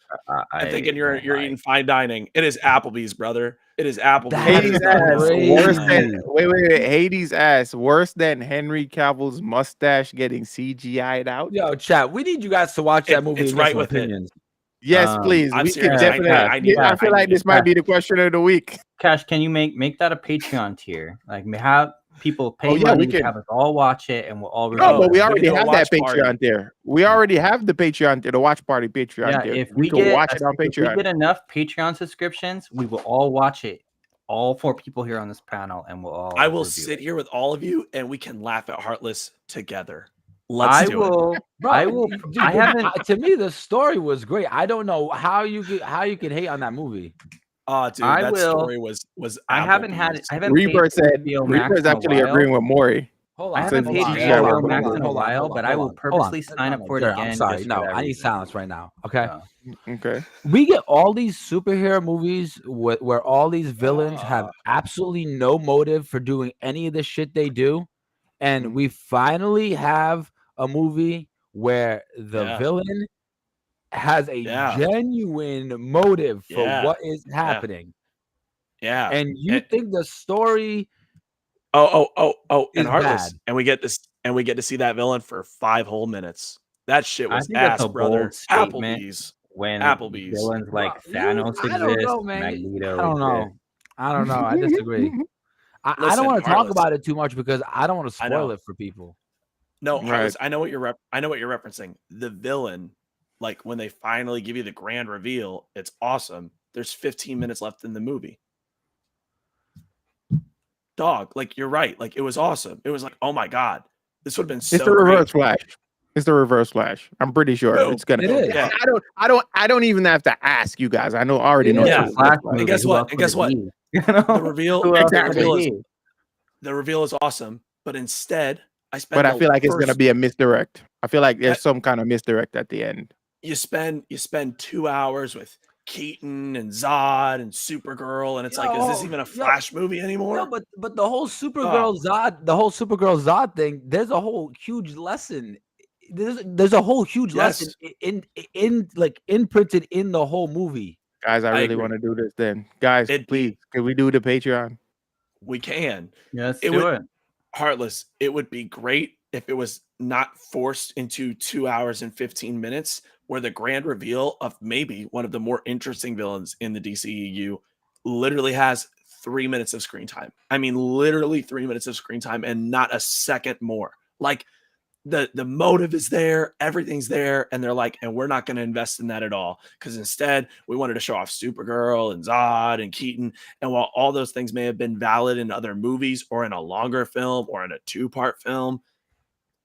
D: and thinking you're
B: don't like.
D: eating fine dining. It is Applebee's, brother. It is Applebee's.
C: That
A: Hades
C: is
A: ass worse than
C: crazy.
A: wait. Hades ass worse than Henry Cavill's mustache getting CGI'd out.
C: Yo, chat. We need you guys to watch that movie.
D: It's
C: and give
D: right
C: some
D: with it.
C: opinions.
A: Yes, please.
D: I'm
A: We
D: serious.
A: can
B: I-
A: definitely.
B: I
D: need
A: I
D: that.
A: feel
D: I
A: like
D: need
A: this might be the question of the week.
B: Cash, can you make that a Patreon tier? Like have people pay
A: yeah, we
B: money to
A: can.
B: have us all watch it, and we'll all review
A: No, but
B: it.
A: we
D: can
A: already
D: do a
A: have that
D: watch party.
A: Patreon there. We already have the Patreon there, the watch party Patreon
B: Yeah,
A: there.
B: if
A: we
B: we
A: can
B: get
A: watch it on
B: if we
A: Patreon.
B: get enough Patreon subscriptions, we will all watch it. All 4 people here on this panel, and we'll all.
D: I will
B: review
D: sit
B: it.
D: here with all of you and we can laugh at Heartless together. Let's
B: I
D: do it.
B: will.
C: Bro,
B: I will.
C: dude,
B: I haven't.
C: To me, the story was great. I don't know how you could hate on that movie.
D: Oh, dude,
B: I
D: that
B: will-
D: story was
B: I haven't had.
D: Applebee's.
B: I haven't.
A: Reaper
B: paid
A: said
B: HBO Max
A: Reaper's
B: in a
A: actually
B: while.
A: agreeing with Maury.
C: Hold
B: I
C: on.
B: haven't
A: Since
B: paid
A: he's
B: HBO
A: got
B: Max
A: Hold
B: in a
C: on,
B: while,
C: hold
B: but
C: on,
B: I will
C: hold on.
B: purposely sign up for it
C: Jared,
B: again.
C: I'm sorry.
B: just
C: No,
B: for that
C: I need
B: reason.
C: silence right now. Okay.
A: Okay.
C: We get all these superhero movies where all these villains have absolutely no motive for doing any of the shit they do, and we finally have a movie where the
D: Yeah.
C: villain has a
D: Yeah.
C: genuine motive for
D: Yeah.
C: what is happening.
D: Yeah.
C: And you
D: And-
C: think the story
D: and
C: is
D: Heartless.
C: bad.
D: And we get to see that villain for 5 whole minutes. That shit
B: I
D: was
B: think that's
D: ass,
B: a
D: brother.
B: bold statement.
D: Applebee's.
B: When
D: Applebee's.
B: villains like
C: Bro,
B: Thanos
C: I don't
B: exist,
C: know, man.
B: Magneto
C: I don't know.
B: exists.
C: I don't know. I disagree. I
D: Listen,
C: don't want to talk
D: Heartless.
C: about it too much because I don't want to
D: I
C: spoil
D: know.
C: it for people.
D: No,
A: Right.
D: Heartless, I know what you're referencing. The villain, like when they finally give you the grand reveal, it's awesome. There's 15 minutes left in the movie. Dog, like you're right. Like it was awesome. It was like, oh my god, this would have been so
A: It's the reverse
D: great.
A: Flash. It's the reverse Flash. I'm pretty sure
D: No,
A: it's gonna.
C: it is.
D: Yeah.
A: I don't even have to ask you guys. I already know.
C: It
A: it's
D: is.
A: the
B: Flash
A: reverse Flash.
B: movie,
D: guess
B: who
D: what?
B: else
D: And
B: would
D: guess
B: it
D: what?
B: be? You know?
D: The reveal,
B: Who else
A: Exactly.
B: would
D: reveal
B: it
D: is,
B: be?
D: the reveal is awesome, but instead, spend
A: But I
D: the
A: feel like it's gonna
D: first
A: be a misdirect. I feel like
D: uh,
A: there's some kind of misdirect at the end.
D: you spend 2 hours with Keaton and Zod and Supergirl, and it's like, is this
C: Yo,
D: even a
C: yo,
D: Flash movie
C: yo,
D: anymore?
C: but the whole
D: Oh,
C: Supergirl Zod thing. There's a whole huge lesson. There's a whole huge lesson
D: yes,
C: in like imprinted in the whole movie.
A: Guys, I
D: I
A: really want
D: agree.
A: to do this then. Guys,
D: It'd
A: please,
D: be
A: can we do the Patreon?
D: we can.
B: Yeah, let's
D: It
B: do
D: would
B: it.
D: Heartless. It would be great if it was not forced into 2 hours and 15 minutes, where the grand reveal of maybe one of the more interesting villains in the DCEU literally has 3 minutes of screen time. I mean, literally 3 minutes of screen time and not a second more. Like the motive is there, everything's there, and they're like, and we're not going to invest in that at all, because instead we wanted to show off Supergirl and Zod and Keaton. And while all those things may have been valid in other movies or in a longer film or in a 2-part film,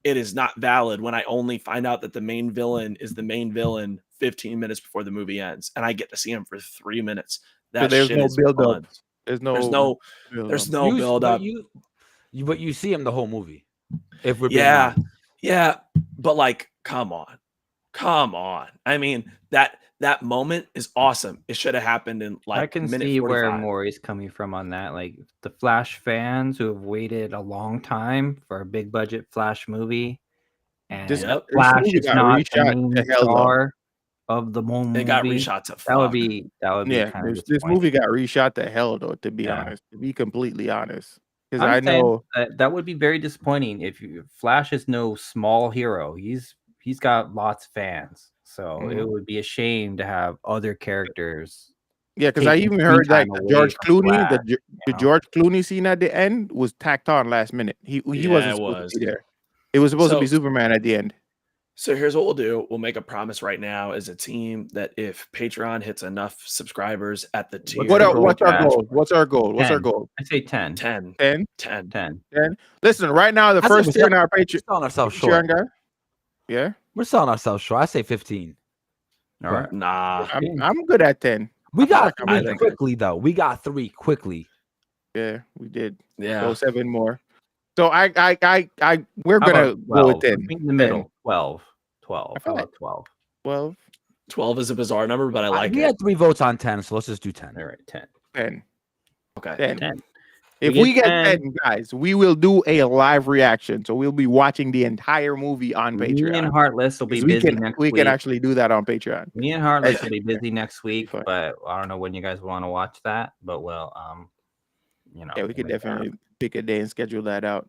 D: it is not valid when I only find out that the main villain is the main villain 15 minutes before the movie ends, and I get to see him for 3 minutes.
A: So
D: That
A: there's
D: shit
A: no
D: is
A: build up.
D: fun.
A: There's
D: There's
A: no
D: no
A: build up.
D: there's no build
C: But
D: up.
C: you see him the whole movie. If we're being
D: Yeah,
C: honest.
D: yeah, but like, come on. Come on. I mean, that moment is awesome. It should have happened in
B: I
D: like
B: can
D: minute
B: see where
D: 45.
B: Maury's coming from on that. Like the Flash fans who have waited a long time for a big budget Flash movie,
A: This
B: and
D: Yep.
A: this
B: Flash
A: movie
B: is
A: got
B: not the
A: reshot to
B: main
A: hell though.
B: star of the whole
D: It got
B: movie.
D: reshot to
B: That would
D: fuck.
B: be
A: Yeah,
B: kind of
A: this movie
B: disappointing.
A: got reshot to hell though. To be
B: Yeah.
A: honest, to be completely honest, because
B: I'm
A: I
B: saying
A: know
B: that would be very disappointing if Flash is no small hero. He's got lots of fans, so it
A: Mhm.
B: would be a shame to have other characters
A: Yeah, because I
B: taking
A: even
B: screen
A: heard that
B: time
A: the
B: away
A: George
B: from
A: Clooney,
B: Flash.
A: the
B: You know?
A: George Clooney scene at the end was tacked on last minute. He
D: Yeah,
A: wasn't
D: it
A: supposed to
D: was.
A: be there. It was supposed to be
D: So
A: Superman at the end.
D: so here's what we'll do. We'll make a promise right now as a team that if Patreon hits enough subscribers at the
B: What's
D: tier
B: the
A: What
D: that
A: are,
B: goal,
D: we
A: what's our
D: can
B: Chad?
D: reach,
A: goal? What's our goal? What's our
B: 10.
A: goal?
B: I say 10.
D: 10.
A: 10?
D: 10.
B: 10.
A: 10? Listen, right now the
C: I say
A: first tier in our
C: we're
A: Patreon,
C: selling ourselves short.
A: guy. Yeah,
C: We're selling ourselves short. I say 15.
B: All right.
D: Nah.
A: I'm good at 10.
C: We
A: I feel
C: got
A: like I'm
C: three
A: good at 10.
C: quickly though. We got 3 quickly.
A: Yeah, we did.
D: Yeah.
A: So 7 more. So we're
B: How
A: gonna
B: about
A: go with
B: 12?
A: 10.
B: Let's meet in the
A: 10.
B: middle. 12. 12.
A: I
B: How
A: feel like
B: about 12?
A: 12,
D: 12 is a bizarre number, but I like
C: We
D: it.
C: had 3 votes on 10, so let's just do 10.
B: All right, 10.
A: 10,
D: Okay.
A: 10.
B: 10.
A: If
B: We
A: we
B: get
A: get
B: 10.
A: 10, guys, we will do a live reaction. So we'll be watching the entire movie on
B: Me and
A: Patreon.
B: Heartless will be
A: 'Cause
B: busy next
A: we
B: week.
A: can actually do that on Patreon.
B: Me and Heartless will be busy next week,
A: fun.
B: but I don't know when you guys want to watch that. But we'll,
A: Yeah, we
B: we'll
A: could
B: make that
A: definitely pick a day and schedule that out.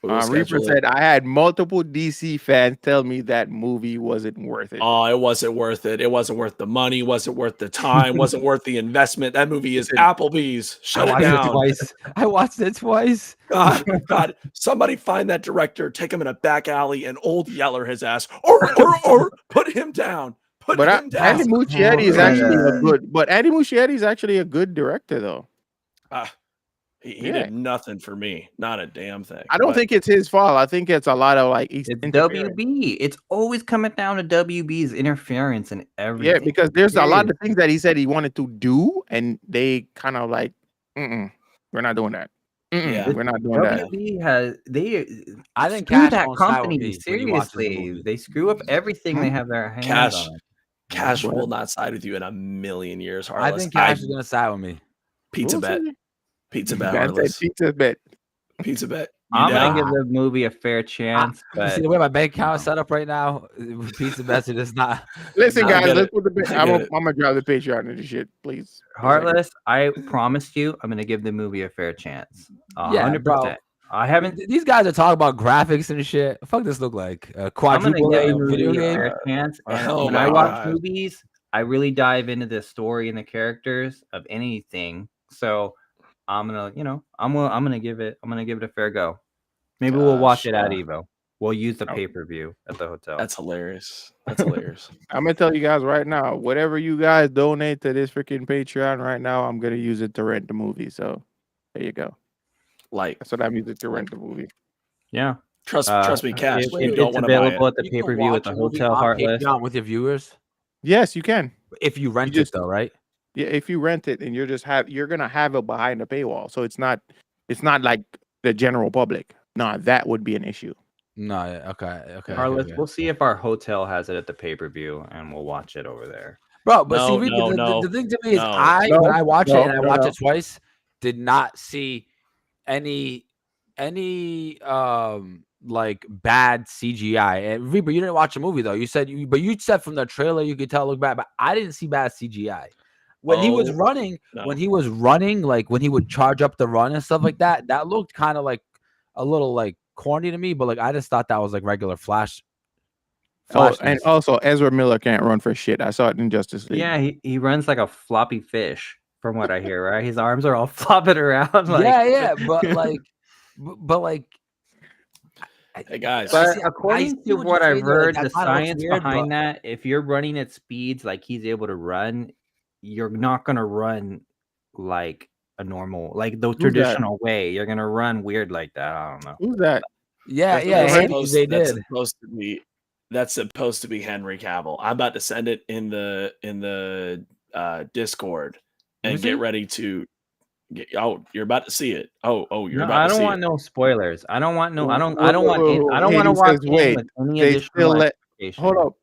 D: We'll
A: Reaper
D: schedule it.
A: said I had multiple DC fans tell me that movie wasn't worth it.
D: Oh, it wasn't worth it. It wasn't worth the money. Wasn't worth the time. Wasn't worth the investment. That movie is
A: Listen,
D: Applebee's. Shut it down.
C: I watched it twice.
D: God, somebody find that director, take him in a back alley, and old yeller his ass, or put him down. Put
A: But
D: him down.
A: Andy Muschietti is actually a good. But Andy Muschietti is actually a good director, though.
D: He
A: Yeah.
D: did nothing for me. Not a damn thing.
A: I don't
D: But
A: think it's his fault. I think it's a lot of like
B: It's
A: interference.
B: WB. It's always coming down to WB's interference and everything.
A: Yeah, because there's a lot
B: Period.
A: of things that he said he wanted to do, and they kind of like, we're not doing that.
D: Yeah.
A: We're not doing that.
B: WB has
C: I think
B: screw
C: Cash
B: that
C: won't side with
B: company
C: me when he watches the
B: seriously.
C: movie.
B: They screw up everything they have their hands
D: Cash,
B: on.
D: Cash
A: What?
D: will not side with you in a million years.
C: I
D: Heartless.
C: think Cash is gonna side with me.
D: Pizza
A: We'll
D: bet.
A: see.
D: Pizza bet.
A: Man said
D: Heartless.
A: pizza bet.
D: Pizza bet. You
B: I'm
D: down?
B: gonna give the movie a fair chance,
C: You see
B: but
C: the way my bank account is set up right now? Pizza bets are just not.
A: Listen,
D: I
A: guys,
D: get
A: let's
D: it.
A: put the.
D: I
A: I'm
D: get it.
A: gonna drop the Patreon and the shit, please.
B: Heartless, I promised you, I'm gonna give the movie a fair chance.
C: Yeah,
B: 100%.
C: bro.
B: I haven't.
C: These guys are talking about graphics and shit. Fuck this look like a
B: I'm gonna
C: quadruple
B: give the
C: A video
B: movie a
C: game.
B: fair chance. And
D: Oh
B: when I
D: my
B: watch
D: God.
B: movies, I really dive into the story and the characters of anything. So I'm gonna, I'm gonna give it a fair go. Maybe we'll watch it at
D: Gosh,
B: Evo. We'll use the
A: Oh.
B: pay-per-view at the hotel.
D: That's hilarious. That's hilarious.
A: I'm gonna tell you guys right now, whatever you guys donate to this freaking Patreon right now, I'm gonna use it to rent the movie. So there you go.
D: Like,
A: That's what I'm using to rent the movie.
B: Yeah.
D: trust me, Cash. You don't
B: It's
D: want to buy
B: available
D: it.
B: at the
C: You can
B: pay-per-view
C: watch
B: at the
C: a movie
B: hotel,
C: on
B: Heartless.
C: Patreon with your viewers
A: Yes, you can.
C: if you rent
A: just-
C: it though, right?
A: Yeah, if you rent it and you're gonna have it behind the paywall, so it's not like the general public. No, that would be an issue.
C: No, yeah, okay.
B: We'll see if our hotel has it at the pay-per-view, and we'll watch it over there.
C: Bro, but see,
D: No,
C: Reaper,
D: no,
C: the
D: no,
C: thing to me is,
D: no.
C: when I watch it and I watch
A: no.
C: it twice, did not see any like bad CGI. And Reaper, you didn't watch the movie though. You said you said from the trailer you could tell it looked bad, but I didn't see bad CGI. When he was
D: Oh,
C: running,
D: no.
C: like when he would charge up the run and stuff like that, that looked kind of like a little like corny to me, but like I just thought that was like regular Flash.
A: Oh, and
C: Flashness.
A: also Ezra Miller can't run for shit. I saw it in Justice League.
B: Yeah, he runs like a floppy fish, from what I hear. Right, his arms are all flopping around. Like,
C: yeah, but like, but like,
D: Hey guys,
B: But
C: see, I
B: according
C: see
B: to
C: what
B: what
C: you're
B: I've
C: saying there, like,
B: heard,
C: that
B: the
C: kinda looks
B: science
C: weird,
B: behind
C: but-
B: that, if you're running at speeds like he's able to run, you're not gonna run like a normal, like the
A: that?
B: traditional way. You're gonna run weird like that. I don't know.
A: Who's that?
C: Yeah,
A: That's
C: yeah,
A: what
C: Handy, they
D: that's
C: did.
D: supposed to be Henry Cavill. I'm about to send it in the Discord and get ready to get. Oh, you're about to see it. Oh, you're
B: No,
D: about
B: I
D: to
B: don't
D: see
B: want
D: it.
B: no spoilers. I don't want no. I don't.
A: Whoa,
B: I don't want.
A: whoa,
B: I don't want to
A: Hades
B: walk
A: says,
B: in
A: wait,
B: with any
A: they
B: additional
A: still let.
B: expectation.
A: Hold up.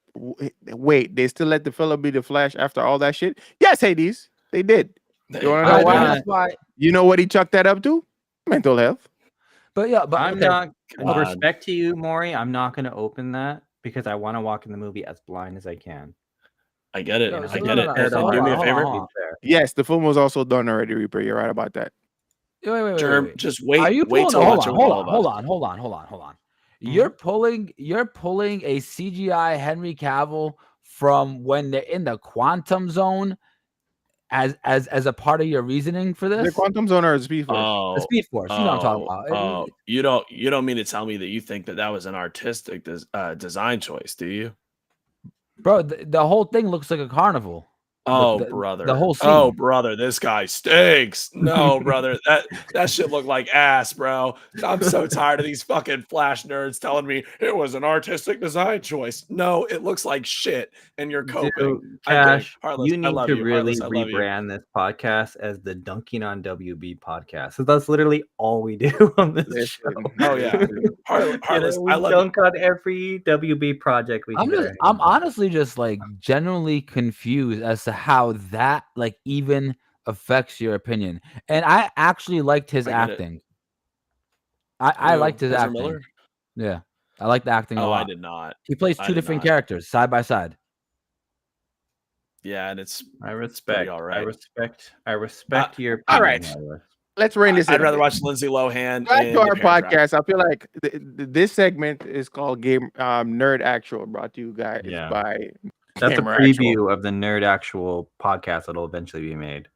A: Wait, they still let the fella be the Flash after all that shit? Yes, Hades, they did.
D: There
A: You want
D: you
A: to know
B: I'm
A: why?
B: not-
C: That's why.
A: You know what he chucked that up to? Mental health.
C: But yeah, but
B: I'm
C: okay.
B: not. With
D: God.
B: respect to you, Maury, I'm not going to open that because I want to walk in the movie as blind as I can.
D: I get it.
C: No,
D: I
C: no,
D: get
C: no,
D: it.
C: no,
D: And
C: so hold
D: do me
C: on,
D: a
C: hold
D: favor.
C: on.
A: Yes, the film was also done already, Reaper. You're right about that.
C: Wait.
D: Germ, just wait.
C: Are you
D: wait
C: pulling?
D: to
C: Hold
D: watch it
C: on,
D: with all of us.
C: hold on. You're pulling a CGI Henry Cavill from when they're in the quantum zone as a part of your reasoning for
A: The
C: this?
A: Quantum Zone or Speed Force?
C: The
D: Oh,
C: Speed Force. You know what I'm talking about.
D: oh, you don't mean to tell me that you think that was an artistic design choice, do you?
C: Bro, the whole thing looks like a carnival.
D: Oh,
C: the
D: brother.
C: whole
D: Oh,
C: scene.
D: brother, this guy stinks. No, brother, that shit looked like ass, bro. I'm so tired of these fucking Flash nerds telling me it was an artistic design choice. No, it looks like shit, and you're coping.
B: Dude,
D: I'm kidding.
B: Cash,
D: Heartless,
B: you
D: I
B: need
D: love
B: to
D: you.
B: really
D: Heartless, I love you.
B: rebrand this podcast as the Dunking on WB podcast. So that's literally all we do on this show.
A: Listen,
D: Oh, yeah. Heartless,
B: We
D: I love
B: dunk on every WB project we can get our hands
C: I'm
B: on.
C: honestly just like genuinely confused as to how that like even affects your opinion. And I actually liked his
D: I get it.
C: acting. I liked his
D: Ezra
C: acting.
D: Miller?
C: Yeah. I liked the acting a
D: Oh,
C: lot.
D: I did not.
C: He plays
D: I
C: two
D: did
C: different
D: not.
C: characters side by side.
D: Yeah, and it's
B: I
D: pretty
B: respect.
D: all
B: I
D: right.
B: respect your
A: all
B: opinion.
A: right.
B: Heartless.
A: Let's rein this in.
D: I'd
A: a
D: rather
A: bit.
D: watch Lindsay Lohan
A: Back
D: in
A: to our
D: The Parent Trap.
A: podcast. I feel like this segment is called Game Nerd Actual, brought to you guys
B: Yeah.
A: by
B: That's a
A: Gamer
B: preview
A: Actual.
B: of the Nerd Actual podcast that'll eventually be made.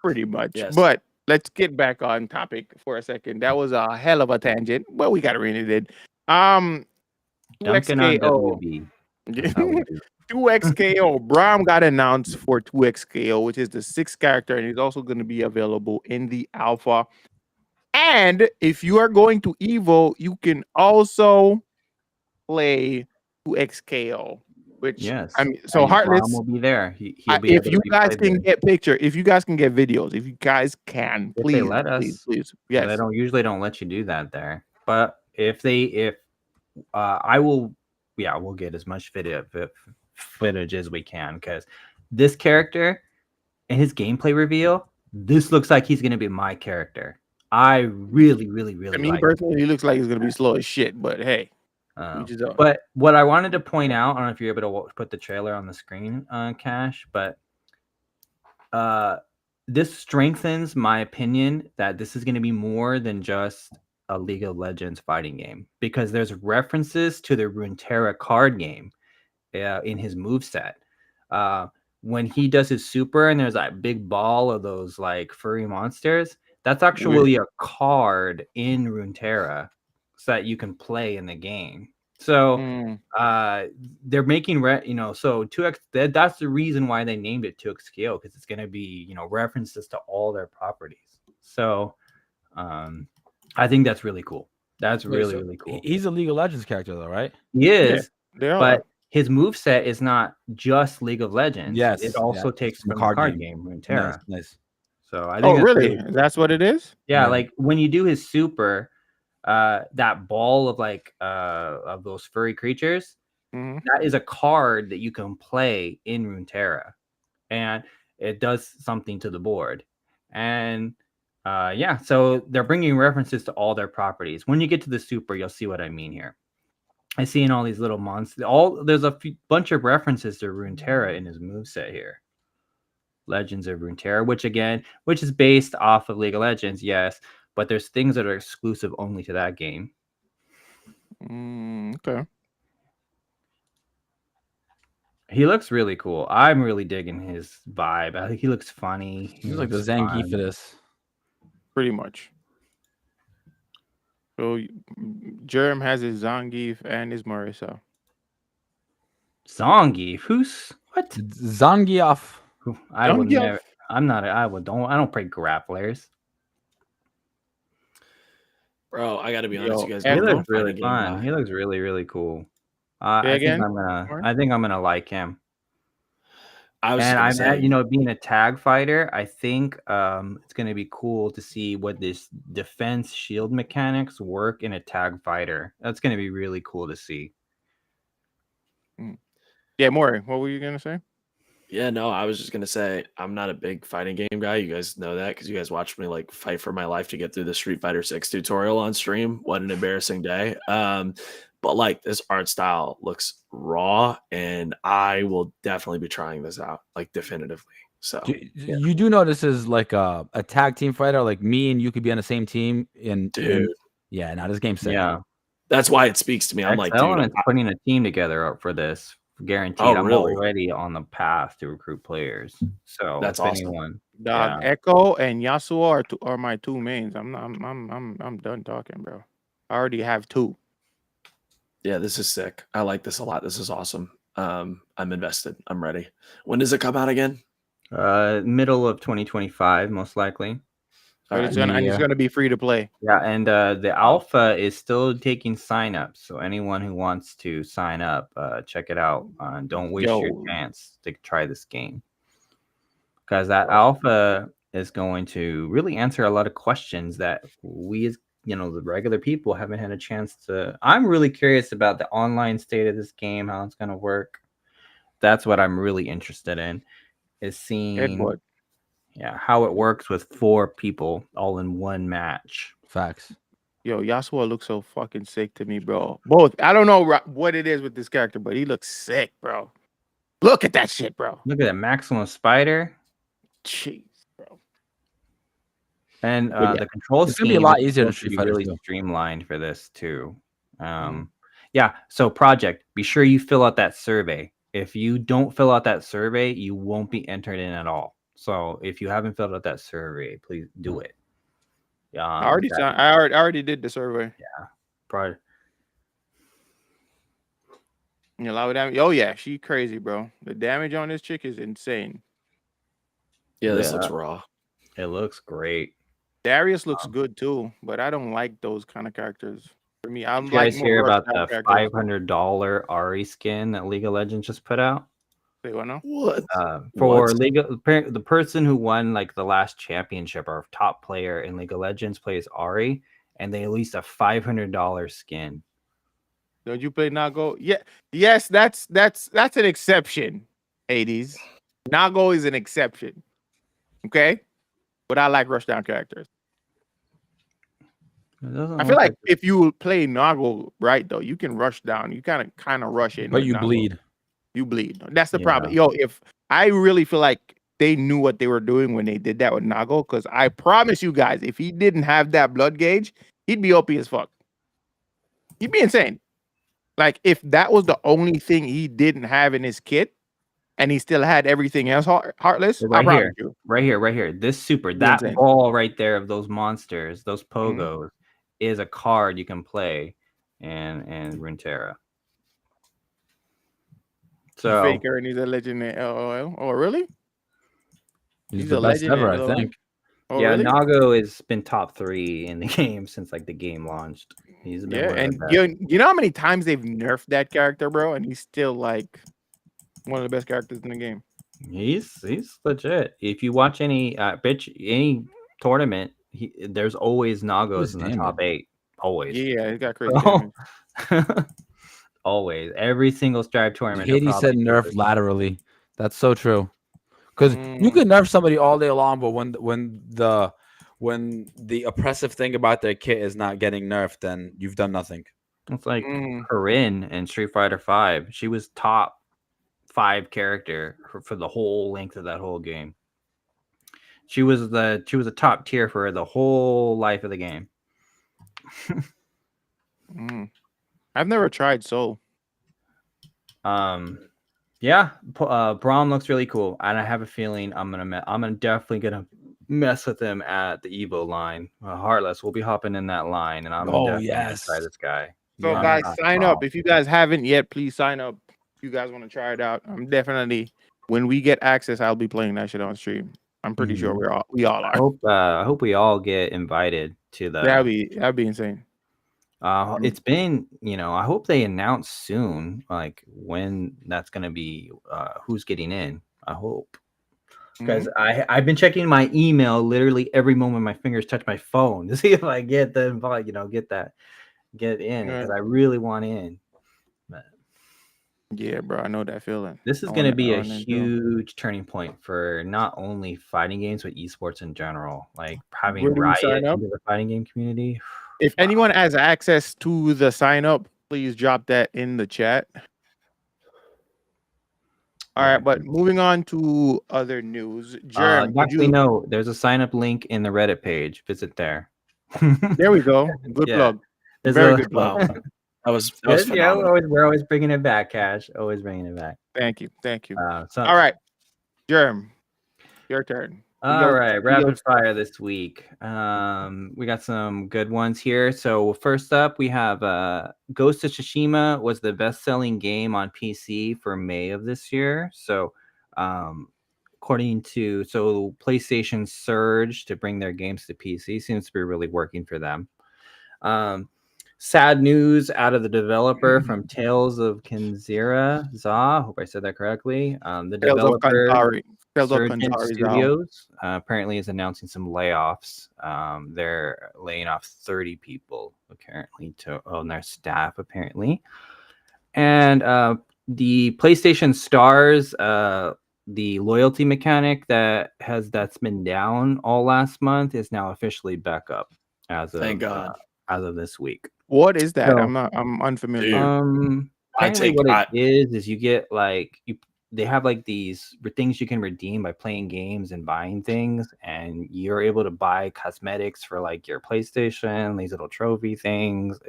A: Pretty much.
D: Yes.
A: But let's get back on topic for a second. That was a hell of a tangent, but we got to rein it in.
B: Dunking on
A: 2XKO.
B: WB. That's how we do.
A: 2XKO. Braum got announced for 2XKO, which is the sixth character, and he's also going to be available in the alpha. And if you are going to Evo, you can also play 2XKO, which
B: Yes.
A: I mean, so
B: And
A: Heartless.
B: Braum will be there. He'll be
A: If
B: able to
A: you
B: be
A: guys
B: played
A: can
B: there.
A: get picture, if you guys can get videos, if you guys can,
B: If
A: please,
B: they let us.
A: please,
B: Yeah,
A: yes.
B: they usually don't let you do that there. But if I will, yeah, we'll get as much footage as we can, because this character and his gameplay reveal, this looks like he's gonna be my character. I really
A: I mean,
B: like.
A: personally, he looks like he's gonna be slow as shit, but hey, each his own.
B: But what I wanted to point out, I don't know if you're able to put the trailer on the screen, Cash, but this strengthens my opinion that this is going to be more than just a League of Legends fighting game, because there's references to the Runeterra card game in his moveset. When he does his super and there's that big ball of those like furry monsters, that's actually a card in Runeterra so that you can play in the game. So they're making so 2x that's the reason why they named it 2XKO, because it's going to be references to all their properties. So I think that's really cool. That's really cool.
C: He's a League of Legends character though, right?
B: He is,
A: they
B: but
A: are.
B: his moveset is not just League of Legends.
C: Yes,
B: it also takes from the card game Runeterra.
C: Nice.
B: So I think
A: Oh,
B: that's
A: really?
B: cool.
A: That's what it is?
B: Yeah, like when you do his super, that ball of like of those furry creatures,
A: Mhm.
B: that is a card that you can play in Runeterra, and it does something to the board. And yeah, so they're bringing references to all their properties. When you get to the super, you'll see what I mean here. I see in all these little monsters, there's a bunch of references to Runeterra in his moveset here. Legends of Runeterra, which is based off of League of Legends, yes, but there's things that are exclusive only to that game.
A: Okay.
B: He looks really cool. I'm really digging his vibe. I think he looks funny.
C: He's like the
B: looks
C: Zangief for
B: fun.
C: this.
A: Pretty much. So Jerem has his Zangief and his Marisa.
B: Zangief? Who's what?
C: Zangief.
B: I would
A: Zangief?
B: never. I'm not. I don't play grapplers.
D: Bro, I gotta be honest,
A: Yo,
D: you guys
B: He
D: know I'm
A: Echo?
B: looks
D: a
B: really
D: fighting game
B: fun.
D: guy.
B: He looks really, really cool.
A: Say
B: I think
A: again?
B: I think I'm gonna like him.
D: I was
B: And
D: just gonna say,
B: being a tag fighter, I think it's gonna be cool to see what this defense shield mechanics work in a tag fighter. That's gonna be really cool to see.
A: Yeah, Maury, what were you gonna say?
D: yeah, no, I was just gonna say I'm not a big fighting game guy. You guys know that because you guys watched me like fight for my life to get through the Street Fighter 6 tutorial on stream. What an embarrassing day. But like this art style looks raw, and I will definitely be trying this out, like definitively. So
C: You do know this is like a tag team fighter, like me and you could be on the same team.
D: Dude.
C: Yeah, now this game's sick.
B: Yeah,
D: that's why it speaks to me. I'm like, dude,
B: Element's putting a team together for this. Guaranteed.
D: Oh,
B: I'm
D: really?
B: already on the path to recruit players. So
D: That's
B: if
D: awesome.
B: anyone,
A: Dog,
B: yeah.
A: Echo and Yasuo are my two mains. I'm done talking, bro. I already have two.
D: Yeah, this is sick. I like this a lot. This is awesome. I'm invested. I'm ready. When does it come out again?
B: Middle of 2025, most likely.
A: But it's gonna be free to play.
B: Yeah, and the alpha is still taking signups. So anyone who wants to sign up, check it out. Don't waste your
A: Yo.
B: chance to try this game, because that alpha is going to really answer a lot of questions that we, as the regular people, haven't had a chance to. I'm really curious about the online state of this game, how it's going to work. That's what I'm really interested in, is seeing
A: Edward.
B: how it works with 4 people all in one match.
C: Facts.
A: Yo, Yasuo looks so fucking sick to me, bro. Both. I don't know what it is with this character, but he looks sick, bro. Look at that shit, bro.
B: Look at that Maximum Spider.
A: Jeez, bro.
B: And
A: yeah,
B: the control
C: it's
B: scheme
C: gonna be a lot
B: is
C: easier than
B: supposed to
C: Street
B: be
C: Fighter
B: really
C: 2.
B: streamlined for this too. Yeah. So project, be sure you fill out that survey. If you don't fill out that survey, you won't be entered in at all. So if you haven't filled out that survey, please do it.
A: I already did the survey.
B: Pro-
A: You allow damage. Oh yeah, she crazy, bro. The damage on this chick is insane.
D: Yeah, this
B: Yeah.
D: looks raw.
B: It looks great.
A: Darius looks good too, but I don't like those kind of characters. For me, I
B: You
A: like
B: guys
A: more
B: hear about
A: rushed out
B: the
A: characters.
B: $500 Ari skin that League of Legends just put out?
A: Say what now?
D: What?
B: For
D: What?
B: the person who won like the last championship or top player in League of Legends plays Ari, and they released a $500 skin.
A: Don't you play Nago? Yeah, yes, that's an exception. 80s. Nago is an exception. Okay, but I like rushdown characters. I feel like if you play Nago right though, you can rush down. You kind of rush in,
C: But you
A: Nago.
C: bleed.
A: You bleed. That's the
B: Yeah.
A: problem. Yo, if I really feel like they knew what they were doing when they did that with Nago, because I promise you guys, if he didn't have that blood gauge, he'd be OP as fuck. He'd be insane. Like if that was the only thing he didn't have in his kit, and he still had everything else heartless.
B: So
A: I
B: right
A: promise
B: here,
A: you.
B: right here. This super,
A: Be
B: that
A: insane.
B: ball right there of those monsters, those pogos, is a card you can play in Runeterra. So
A: Faker and he's a legend in LOL. Oh, really?
C: He's
A: He's
C: the
A: a
C: best
A: legend
C: ever,
A: in
C: I
A: LOL?
C: think.
A: Oh,
B: yeah,
A: really?
B: Nago has been top 3 in the game since like the game launched. He's been
A: Yeah,
B: one of
A: and
B: the best.
A: you know how many times they've nerfed that character, bro, and he's still like one of the best characters in the game.
B: He's legit. If you watch any any tournament, there's always Nagos
C: Who's
B: in the
C: Damon?
B: top 8 always.
A: Yeah, it got crazy damage.
B: Always. Every single Strive
C: You
B: tournament.
C: hate he
B: he'll
C: said
B: probably
C: nerf
B: do
C: laterally. That's so true. Because you
A: Mm.
C: can nerf somebody all day long, but when the oppressive thing about their kit is not getting nerfed, then you've done nothing.
B: It's like
A: Mm.
B: Corinne in Street Fighter 5. She was top 5 character for the whole length of that whole game. She was a top tier for the whole life of the game.
A: Mm. I've never tried Soul.
B: Yeah, Braum looks really cool, and I have a feeling I'm definitely gonna mess with him at the Evo line. Heartless will be hopping in that line, and I'm definitely gonna try this guy.
A: So
C: Yeah.
A: guys, sign up.
B: Braum.
A: If you guys haven't yet, please sign up. If you guys want to try it out, I'm definitely, when we get access, I'll be playing that shit on stream. I'm pretty sure we all are.
B: I hope we all get invited to the.
A: That'd be insane.
B: It's been, I hope they announce soon, like when that's gonna be, who's getting in. I hope, because I've been checking my email literally every moment my fingers touch my phone to see if I get the invite, get in, because I really want in. But
A: Yeah, bro, I know that feeling.
B: this is going to be a huge turning point for not only fighting games but esports in general. Like having
A: Where do we sign
B: Riot
A: up?
B: into the fighting game community.
A: If anyone has access to the sign up, please drop that in the chat. All right, but moving on to other news. Jerm,
B: actually, no, there's a sign up link in the Reddit page. Visit there.
A: There we go. Good plug. Very good plug.
D: Wow. That was phenomenal.
B: We're always bringing it back, Cash. Always bringing it back.
A: Thank you.
B: All
A: right, Jerm, your turn.
B: All right, rapid fire this week. We got some good ones here. So first up, we have Ghost of Tsushima was the best-selling game on PC for May of this year. So, according to PlayStation surged to bring their games to PC. Seems to be really working for them. Sad news out of the developer from Tales of Kenzira Za. Hope I said that correctly. The developer Surgeon Studios apparently is announcing some layoffs. They're laying off 30 people apparently on their staff apparently. And the PlayStation Stars, the loyalty mechanic that's been down all last month is now officially back up as of this week.
A: What is that? I'm unfamiliar.
B: It is you get they have like these things you can redeem by playing games and buying things, and you're able to buy cosmetics for like your PlayStation, these little trophy things.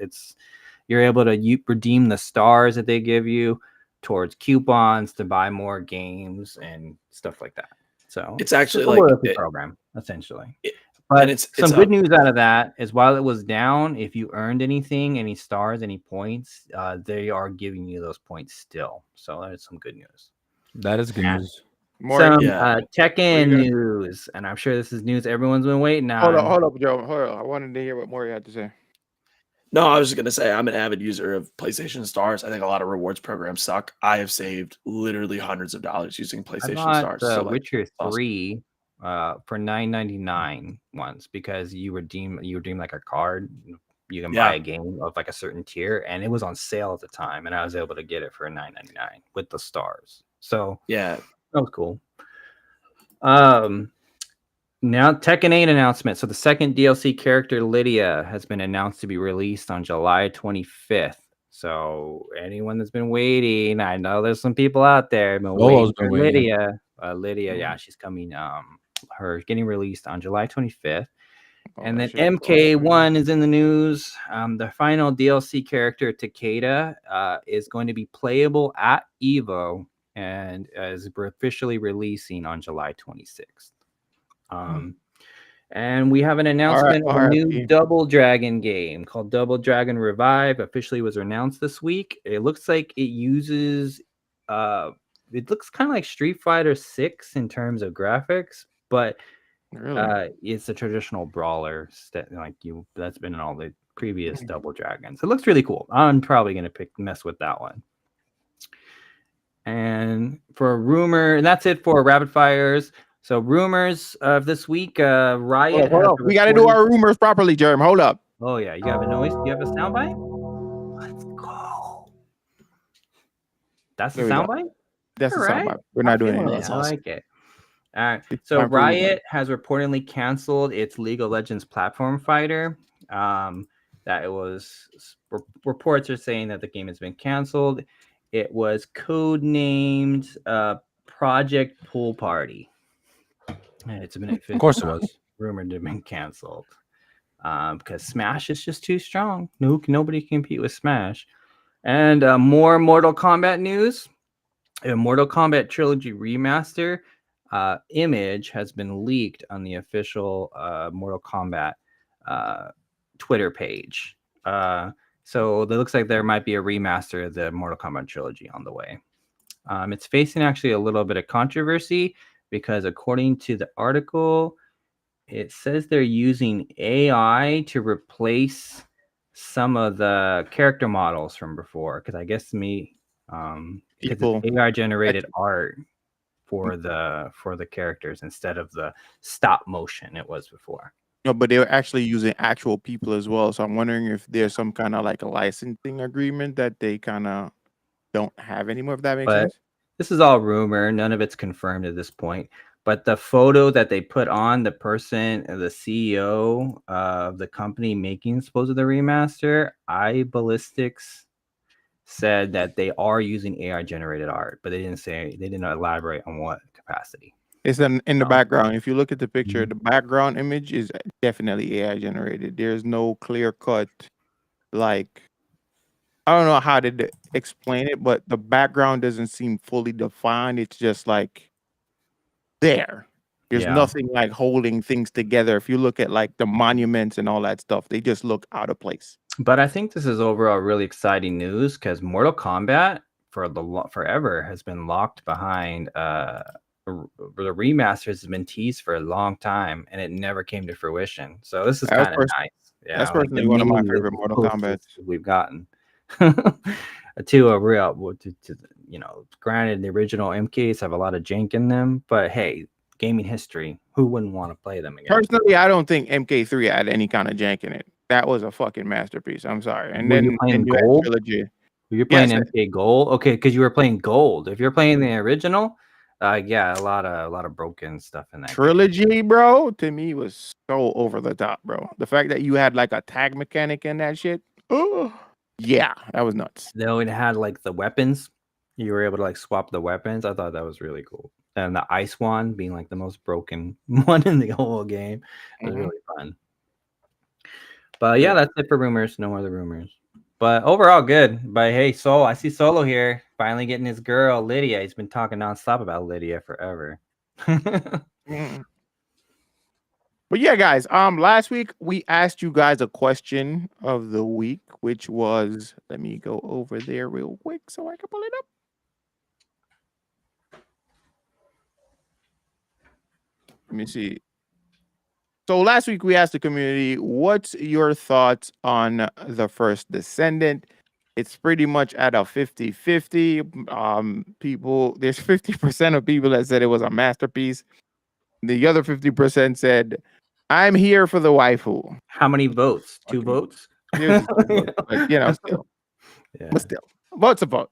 B: You're able to redeem the stars that they give you towards coupons to buy more games and stuff like that. So
D: it's actually
B: a loyalty program essentially. But it's some good news out of that is while it was down, if you earned anything, any stars, any points, they are giving you those points still. So that is some good news.
C: That is good news.
B: Some Tekken news, and I'm sure this is news everyone's been waiting on.
A: Hold up, Joe. Hold up. I wanted to hear what Mori had to say.
D: No, I was just going to say I'm an avid user of PlayStation Stars. I think a lot of rewards programs suck. I have saved literally hundreds of dollars using PlayStation Stars.
B: So Witcher 3 for $9.99 once because you redeem like a card. You can buy a game of like a certain tier, and it was on sale at the time, and I was able to get it for $9.99 with the stars. So yeah, that was cool. Now Tekken 8 announcement. So the second DLC character Lydia has been announced to be released on July 25th. So anyone that's been waiting, I know there's some people out there been waiting for Lydia. Lydia, she's coming. Her getting released on July 25th. And then MK1 is in the news. The final DLC character Takeda is going to be playable at Evo and is officially releasing on July 26th. And we have an announcement of a new Double Dragon game called Double Dragon Revive. Officially was announced this week. It looks like it uses it looks kind of like Street Fighter 6 in terms of graphics, but it's a traditional brawler that's been in all the previous Double Dragons. It looks really cool. I'm probably gonna mess with that one. And for a rumor, and that's it for rapid fires. So rumors of this week, Riot.
A: Hold up. We got to do our rumors properly, Jerm. Hold up.
B: Oh yeah, you have a noise. You have a soundbite. Let's go. That's the
A: There we go.
B: soundbite.
A: That's
B: All
A: the
B: right.
A: soundbite. We're not doing
B: feeling
A: anything.
B: it.
D: That's
B: I
D: awesome.
B: like it. All right.
A: It's
B: So
A: time for you,
B: Riot has reportedly canceled its League of Legends platform fighter. That it was reports are saying that the game has been canceled. It was codenamed Project Pool Party. And it's been
C: Of course it was.
B: rumored to have been canceled because Smash is just too strong. Nobody can compete with Smash. And more Mortal Kombat news. A Mortal Kombat Trilogy remaster image has been leaked on the official Mortal Kombat Twitter page. So it looks like there might be a remaster of the Mortal Kombat Trilogy on the way. It's facing actually a little bit of controversy because according to the article, it says they're using AI to replace some of the character models from before. Because I guess because
A: People.
B: it's AI generated art for the characters instead of the stop motion it was before.
A: No, but they were actually using actual people as well. So I'm wondering if there's some kind of like a licensing agreement that they kind of don't have anymore. If that makes
B: But
A: sense.
B: this is all rumor. None of it's confirmed at this point. But the photo that they put on the person, the CEO of the company making supposedly the remaster, iBallistics said that they are using AI generated art, but they didn't elaborate on what capacity.
A: It's in the background. If you look at the picture,
B: Mhm.
A: the background image is definitely AI generated. There's no clear cut, like, I don't know how to explain it, but the background doesn't seem fully defined. It's just like there. There's
B: Yeah.
A: nothing like holding things together. If you look at like the monuments and all that stuff, they just look out of place.
B: But I think this is overall really exciting news because Mortal Kombat forever has been locked behind the remasters has been teased for a long time and it never came to fruition. So this is
A: That's
B: kind of nice.
A: that's
B: Yeah, like the
A: personally one of my
B: many
A: favorite
B: little
A: Mortal
B: posters
A: Kombat.
B: we've gotten to a real granted the original MKs have a lot of jank in them, but hey, gaming history, who wouldn't want to play them again?
A: Personally, I don't think MK3 had any kind of jank in it. That was a fucking masterpiece. I'm sorry. And
B: Were you
A: then
B: playing
A: you had
B: gold?
A: Trilogy.
B: You're playing
A: Yes,
B: MK Gold, okay? Because you were playing Gold. If you're playing the original, yeah, a lot of broken stuff in that game.
A: Trilogy, bro, to me was so over the top, bro. The fact that you had like a tag mechanic in that shit. Oh, yeah, that was nuts.
B: Though it had like the weapons, you were able to like swap the weapons. I thought that was really cool. And the ice wand being like the most broken one in the whole game was
A: Mhm.
B: really fun. But yeah, that's it for rumors. No other rumors. But overall, good. But hey, I see Solo here finally getting his girl Lydia. He's been talking nonstop about Lydia forever.
A: Mhm. But yeah, guys, last week we asked you guys a question of the week, which was, let me go over there real quick so I can pull it up. Let me see. So last week we asked the community, what's your thoughts on the first Descendant? It's pretty much at a 50-50. People, there's 50% of people that said it was a masterpiece. The other 50% said, I'm here for the waifu.
B: How many votes? 2
A: Okay.
B: votes?
A: It was just 2 votes, but still.
B: Yeah.
A: But still, vote's a vote.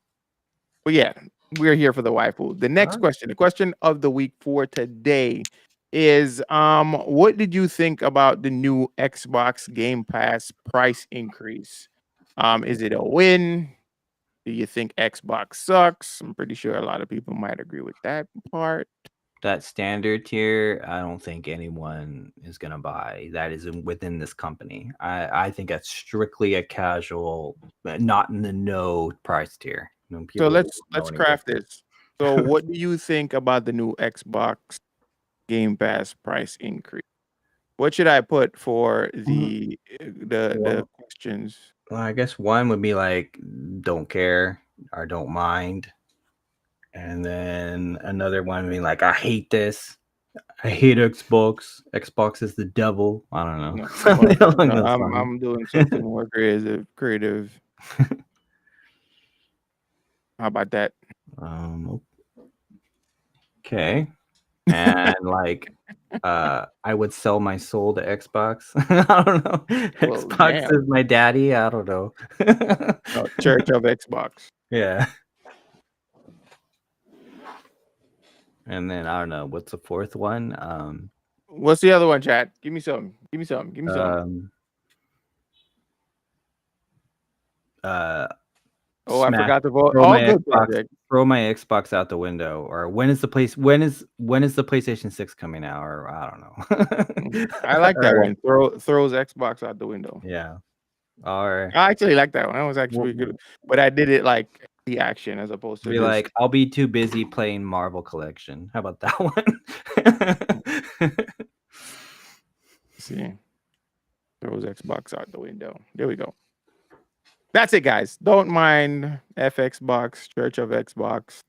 A: But yeah, we're here for the waifu. The next question, the question of the week for today is what did you think about the new Xbox Game Pass price increase? Is it a win? Do you think Xbox sucks? I'm pretty sure a lot of people might agree with that part.
B: That standard tier, I don't think anyone is gonna buy. That is within this company. I think that's strictly a casual, not in the know price tier.
A: So
B: People
A: let's
B: don't know any
A: craft
B: different.
A: this. So what do you think about the new Xbox Game Pass price increase? What should I put for the
B: Well,
A: questions?
B: I guess one would be like don't care or don't mind, and then another one would be like I hate this. I hate Xbox. Xbox is the devil. I don't know.
A: No,
B: Something along
A: no,
B: those
A: I'm
B: lines.
A: I'm doing something more creative. How about that?
B: Okay. and like I would sell my soul to Xbox. I don't know.
A: Well,
B: Xbox
A: damn.
B: is my daddy. I don't know.
A: No, Church of Xbox.
B: Yeah. And then I don't know what's the fourth one.
A: What's the other one, chat? Give me some. Give me some. Give me some. Oh, I
B: Smash.
A: forgot to vote.
B: Throw
A: All
B: my
A: good
B: Xbox.
A: project.
B: Throw my Xbox out the window. Or when is the PlayStation 6 coming out? Or I don't know.
A: I like that
B: Or-
A: one. Throws Xbox out the window.
B: Yeah. Or
A: I actually like that one. That was actually good. But I did it like the action as opposed to
B: be
A: just
B: like, I'll be too busy playing Marvel Collection. How about that one?
A: see. Throws Xbox out the window. There we go. That's it, guys. Don't mind FXbox, Church of Xbox,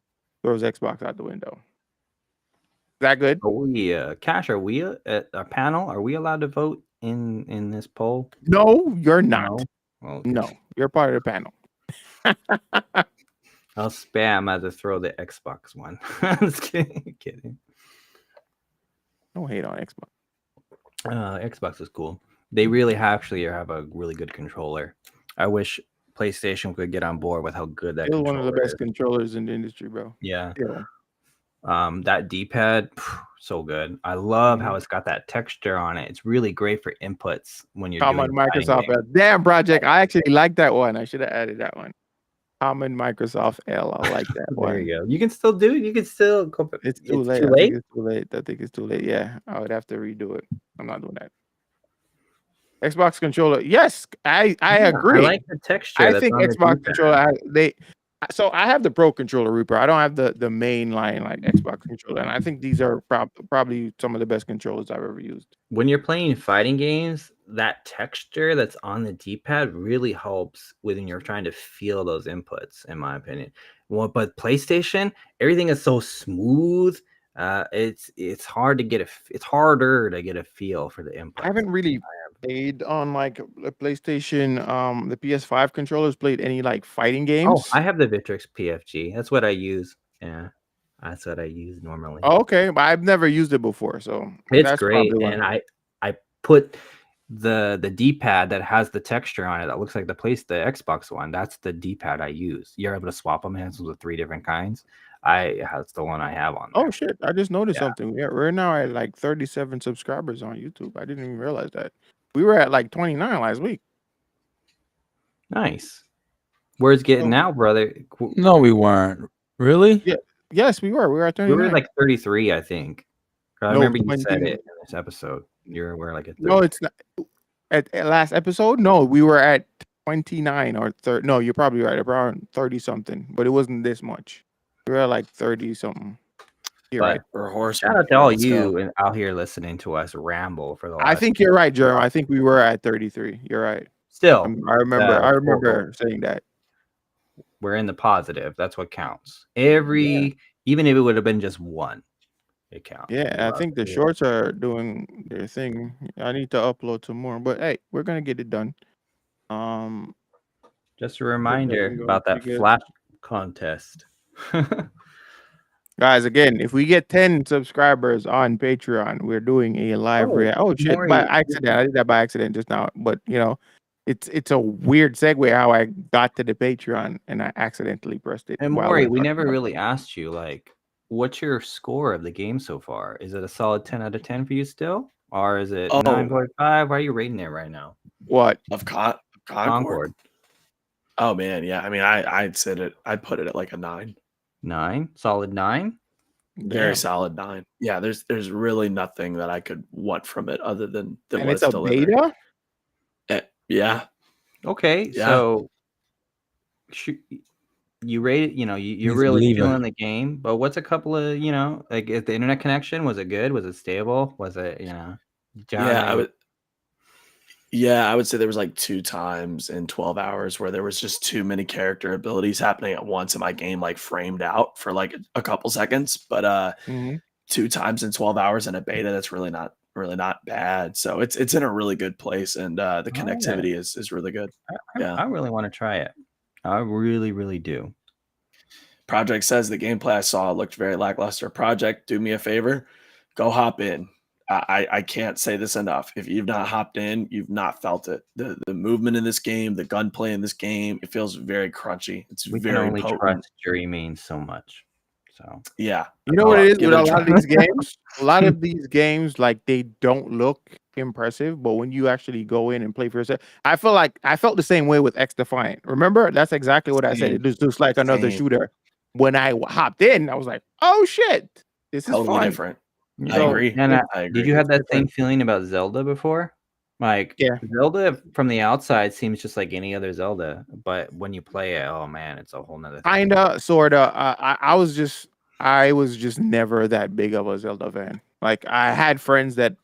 A: throws Xbox out the window. Is that good?
B: Are we, Cash? Are we at our panel? Are we allowed to vote in this poll?
A: No, you're not.
B: No. Okay.
A: No, you're part of the panel.
B: I'll spam as I throw the Xbox one. Just kidding.
A: Don't hate on Xbox.
B: Xbox is cool. They really actually have a really good controller. I wish PlayStation could get on board with how good that
A: Still
B: controller
A: one of the best
B: is.
A: controllers in the industry, bro.
B: Yeah.
A: Still.
B: That D-pad, so good. I love how
A: Mhm.
B: it's got that texture on it. It's really great for inputs when you're
A: Common
B: doing fighting
A: Microsoft
B: games.
A: L. Damn project. I actually like that one. I should have added that one. Common Microsoft L. I like that
B: There
A: one.
B: you go. You can still do it. You can still go.
A: It's too late.
B: Too
A: I
B: late.
A: think it's too late. I think it's too late. Yeah, I would have to redo it. I'm not doing that. Xbox controller. Yes, I
B: Yeah,
A: agree.
B: I like the texture.
A: I
B: that's
A: think
B: on the
A: Xbox
B: D-pad.
A: controller. So I have the Pro controller, Reaper. I don't have the main line like Xbox controller, and I think these are probably some of the best controllers I've ever used.
B: When you're playing fighting games, that texture that's on the D-pad really helps when you're trying to feel those inputs, in my opinion. Well, but PlayStation, everything is so smooth. It's hard to get it's harder to get a feel for the inputs.
A: I haven't really played on like the PlayStation, the PS5 controllers. Played any like fighting games?
B: Oh, I have the Victrix PFG. That's what I use. Yeah, that's what I use normally.
A: Oh, okay, but I've never used it before, so
B: It's
A: that's
B: great,
A: probably one.
B: and I put the D-pad that has the texture on it that looks like the Xbox one. That's the D-pad I use. You're able to swap them. It has with 3 different kinds. That's the one I have on there.
A: Oh shit! I just noticed
B: Yeah.
A: something. We're now at like 37 subscribers on YouTube. I didn't even realize that. We were at like 29 last week.
B: Nice. Where's getting
A: Oh.
B: out, brother?
C: No, we weren't. Really?
A: Yeah. Yes, we were. We were at
B: We
A: 29.
B: were like 33, I think. I
A: No,
B: remember you said
A: 20
B: it in this episode. We're like at 30.
A: No, it's not. At last episode, no, we were at 29 or 30. No, you're probably right. Around 30 something, but it wasn't this much. We were at like 30 something. You're
B: But
A: right.
D: Or a horse.
B: shout out to all
D: Let's
B: you
D: go.
B: and out here listening to us ramble for the last.
A: I think you're right, Jerem. I think we were at 33. You're right.
B: Still,
A: I remember. I
B: cool.
A: remember saying that.
B: We're in the positive. That's what counts. Even if it would have been just one, it counts.
A: Yeah, I think the shorts are doing their thing. I need to upload some more, but hey, we're gonna get it done.
B: Just a reminder
A: going
B: about that
A: pretty good.
B: flash contest.
A: Guys, again, if we get 10 subscribers on Patreon, we're doing a live react. Oh shit!
B: Maury,
A: By accident, I did that by accident just now. But you know, it's a weird segue how I got to the Patreon and I accidentally pressed it.
B: And
A: while
B: Maury,
A: we're
B: we
A: talking
B: never
A: about
B: really
A: it.
B: asked you, like, what's your score of the game so far? Is it a solid 10 out of 10 for you still? Or is it 9.5? Why are you rating it right now?
A: What?
D: Of Concord. Oh man, yeah. I mean, I'd put it at like a 9.
B: 9? Solid 9?
D: Very
A: Damn.
D: solid 9. Yeah, there's really nothing that I could want from it other than
A: And
D: what
A: it's a
D: delivering.
A: beta?
D: Yeah.
B: Okay,
D: Yeah.
B: so you rate it, you're
C: He's
B: really
C: leaving.
B: feeling the game, but what's a couple of, like, is the internet connection, was it good? Was it stable? Was it,
D: Yeah, I would say there was like 2 times in 12 hours where there was just too many character abilities happening at once and my game like framed out for like a couple seconds. But 2 times in 12 hours in a beta, that's really not bad. So it's in a really good place, and the connectivity is really good.
B: I really want to try it. I really, really do.
D: Project says the gameplay I saw looked very lackluster. Project, do me a favor. go hop in. I can't say this enough. If you've not hopped in, you've not felt it. The movement in this game, the gunplay in this game, it feels very crunchy. It's
B: We can
D: very
B: only
D: potent.
B: trust Jury Main so much. So
D: Yeah.
A: You know what it is
D: Give
A: with
D: it
A: a
D: a
A: lot of
D: try.
A: these games? A lot of these games, like they don't look impressive, but when you actually go in and play for yourself, I felt the same way with X Defiant. Remember? That's exactly what I said.
D: Same.
A: It was just like another
D: Same.
A: shooter. When I hopped in, I was like, "Oh shit, this is
D: Totally
A: fun."
D: different. I
A: So,
D: agree.
B: And
D: I agree.
B: did you have
A: It's
B: that same
A: different.
B: feeling about Zelda before? Like
A: Yeah.
B: Zelda from the outside seems just like any other Zelda, but when you play it, oh man, it's a whole nother thing.
A: Kinda, sorta. I was just never that big of a Zelda fan. Like I had friends that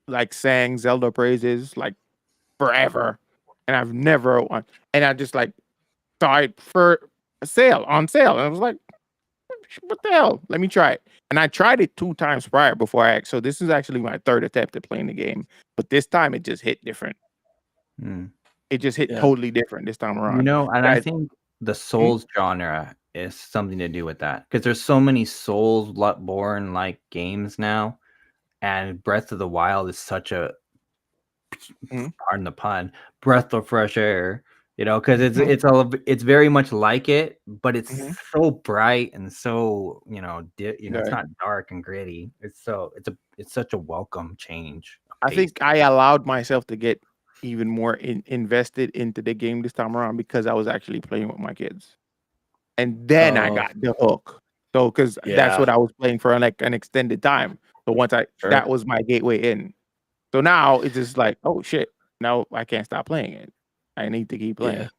A: like sang Zelda praises like forever, and I've never won. And I just like saw it for on sale, and I was like, "What the hell? Let me try it." And I tried it 2 times prior before I. So this is actually my third attempt at playing the game, but this time it just hit different.
B: Hmm.
A: It just hit
D: Yeah.
A: totally different this time around.
B: And
A: Yeah,
B: I think the Souls genre is something to do with that because there's so many Souls-born like games now, and Breath of the Wild is such a
A: Mhm.
B: pardon the pun, breath of fresh air. Because
A: Mhm.
B: it's very much like it, but it's
A: Mhm.
B: so bright and so it's
A: Yeah.
B: not dark and gritty. It's such a welcome change of
A: I
B: pace.
A: think I allowed myself to get even more invested into the game this time around because I was actually playing with my kids. And then I
D: Oh,
A: got the hook. So, because that's
D: yeah.
A: what I was playing for like an extended time. So
D: Sure.
A: that was my gateway in. So now it's just like, oh shit, now I can't stop playing it. I need to keep
D: Yeah.
A: playing.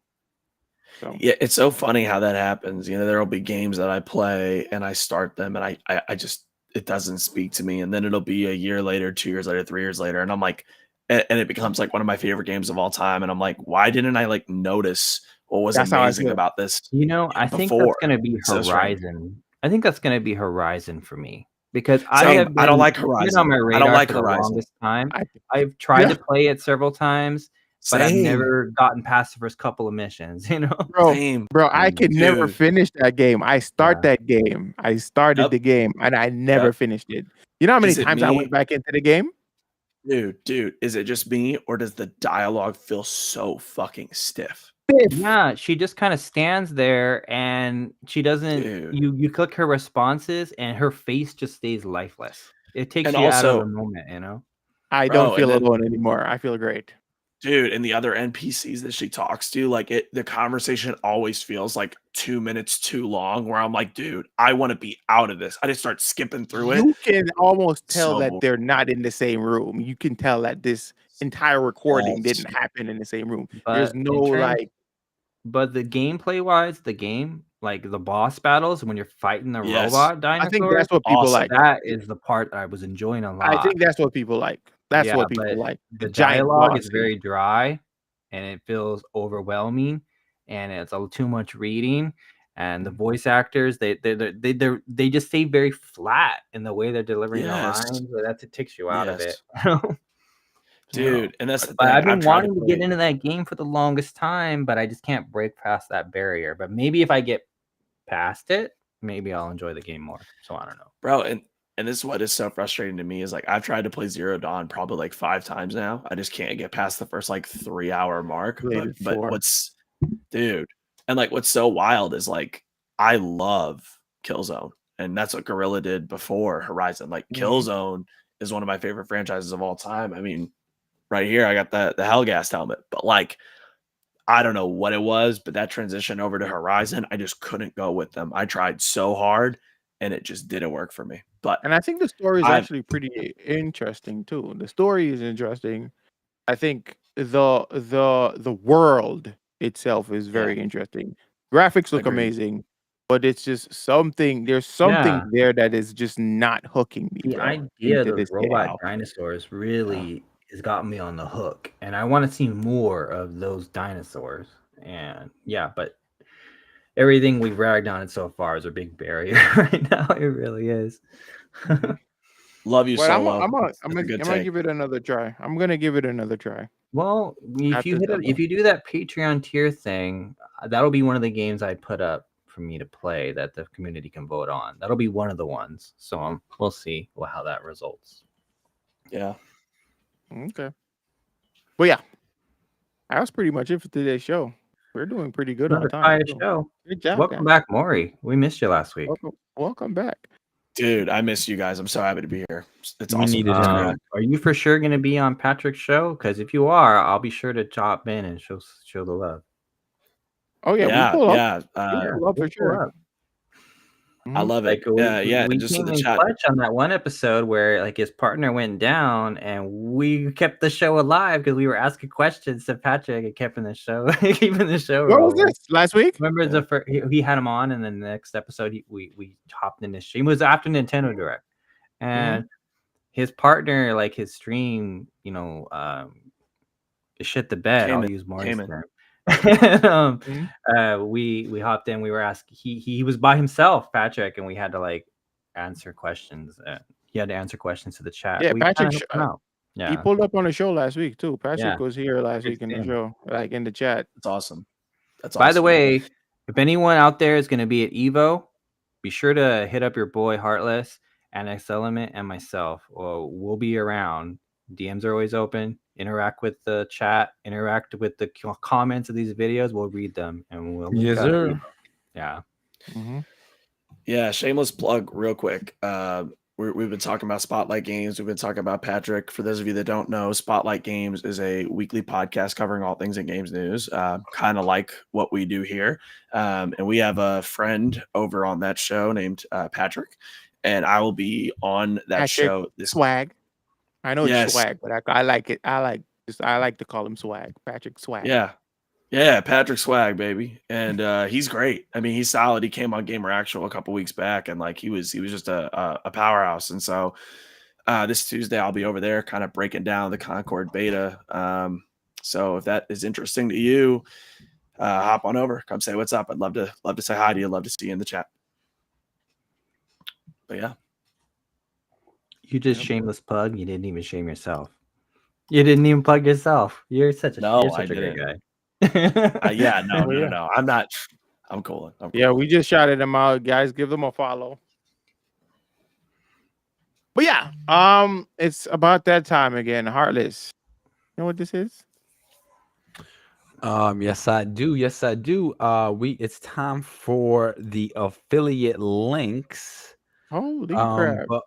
A: So
D: Yeah, it's so funny how that happens. There'll be games that I play and I start them and I just it doesn't speak to me. And then it'll be a year later, 2 years later, 3 years later, and I'm like, and it becomes like one of my favorite games of all time. And I'm like, why didn't I like notice what was
A: that's how I
D: amazing
A: feel.
D: about this
B: I think
D: before?
B: that's gonna be
D: It's so strange.
B: Horizon. I think that's gonna be Horizon for me because
D: Same. I don't like
B: it's been
D: Horizon.
B: on my
D: I don't
B: radar
D: like
B: for the
D: Horizon.
B: longest time.
A: I
B: I've tried
A: yeah,
B: to play it several times, but I've
D: Same.
B: never gotten past the first couple of missions.
A: bro,
D: Same.
A: I could never
D: Dude.
A: finish that game. I start
B: Yeah.
A: that game. I started
D: Yep.
A: the game and I never
D: Yep.
A: finished it. You know how many
D: Is it
A: times I went
D: me?
A: back into the game?
D: Dude, is it just me or does the dialogue feel so fucking stiff?
B: Yeah, she just kind of stands there and she doesn't
D: Dude.
B: you click her responses and her face just stays lifeless. It takes
D: And
B: you out of the
D: also,
B: moment.
A: I don't
D: bro, and
A: feel
D: then
A: alone anymore. I feel great.
D: dude, and the other NPCs that she talks to, like the conversation always feels like 2 minutes too long where I'm like, dude, I want to be out of this. I just start skipping through it.
A: You can almost tell that
D: So
A: they're not in the same room. You can tell that this entire recording
D: yes.
A: didn't happen in the same room. There's
B: But
A: no
B: in terms
A: like
B: but the gameplay wise, the game, like the boss battles when you're fighting the
D: Yes.
B: robot
A: I think
B: dinosaurs,
A: that's what people
D: Awesome.
A: like.
B: that is the part I was enjoying a
A: I
B: lot.
A: think that's what people like. That's
B: Yeah,
A: what
B: but
A: people like. The
B: the
A: giant
B: dialogue is
A: bosses.
B: very dry and it feels overwhelming and it's a little too much reading. And the voice actors, they just stay very flat in the way they're delivering the
D: Yes.
B: lines. So it takes you out of it.
D: Yes.
A: You know.
D: Dude, and that's the
B: But
D: thing.
B: I've
D: I've
B: been
D: tried to
B: wanting to get
D: play.
B: into that game for the longest time, but I just can't break past that barrier. But maybe if I get past it, maybe I'll enjoy the game more. So I don't know.
D: Bro, and this is what is so frustrating to me is like I've tried to play Zero Dawn probably like 5 times now. I just can't get past the first like 3 hour mark.
A: Played
D: But
A: it for.
D: dude, and like what's so wild is like I love Killzone, and that's what Gorilla did before Horizon. Like
A: Mhm.
D: Killzone is one of my favorite franchises of all time. I mean, right here I got the Hellgast helmet, but like I don't know what it was, but that transition over to Horizon, I just couldn't go with them. I tried so hard and it just didn't work for me. But
A: And I think the story is
D: I've
A: actually pretty interesting too. The story is interesting. I think the world itself is
D: yeah,
A: very interesting. Graphics look
D: agreed.
A: amazing, but it's just something. There's something
B: Yeah.
A: there that is just not hooking me,
B: The
A: bro,
B: idea of
A: into
B: those
A: this
B: robot
A: game.
B: dinosaurs really has got me on the hook. And I want to see more of those dinosaurs. And yeah, but everything we've ragged on it so far is a big barrier right now. It really is.
D: Love you
A: But
D: solo.
A: I'm
D: That's a good
A: gonna
D: take.
A: give it another try. I'm gonna give it another try
B: Well, if
A: after
B: you
A: Zelda.
B: do that Patreon tier thing, that'll be one of the games I put up for me to play that the community can vote on. That'll be one of the ones. So we'll see how that results.
D: Yeah.
A: Okay. Well, yeah, that was pretty much it for today's show. We're doing pretty good
B: Another
A: on time.
B: fire
A: too.
B: show.
A: Good job,
B: Welcome
A: guys.
B: back, Maury. We missed you last week.
A: Welcome back.
D: Dude, I miss you guys. I'm so happy to be here. It's
C: We
D: awesome.
C: needed him, man.
B: Are you for sure going to be on Patrick's show? Because if you are, I'll be sure to drop in and show the love.
A: Oh yeah,
D: Yeah,
A: we pull up.
D: yeah.
A: We pull up for
B: we'll pull
A: sure.
B: up.
D: I love it.
B: Like
D: Yeah.
B: we
D: Just in
B: came
D: the
B: in
D: chat.
B: clutch on that one episode where like his partner went down, and we kept the show alive because we were asking questions to Patrick and keeping the show keeping the show.
A: What was
B: rolling.
A: this last week?
B: Remember the first, he had him on, and then the next episode we hopped in his stream. It was after Nintendo Direct, and his partner, like his stream, shit the bed. I'll use Maury's term. We hopped in. We were asking. He was by himself, Patrick, and we had to like answer questions. He had to answer questions to the chat.
A: Yeah,
B: We
A: Patrick.
B: kinda helped him out. Yeah,
A: He pulled up on the show last week too. Patrick
B: Yeah.
A: was here last
B: Good
A: week in the
B: seeing him.
A: show, like in the chat.
D: That's awesome. That's
B: By
D: awesome.
B: the way, if anyone out there is going to be at Evo, be sure to hit up your boy Heartless and X Element and myself. We'll be around. DMs are always open. Interact with the chat. Interact with the comments of these videos. We'll read them and we'll.
C: Yes, sir.
B: Yeah.
D: Yeah, shameless plug real quick. We've been talking about Spotlight Games. We've been talking about Patrick. For those of you that don't know, Spotlight Games is a weekly podcast covering all things in games news, kind of like what we do here. And we have a friend over on that show named Patrick, and I will be on that
A: Patrick
D: show. This
A: Swag. I know
D: Yes.
A: it's swag, but I like it. I like to call him Swag. Patrick Swag.
D: Yeah, Patrick Swag, baby, and he's great. I mean, he's solid. He came on Gamer Actual a couple weeks back, and like he was just a powerhouse. And so this Tuesday I'll be over there, kind of breaking down the Concord beta. So if that is interesting to you, hop on over, come say what's up. I'd love to say hi to you. Love to see you in the chat. But yeah,
B: You just shameless plug. You didn't even shame yourself. You didn't even plug yourself. You're such a great guy.
D: No. I'm not. I'm cool.
A: Yeah, we just shouted them out, guys. Give them a follow. But yeah, it's about that time again. Heartless. You know what this is?
C: Yes, I do. It's time for the affiliate links.
A: Holy crap.
C: But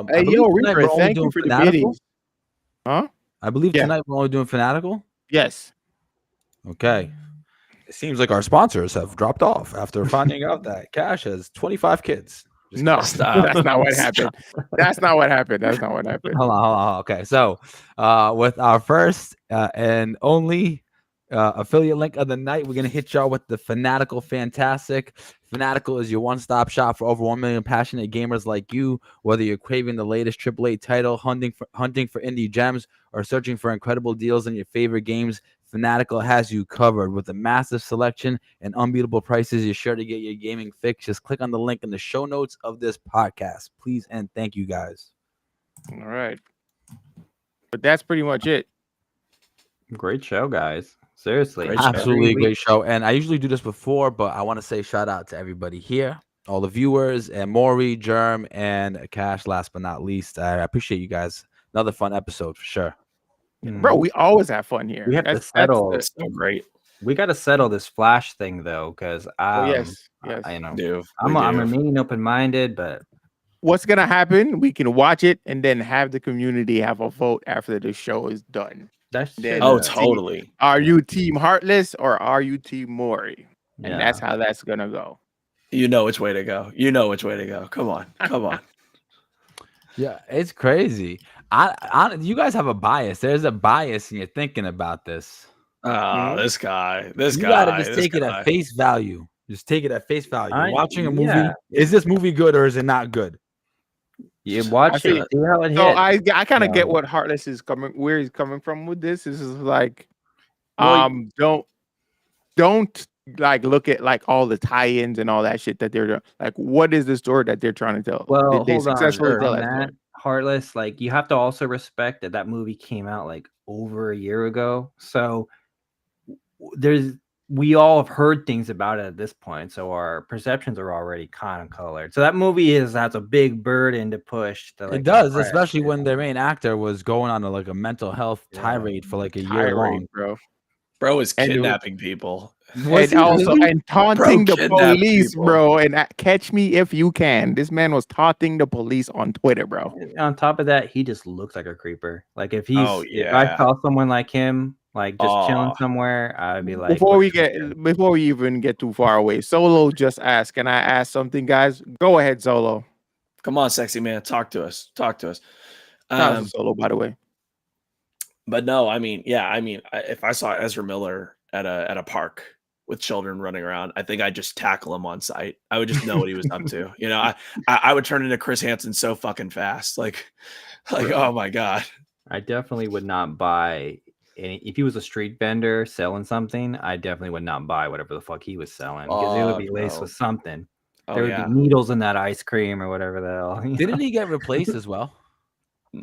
A: Hey, yo, Reaper, thank you for the biddies. Huh?
C: I believe tonight we're only doing Fanatical.
A: Yes.
C: Okay. It seems like our sponsors have dropped off after finding out that Cash has 25 kids.
A: No, that's not what happened. That's not what happened.
C: Hold on. Okay. So with our first and only affiliate link of the night, we're going to hit y'all with the Fanatical Fantastic. Fanatical is your one-stop shop for over 1 million passionate gamers like you. Whether you're craving the latest AAA title, hunting for indie gems, or searching for incredible deals on your favorite games, Fanatical has you covered. With a massive selection and unbeatable prices, you're sure to get your gaming fix. Just click on the link in the show notes of this podcast. Please and thank you, guys.
A: All right. But that's pretty much it.
B: Great show, guys. Seriously.
C: Absolutely great show. And I usually do this before, but I want to say shout out to everybody here, all the viewers, and Maury, Germ, and Cash, last but not least. I appreciate you guys. Another fun episode for sure.
A: Bro, we always have fun here.
B: We have to settle.
D: That's so great.
B: We got to settle this Flash thing though, because
A: yes.
B: I know I'm remaining open-minded, but
A: what's gonna happen? We can watch it and then have the community have a vote after the show is done.
B: That's
D: totally.
A: Are you Team Heartless or are you Team Mori? And
B: Yeah.
A: that's how that's gonna go.
D: You know which way to go. Come on.
C: Yeah, it's crazy. You guys have a bias. There's a bias in your thinking about this.
D: Oh, this guy.
C: You gotta just take it at face value. Just take it at face value. You're watching a movie.
B: Yeah.
C: Is this movie good or is it not good?
B: You watch it. See how it
A: So
B: hits.
A: I kind of get what Heartless is where he's coming from with this. This is like, don't like look at like all the tie-ins and all that shit that they're doing. Like, what is the story that they're trying to tell?
B: Well,
A: Did they
B: hold
A: successfully tell
B: on
A: that
B: that.
A: story?
B: Heartless, like you have to also respect that movie came out like over a year ago. So there's we all have heard things about it at this point, so our perceptions are already kind of colored. So that movie has a big burden to push. To,
C: It does, especially when their main actor was going on a mental health tirade for like a year long.
A: bro.
D: Bro is
A: And it was-
D: kidnapping people.
C: Was
A: and
C: he
A: also
C: really?
A: and taunting the
D: kidnapped
A: police,
D: people.
A: bro. And catch me if you can. This man was taunting the police on Twitter, bro.
B: On top of that, he just looks like a creeper. Like if
D: Oh,
B: if I
D: yeah.
B: saw someone like him, like just chilling
D: Aw.
B: somewhere, I'd be like,
A: Before
B: "What
A: we
B: the fuck?"
A: before we even get too far away, Solo just asked, "Can I ask something, guys?" Go ahead, Solo.
D: Come on, sexy man, talk to us. Talk to us.
A: Shout out to Solo, by the way.
D: But no, I mean, yeah, I mean, if I saw Ezra Miller at a park with children running around, I think I'd just tackle him on sight. I would just know what he was up to. You know, I would turn into Chris Hansen so fucking fast. Like oh my god.
B: I definitely would not buy any. If he was a street vendor selling something, I definitely would not buy whatever the fuck he was selling because it would be laced
D: no.
B: with something.
D: Oh,
B: There would
D: yeah.
B: be needles in that ice cream or whatever the hell.
C: Didn't he get replaced as well?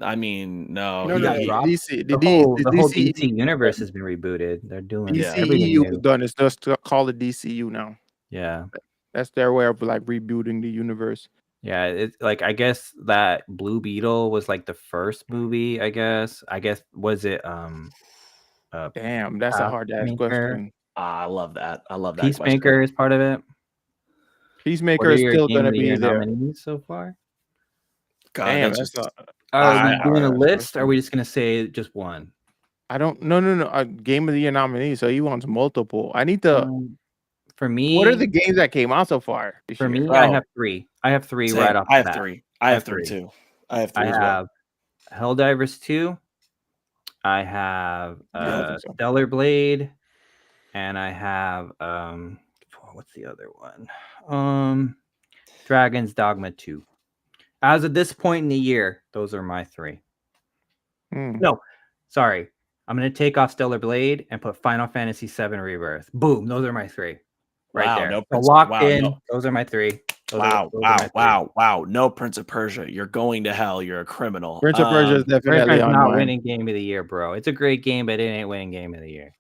D: I mean, no,
A: No,
C: he
A: no,
C: got dropped.
A: DC,
B: The whole DC universe has been rebooted. They're doing everything
A: DCEU is
B: new.
A: done. It's just to call it DCU now.
B: Yeah.
A: That's their way of like rebuilding the universe.
B: Yeah, it's like I guess that Blue Beetle was like the first movie, I guess. Was it
A: Damn, that's a hard to ask
B: Peacemaker?
A: question.
D: I love that. I love that
B: Peacemaker
D: question.
B: is part of it.
A: Peacemaker
B: What are
A: is
B: your
A: still
B: Game
A: gonna
B: of the Year
A: be there.
B: nominees so far?
D: God,
A: Damn,
D: that's
A: that's
D: just,
B: Are we doing a
A: that's
B: list? Or are
A: question.
B: we just gonna say just one?
A: I don't. No. A Game of the Year nominee. So he wants multiple. I need to.
B: For me,
A: What are the games that came out so far this
B: for
A: year?
B: me,
D: Bro.
B: I have three. I have three
D: same.
B: right off
D: I
B: the
D: have
B: bat.
D: three. I have three too. I have three
B: I
D: as well.
B: have Helldivers 2. I have
A: Yeah, I don't think so.
B: Stellar Blade, and I have what's the other one? Dragon's Dogma 2. As of this point in the year, those are my three. No, sorry. I'm gonna take off Stellar Blade and put Final Fantasy VII Rebirth. Boom, those are my three. Right
D: Wow,
B: there.
D: no
B: So
D: Prince-
B: locked
D: wow,
B: in.
D: no.
B: Those are my three. Those are
D: Wow,
B: my three.
D: wow. No Prince of Persia. You're going to hell. You're a criminal.
A: Prince of Persia is definitely
B: Persia's
A: on
B: not
A: mine.
B: winning Game of the Year, bro. It's a great game, but it ain't winning Game of the Year.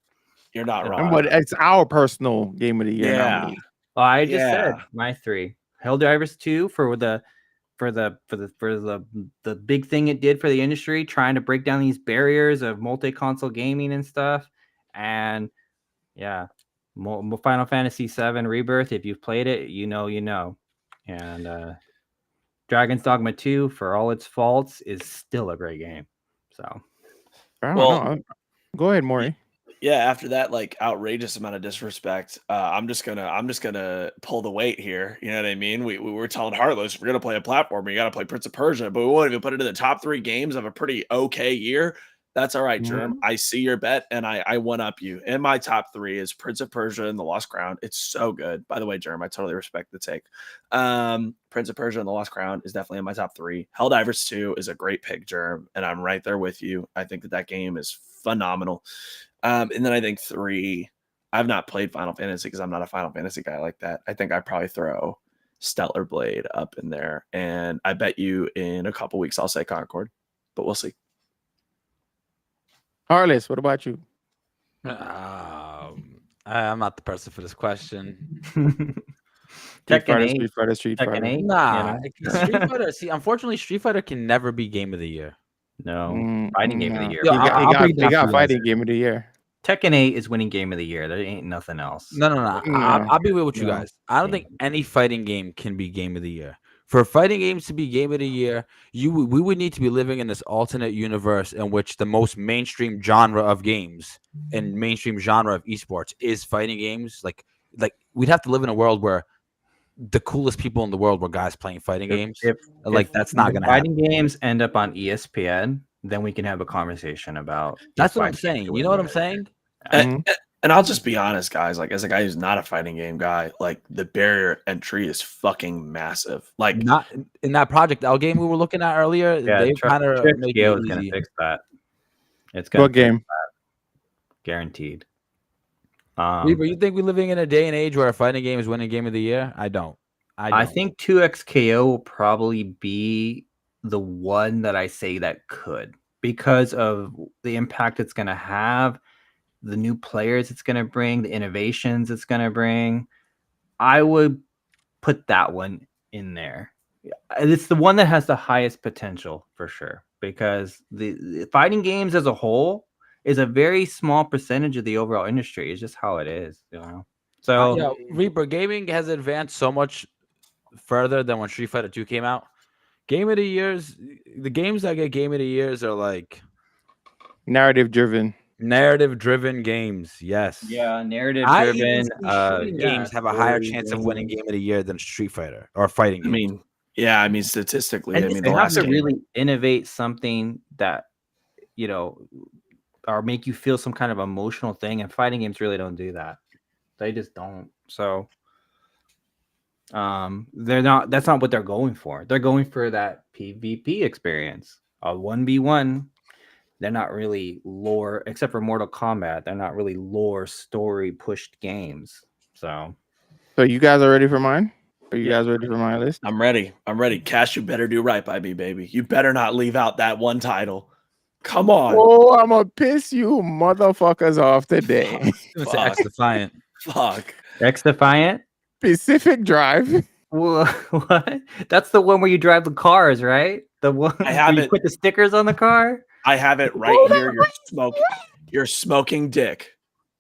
D: You're not
B: And
D: wrong.
A: But it's our personal Game of the Year
D: Yeah.
A: nominee.
B: Well, I just said
D: Yeah.
B: my three. Helldivers 2 for the big thing it did for the industry, trying to break down these barriers of multi-console gaming and stuff. And yeah, Final Fantasy VII Rebirth. If you've played it, you know. And Dragon's Dogma 2, for all its faults, is still a great game. So
A: I don't
D: Well,
A: know. Go ahead, Maury.
D: Yeah, after that like outrageous amount of disrespect, I'm just gonna pull the weight here. You know what I mean? We were telling Heartless, if we're gonna play a platformer, you gotta play Prince of Persia, but we won't even put it in the top 3 games of a pretty okay year. That's all right, Germ. I see your bet, and I one up you. In my top 3 is Prince of Persia and the Lost Crown. It's so good. By the way, Germ, I totally respect the take. Prince of Persia and the Lost Crown is definitely in my top 3. Helldivers 2 is a great pick, Germ, and I'm right there with you. I think that game is phenomenal. And then I think 3, I've not played Final Fantasy because I'm not a Final Fantasy guy like that. I think I'd probably throw Stellar Blade up in there. And I bet you in a couple weeks I'll say Concord, but we'll see.
A: Heartless, what about you?
C: I'm not the person for this question.
A: Street Fighter.
B: Tekken 8.
C: Nah, Street Fighter. See, unfortunately, Street Fighter can never be Game of the Year.
B: No, fighting game of the year.
C: Yo,
A: He got fighting game of the year.
B: Tekken 8 is winning game of the year. There ain't nothing else.
C: No. I'll be real with you guys. I don't think any fighting game can be Game of the Year. For fighting games to be Game of the Year, we would need to be living in this alternate universe in which the most mainstream genre of games and mainstream genre of esports is fighting games. Like we'd have to live in a world where the coolest people in the world were guys playing fighting games. That's not going to happen.
B: Fighting games end up on ESPN, then we can have a conversation about.
C: That's what I'm saying. You know what I'm saying?
D: And I'll just be honest, guys. Like, as a guy who's not a fighting game guy, like the barrier entry is fucking massive. Like,
C: not in that Project L game we were looking at earlier.
B: Yeah,
C: they kind of make it
B: is going to
C: easy.
B: fix that. It's going
A: What game?
B: Guaranteed.
C: Reaper, you think we're living in a day and age where a fighting game is winning Game of the Year? I don't.
B: I think 2XKO will probably be the one that I say that could, because of the impact it's going to have the new players it's gonna bring, the innovations it's gonna bring, I would put that one in there. It's the one that has the highest potential for sure, because the fighting games as a whole is a very small percentage of the overall industry. It's just how it is, you know. So
C: Yeah, Reaper gaming has advanced so much further than when Street Fighter 2 came out. Game of the years, the games that get game of the years are like
A: Narrative driven.
C: narrative driven games. Yes.
B: yeah, narrative
C: I even
B: driven.
C: see shooting games have a higher chance of winning game of the year than Street Fighter or fighting
D: I
C: games.
D: mean, yeah, I mean statistically,
B: And
D: I mean
B: they
D: the
B: have
D: last
B: to
D: game.
B: really innovate something that, you know, or make you feel some kind of emotional thing. And fighting games really don't do that. They just don't. So they're not, that's not what they're going for. They're going for that PvP experience. A 1v1. They're not really lore, except for Mortal Kombat. They're not really lore story pushed games. So
A: you guys are ready for mine? Are you
D: Yeah.
A: guys ready for my list?
D: I'm ready. Cash, you better do right by me, baby. You better not leave out that one title. Come on.
A: Oh, I'm gonna piss you motherfuckers off today.
C: It's X Defiant.
D: Fuck.
B: X Defiant.
A: Pacific Drive.
B: What? That's the one where you drive the cars, right? The one
D: I
B: where
D: have
B: you
D: it.
B: put the stickers on the car.
D: I have it right
A: Hold
D: here. You're smoking dick.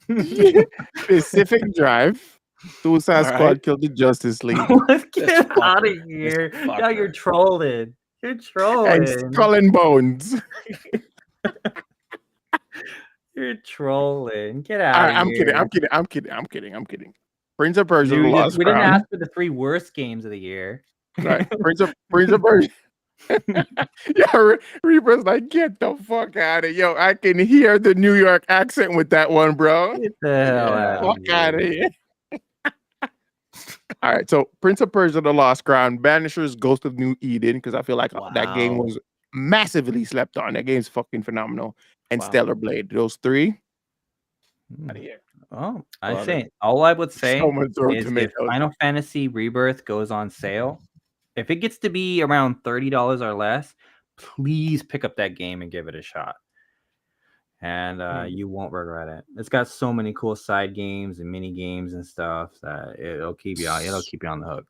A: Pacific Drive. Suicide
D: All
A: Squad
D: right.
A: killed the Justice League.
B: Let's
D: This
B: get out of
D: fucker.
B: here.
D: This
B: Now you're
D: fucker.
B: trolling. You're
A: And
B: trolling.
A: Skull and Bones.
B: You're trolling. Get
A: All
B: out
A: right,
B: of
A: I'm
B: here.
A: kidding. I'm kidding. Prince of Persia: The Lost
B: We didn't
A: Crown.
B: ask for the 3 worst games of the year.
A: Right. Prince of Persia. Yo, Reaper's like, get the fuck out of here. Yo, I can hear the New York accent with that one, bro.
B: Get the hell
D: Yeah.
B: out
A: Fuck
B: of
A: out of
B: here.
A: here. All right, so Prince of Persia: The Lost Crown, Banisher's Ghost of New Eden, because I feel like that game
D: Wow.
A: was massively slept on. That game's fucking phenomenal. And
D: Wow.
A: Stellar Blade. Those 3. Out of here.
B: Oh, I
D: Love
B: say all I would say
A: Someone throw
B: is if
A: tomatoes.
B: Final Fantasy Rebirth goes on sale, if it gets to be around $30 or less, please pick up that game and give it a shot. And you won't regret it. It's got so many cool side games and mini games and stuff that it'll keep you on the hook.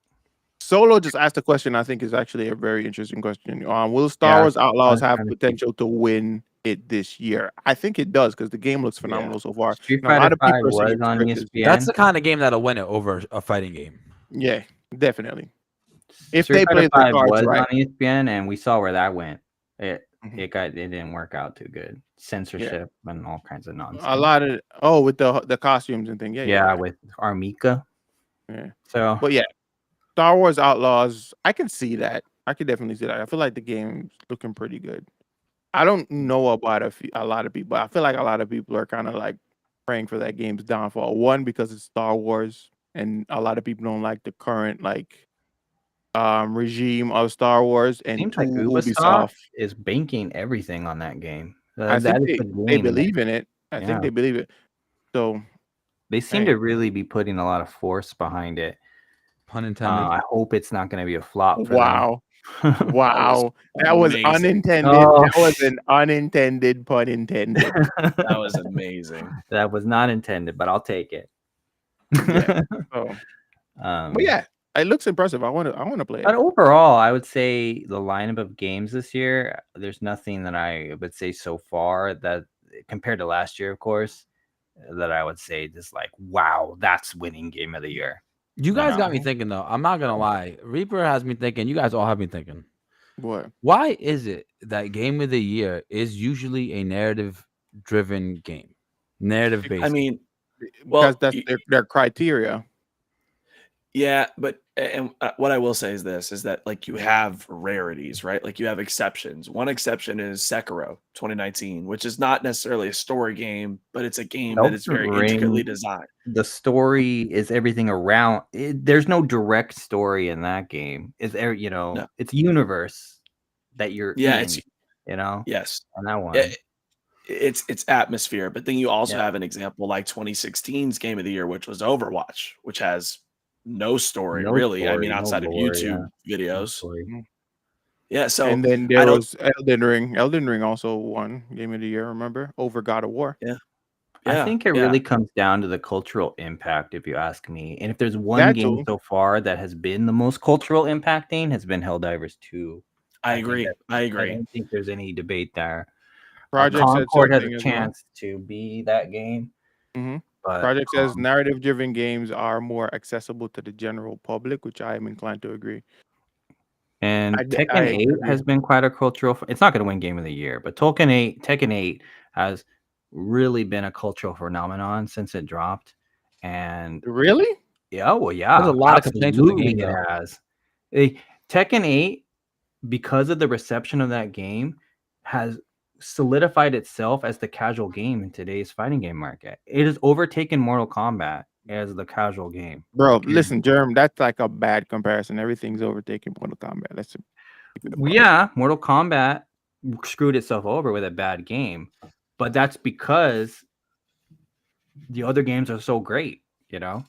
A: Solo just asked a question I think is actually a very interesting question. Will Star Wars Outlaws have potential to win it this year? I think it does because the game looks phenomenal so far.
B: Street
A: Now, a lot
B: Fighter
A: of people
B: 5
A: are saying
B: was on
A: Script is-
B: ESPN.
C: That's the kind of game that'll win it over a fighting game.
A: Yeah, definitely. If
B: Street
A: they
B: Fighter
A: play the
B: 5
A: cards
B: was
A: right.
B: on ESPN, and we saw where that went. It
A: Mhm.
B: it didn't work out too good. Censorship and all kinds of nonsense.
A: A lot of with the costumes and things. Yeah, right.
B: with Armika.
A: Yeah.
B: So
A: But yeah, Star Wars Outlaws, I can see that. I can definitely see that. I feel like the game's looking pretty good. I don't know about a lot of people. I feel like a lot of people are kind of like praying for that game's downfall. One, because it's Star Wars, and a lot of people don't like the current regime of Star Wars. And
B: seems
A: 2,
B: like Ubisoft
A: Ubisoft.
B: is banking everything on that game.
A: I
B: That
A: think
B: is the
A: they
B: game.
A: believe in it. I
B: Yeah.
A: think they believe it. So
B: They seem
A: Hey.
B: to really be putting a lot of force behind it.
C: Pun intended.
B: I hope it's not going to be a flop. For
A: wow.
B: them.
A: Wow. That was
D: amazing.
A: unintended.
B: Oh.
A: That was an unintended pun intended.
D: That was amazing.
B: That was not intended, but I'll take it.
A: Yeah. So, but yeah, it looks impressive. I want to play
B: But
A: it.
B: overall, I would say the lineup of games this year, there's nothing that I would say so far that compared to last year, of course, that I would say just like, wow, that's winning game of the year.
C: You guys got me
A: No.
C: thinking though. I'm not gonna lie. Reaper has me thinking. You guys all have me thinking.
A: What?
C: Why is it that game of the year is usually a narrative-driven game, narrative-based?
D: I mean,
A: Because
D: well,
A: that's their criteria.
D: yeah, but and what I will say is this: is that like you have rarities, right? Like you have exceptions. One exception is Sekiro 2019, which is not necessarily a story game, but it's a game that is very
B: Elden
D: intricately
B: Ring,
D: designed.
B: The story is everything around it. There's no direct story in that game. It's
D: No.
B: it's universe that you're
D: Yeah,
B: in,
D: it's
B: yes, on that one.
D: it's atmosphere. But then you also
B: Yeah.
D: have an example like 2016's Game of the Year, which was Overwatch, which has no story
B: No
D: really. I
B: story,
D: mean,
B: no
D: outside of
B: lore,
D: YouTube
B: No
D: videos.
B: story.
D: Yeah, so
A: And then
D: I
A: there
D: don't.
A: was Elden Ring. Elden Ring also won Game of the Year, remember? Over God of War.
D: Yeah.
B: I think it really comes down to the cultural impact, if you ask me. And if there's one
A: That
B: game
A: too.
B: so far that has been the most cultural impacting, has been Helldivers 2.
D: I
B: think
D: agree.
B: that-
D: I
B: I
D: agree.
B: don't think there's any debate there.
A: Project said
B: Concord has a
A: something as well.
B: chance to be that game,
A: Mhm.
B: but
A: Project says narrative-driven games are more accessible to the general public, which I am inclined to agree.
B: and
A: I
B: Tekken 8
A: agree.
B: has been quite a cultural. It's not going to win Game of the Year, but Tekken 8 has really been a cultural phenomenon since it dropped. And
A: Really?
B: yeah, well,
C: There's
B: yeah,
C: a lot of complaints with the game,
B: absolutely it
C: though.
B: has. Tekken 8, because of the reception of that game, has solidified itself as the casual game in today's fighting game market. It has overtaken Mortal Kombat as the casual game.
A: Bro, listen, Jerm, that's like a bad comparison. Everything's overtaking Mortal Kombat. Let's keep it above.
B: Yeah, Mortal Kombat screwed itself over with a bad game, but that's because the other games are so great, you know?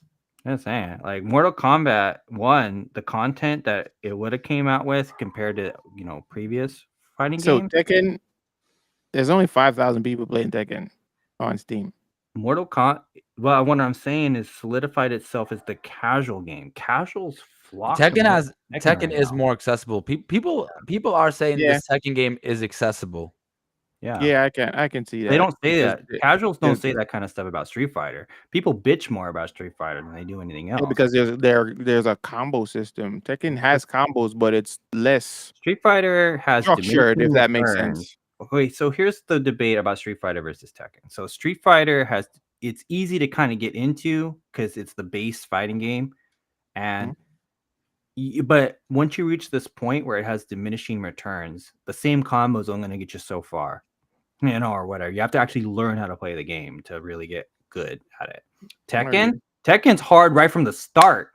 B: I'm just saying, like Mortal Kombat 1, the content that it would have came out with compared to, previous fighting
A: So
B: games.
A: Tekken, there's only 5,000 people playing Tekken on Steam.
B: Well, what I'm saying is solidified itself as the casual game. Casuals flock to
C: Tekken
B: right
C: is
B: now.
C: more accessible. People are saying
A: Yeah.
C: the second game is accessible.
B: Yeah.
A: I can see that.
B: They don't say
A: because
B: that. Casuals don't
A: there's-
B: say that kind of stuff about Street Fighter. People bitch more about Street Fighter than they do anything else.
A: Yeah, because there's a combo system. Tekken has combos, but it's less
B: Street Fighter has
A: structured, if
B: diminishing
A: that makes
B: returns.
A: sense.
B: Okay, so here's the debate about Street Fighter versus Tekken. So Street Fighter it's easy to kind of get into because it's the base fighting game, and but once you reach this point where it has diminishing returns, the same combo is only going to get you so far, or whatever. You have to actually learn how to play the game to really get good at it. Tekken's hard right from the start,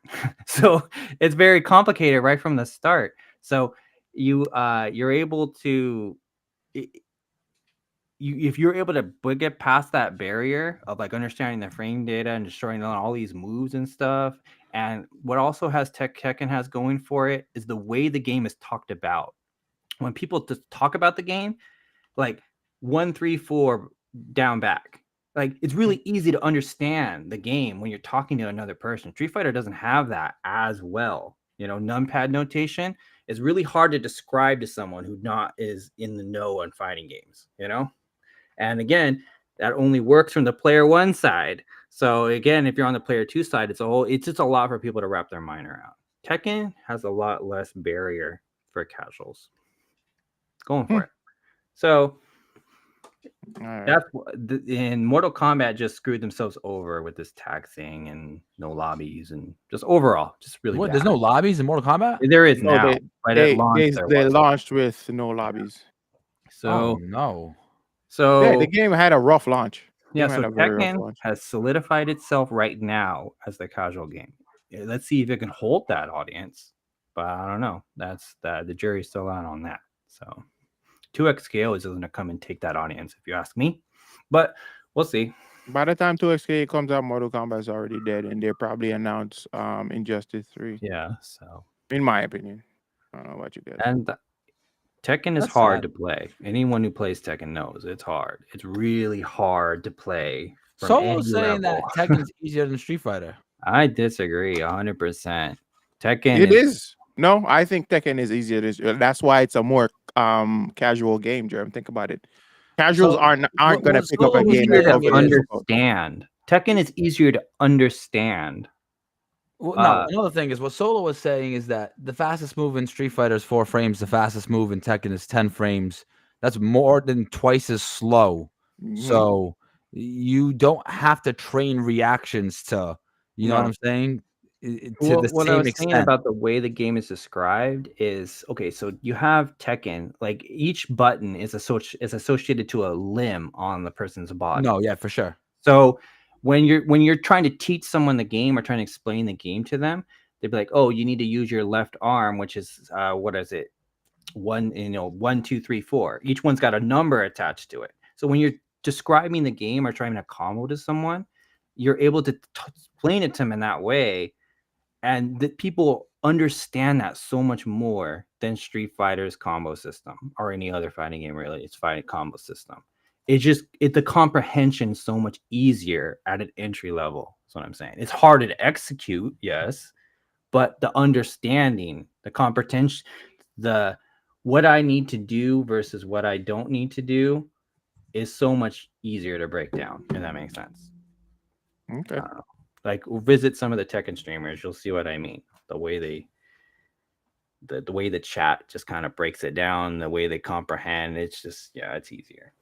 B: so it's very complicated right from the start. So you're able to, if you're able to get past that barrier of like understanding the frame data and destroying all these moves and stuff, and what also has Tekken has going for it is the way the game is talked about. When people just talk about the game, like 1, 3, 4 down back, like it's really easy to understand the game when you're talking to another person. Street Fighter doesn't have that as well. Numpad notation is really hard to describe to someone who not is in the know on fighting games. And again, that only works from the player 1 side. So again, if you're on the player 2 side, it's just a lot for people to wrap their mind around. Tekken has a lot less barrier for casuals. Going for it. So that's in Mortal Kombat just screwed themselves over with this tag thing and no lobbies and just overall just really
C: What?
B: bad.
C: There's no lobbies in Mortal Kombat?
B: There is
A: No,
B: now.
A: they launched with no lobbies.
B: So
C: no.
B: So
A: yeah, the game had a rough launch.
B: Yeah, so Tekken has solidified itself right now as the casual game. Let's see if it can hold that audience, but I don't know. That's the jury's still out on that. So 2x scale is going to come and take that audience, if you ask me. But we'll see.
A: By the time 2xk comes out, Mortal Kombat is already dead, and they'll probably announce Injustice 3.
B: Yeah, so
A: in my opinion, I don't know about you guys.
B: And Tekken is hard to play. Anyone who plays Tekken knows it's hard. It's really hard to play.
C: Solo's saying that Tekken's easier than Street Fighter.
B: I disagree 100%. Tekken
A: is. No, I think Tekken is easier. That's why it's a more casual game, Jerem. Think about it. Casuals aren't going to pick up a game
B: to understand. Tekken is easier to understand.
C: Well, no, another thing is what Solo was saying is that the fastest move in Street Fighter is 4 frames. The fastest move in Tekken is 10 frames. That's more than twice as slow. So you don't have to train reactions to, you know what I'm saying?
B: What I was saying about the way the game is described is, okay, so you have Tekken, like each button is associated to a limb on the person's body.
C: No, yeah, for sure.
B: So when you're trying to teach someone the game or trying to explain the game to them, they'd be like, oh, you need to use your left arm, which is what is it? 1, 2, 3, 4. Each one's got a number attached to it. So when you're describing the game or trying to combo to someone, you're able to explain it to them in that way. And that people understand that so much more than Street Fighter's combo system or any other fighting game, really. It's fighting combo system. the comprehension so much easier at an entry level. That's what I'm saying. It's harder to execute, yes, but the understanding, the comprehension, the what I need to do versus what I don't need to do is so much easier to break down, if that makes sense.
A: Okay.
B: Like visit some of the Tekken streamers, you'll see what I mean. The way the way the chat just kind of breaks it down, the way they comprehend, it's just it's easier.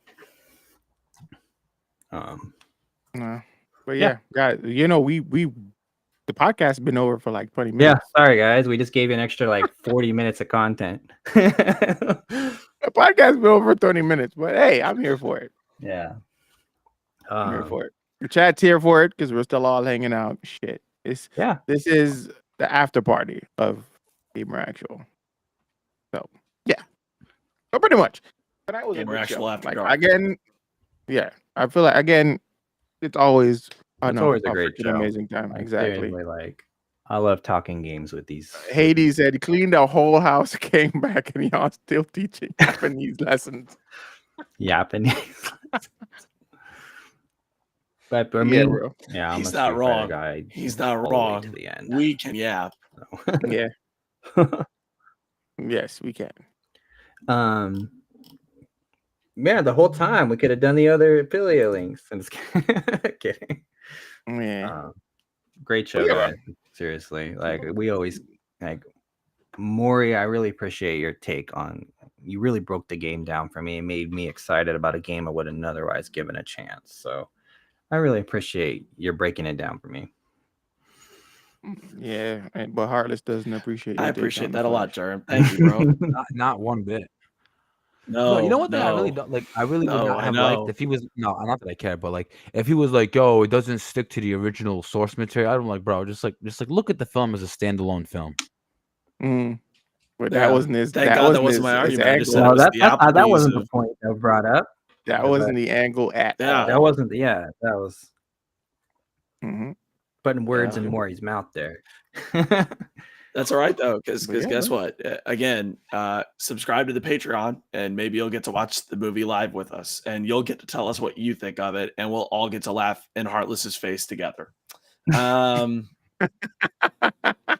A: But yeah, guys, we the podcast's been over for like 20 minutes.
B: Yeah, sorry guys, we just gave you an extra like 40 minutes of content.
A: The podcast's been over 20 minutes, but hey, I'm here for it.
B: Yeah.
A: I'm here for it. The chat's here for it because we're still all hanging out. Shit. This is the after party of Gamer Actual. So yeah. So pretty much. But that was
D: Gamer
A: a good
D: Actual
A: show.
D: after
A: like,
D: dark.
A: again, yeah. I feel like again, it's always
B: always a great show.
A: Amazing time.
B: Like,
A: exactly.
B: Like I love talking games with these.
A: Hades said he cleaned the whole house, came back, and y'all still teaching Japanese lessons.
B: Japanese. But for
A: Yeah,
B: me,
A: bro.
B: yeah, I'm
D: He's
B: a
D: not
B: Street Fighter
D: wrong.
B: guy.
D: He's not
B: all the way
D: wrong.
B: to the end.
D: We can yap.
B: So.
A: Yeah. Yes, we can.
B: Man, the whole time we could have done the other affiliate links. I'm just kidding.
A: Yeah.
B: Great show, guys. Seriously, like we always like Mori. I really appreciate your take on. You really broke the game down for me and made me excited about a game I wouldn't otherwise given a chance. So I really appreciate your breaking it down for me.
A: Yeah, but Heartless doesn't appreciate.
D: I appreciate that a lot, Jerm. Thank you, bro.
C: Not one bit.
D: No,
C: you know what? I really don't like. I really would not have liked if he was not that I care, but like if he was like, "Yo, it doesn't stick to the original source material." I'm like, bro, just like look at the film as a standalone film.
A: But that wasn't his.
D: Thank God that wasn't my argument. I just said
B: that wasn't the point that brought up.
A: That wasn't the angle at all.
B: That wasn't the that was.
A: Mm-hmm.
B: Putting words in Maury's mouth there.
D: That's all right though, because guess what? Again, subscribe to the Patreon, and maybe you'll get to watch the movie live with us, and you'll get to tell us what you think of it, and we'll all get to laugh in Heartless's face together.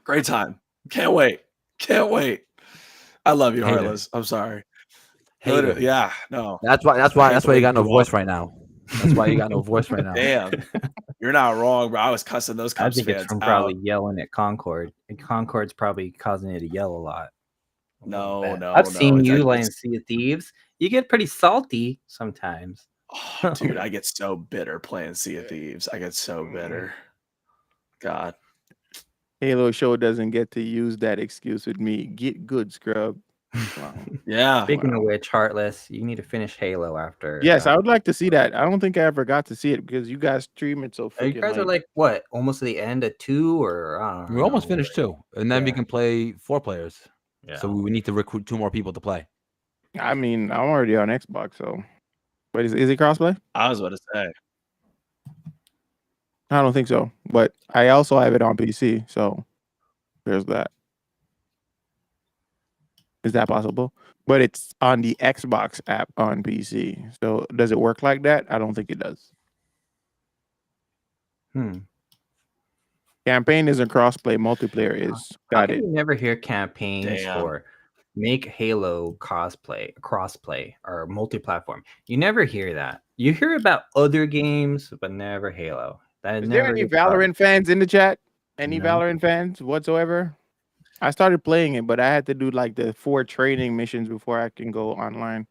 D: Great time! Can't wait! I love you, Heartless. I'm sorry. Yeah, no.
C: That's why you got no voice right now. That's why you got no voice right now.
D: Damn, you're not wrong, bro. I was cussing those Cubs
B: fans. I think it's from probably
D: out.
B: Yelling at Concord, and Concord's probably causing you to yell a lot.
D: No.
B: I've seen you playing Sea of Thieves. You get pretty salty sometimes.
D: Oh, dude, I get so bitter playing Sea of Thieves. I get so bitter. God.
A: Halo Show doesn't get to use that excuse with me. Get good, scrub. Wow.
D: Yeah.
B: Speaking of which, Heartless, you need to finish Halo after.
A: Yes, I would like to see that. I don't think I ever got to see it because you guys stream it so freaking.
B: You guys are like what? Almost to the end of 2, or I don't know.
C: We're almost finished 2, and then we can play 4 players.
B: Yeah.
C: So we need to recruit 2 more people to play.
A: I mean, I'm already on Xbox, so. But is it crossplay?
D: I was about to say.
A: I don't think so, but I also have it on PC, so there's that. Is that possible? But it's on the Xbox app on PC. So does it work like that? I don't think it does. Campaign isn't crossplay. Multiplayer is.
B: How can you never hear campaigns for make Halo crossplay or multi-platform? You never hear that. You hear about other games, but never Halo.
A: Is there any Valorant fans in the chat? Any Valorant fans whatsoever? I started playing it, but I had to do like the 4 training missions before I can go online.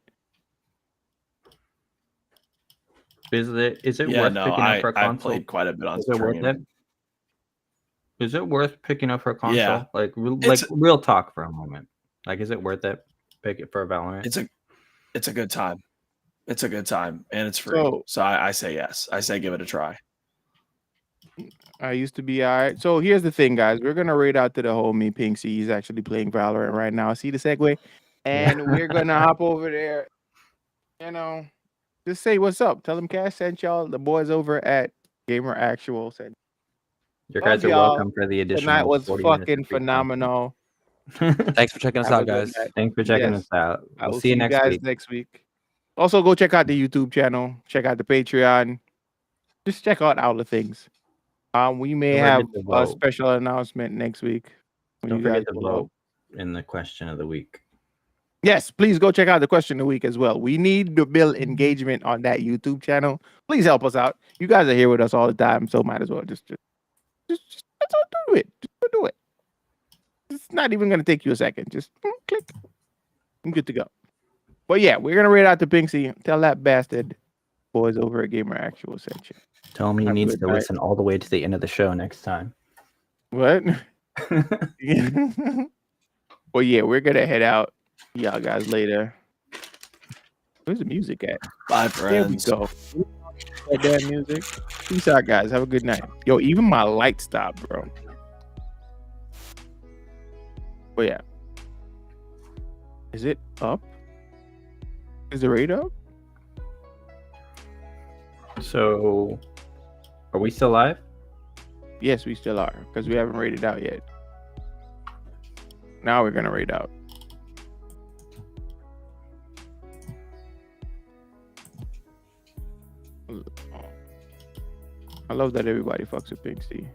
B: Is it worth picking up for a console?
D: I played quite a bit on
B: stream. Is it worth picking up for a console?
D: Yeah.
B: Like real talk for a moment. Like, is it worth it? Pick it for a Valorant?
D: It's a good time. It's a good time, and it's free. So I say yes. I say give it a try.
A: I used to be all right. So here's the thing, guys. We're gonna raid out to the homie Pinksy. He's actually playing Valorant right now. See the segue? And we're gonna hop over there. Just say what's up. Tell them Cash sent y'all. The boys over at Gamer Actual sent.
B: Your guys are welcome for the additional.
A: Tonight was fucking phenomenal.
C: Thanks for checking us out, guys.
B: Thanks for checking us out. We'll see you next week.
A: Also, go check out the YouTube channel. Check out the Patreon. Just check out all the things. We may
B: Don't
A: have
B: forget to
A: a
B: vote.
A: special announcement next week. When
B: Don't
A: you guys
B: forget to
A: go
B: vote in the question of the week.
A: Yes, please go check out the question of the week as well. We need to build engagement on that YouTube channel. Please help us out. You guys are here with us all the time, so might as well just let's all do it. Just do it. It's not even gonna take you a second. Just click. I'm good to go. But yeah, we're gonna read out to Pinksy. Tell that bastard boys over at Gamer Actual sent you.
B: Tell him he
A: Have a
B: needs
A: good
B: to
A: night.
B: listen all the way to the end of the show next time.
A: What? Well, yeah, we're gonna head out. Y'all guys later. Where's the music at?
D: Bye,
A: There we
D: friends.
A: go. That damn music. Peace out, guys. Have a good night. Yo, even my light stopped, bro. But yeah. Is it up? Is the rate up?
B: So, are we still live?
A: Yes, we still are, because we haven't rated out yet. Now we're gonna rate out. I love that everybody fucks with Pinksy.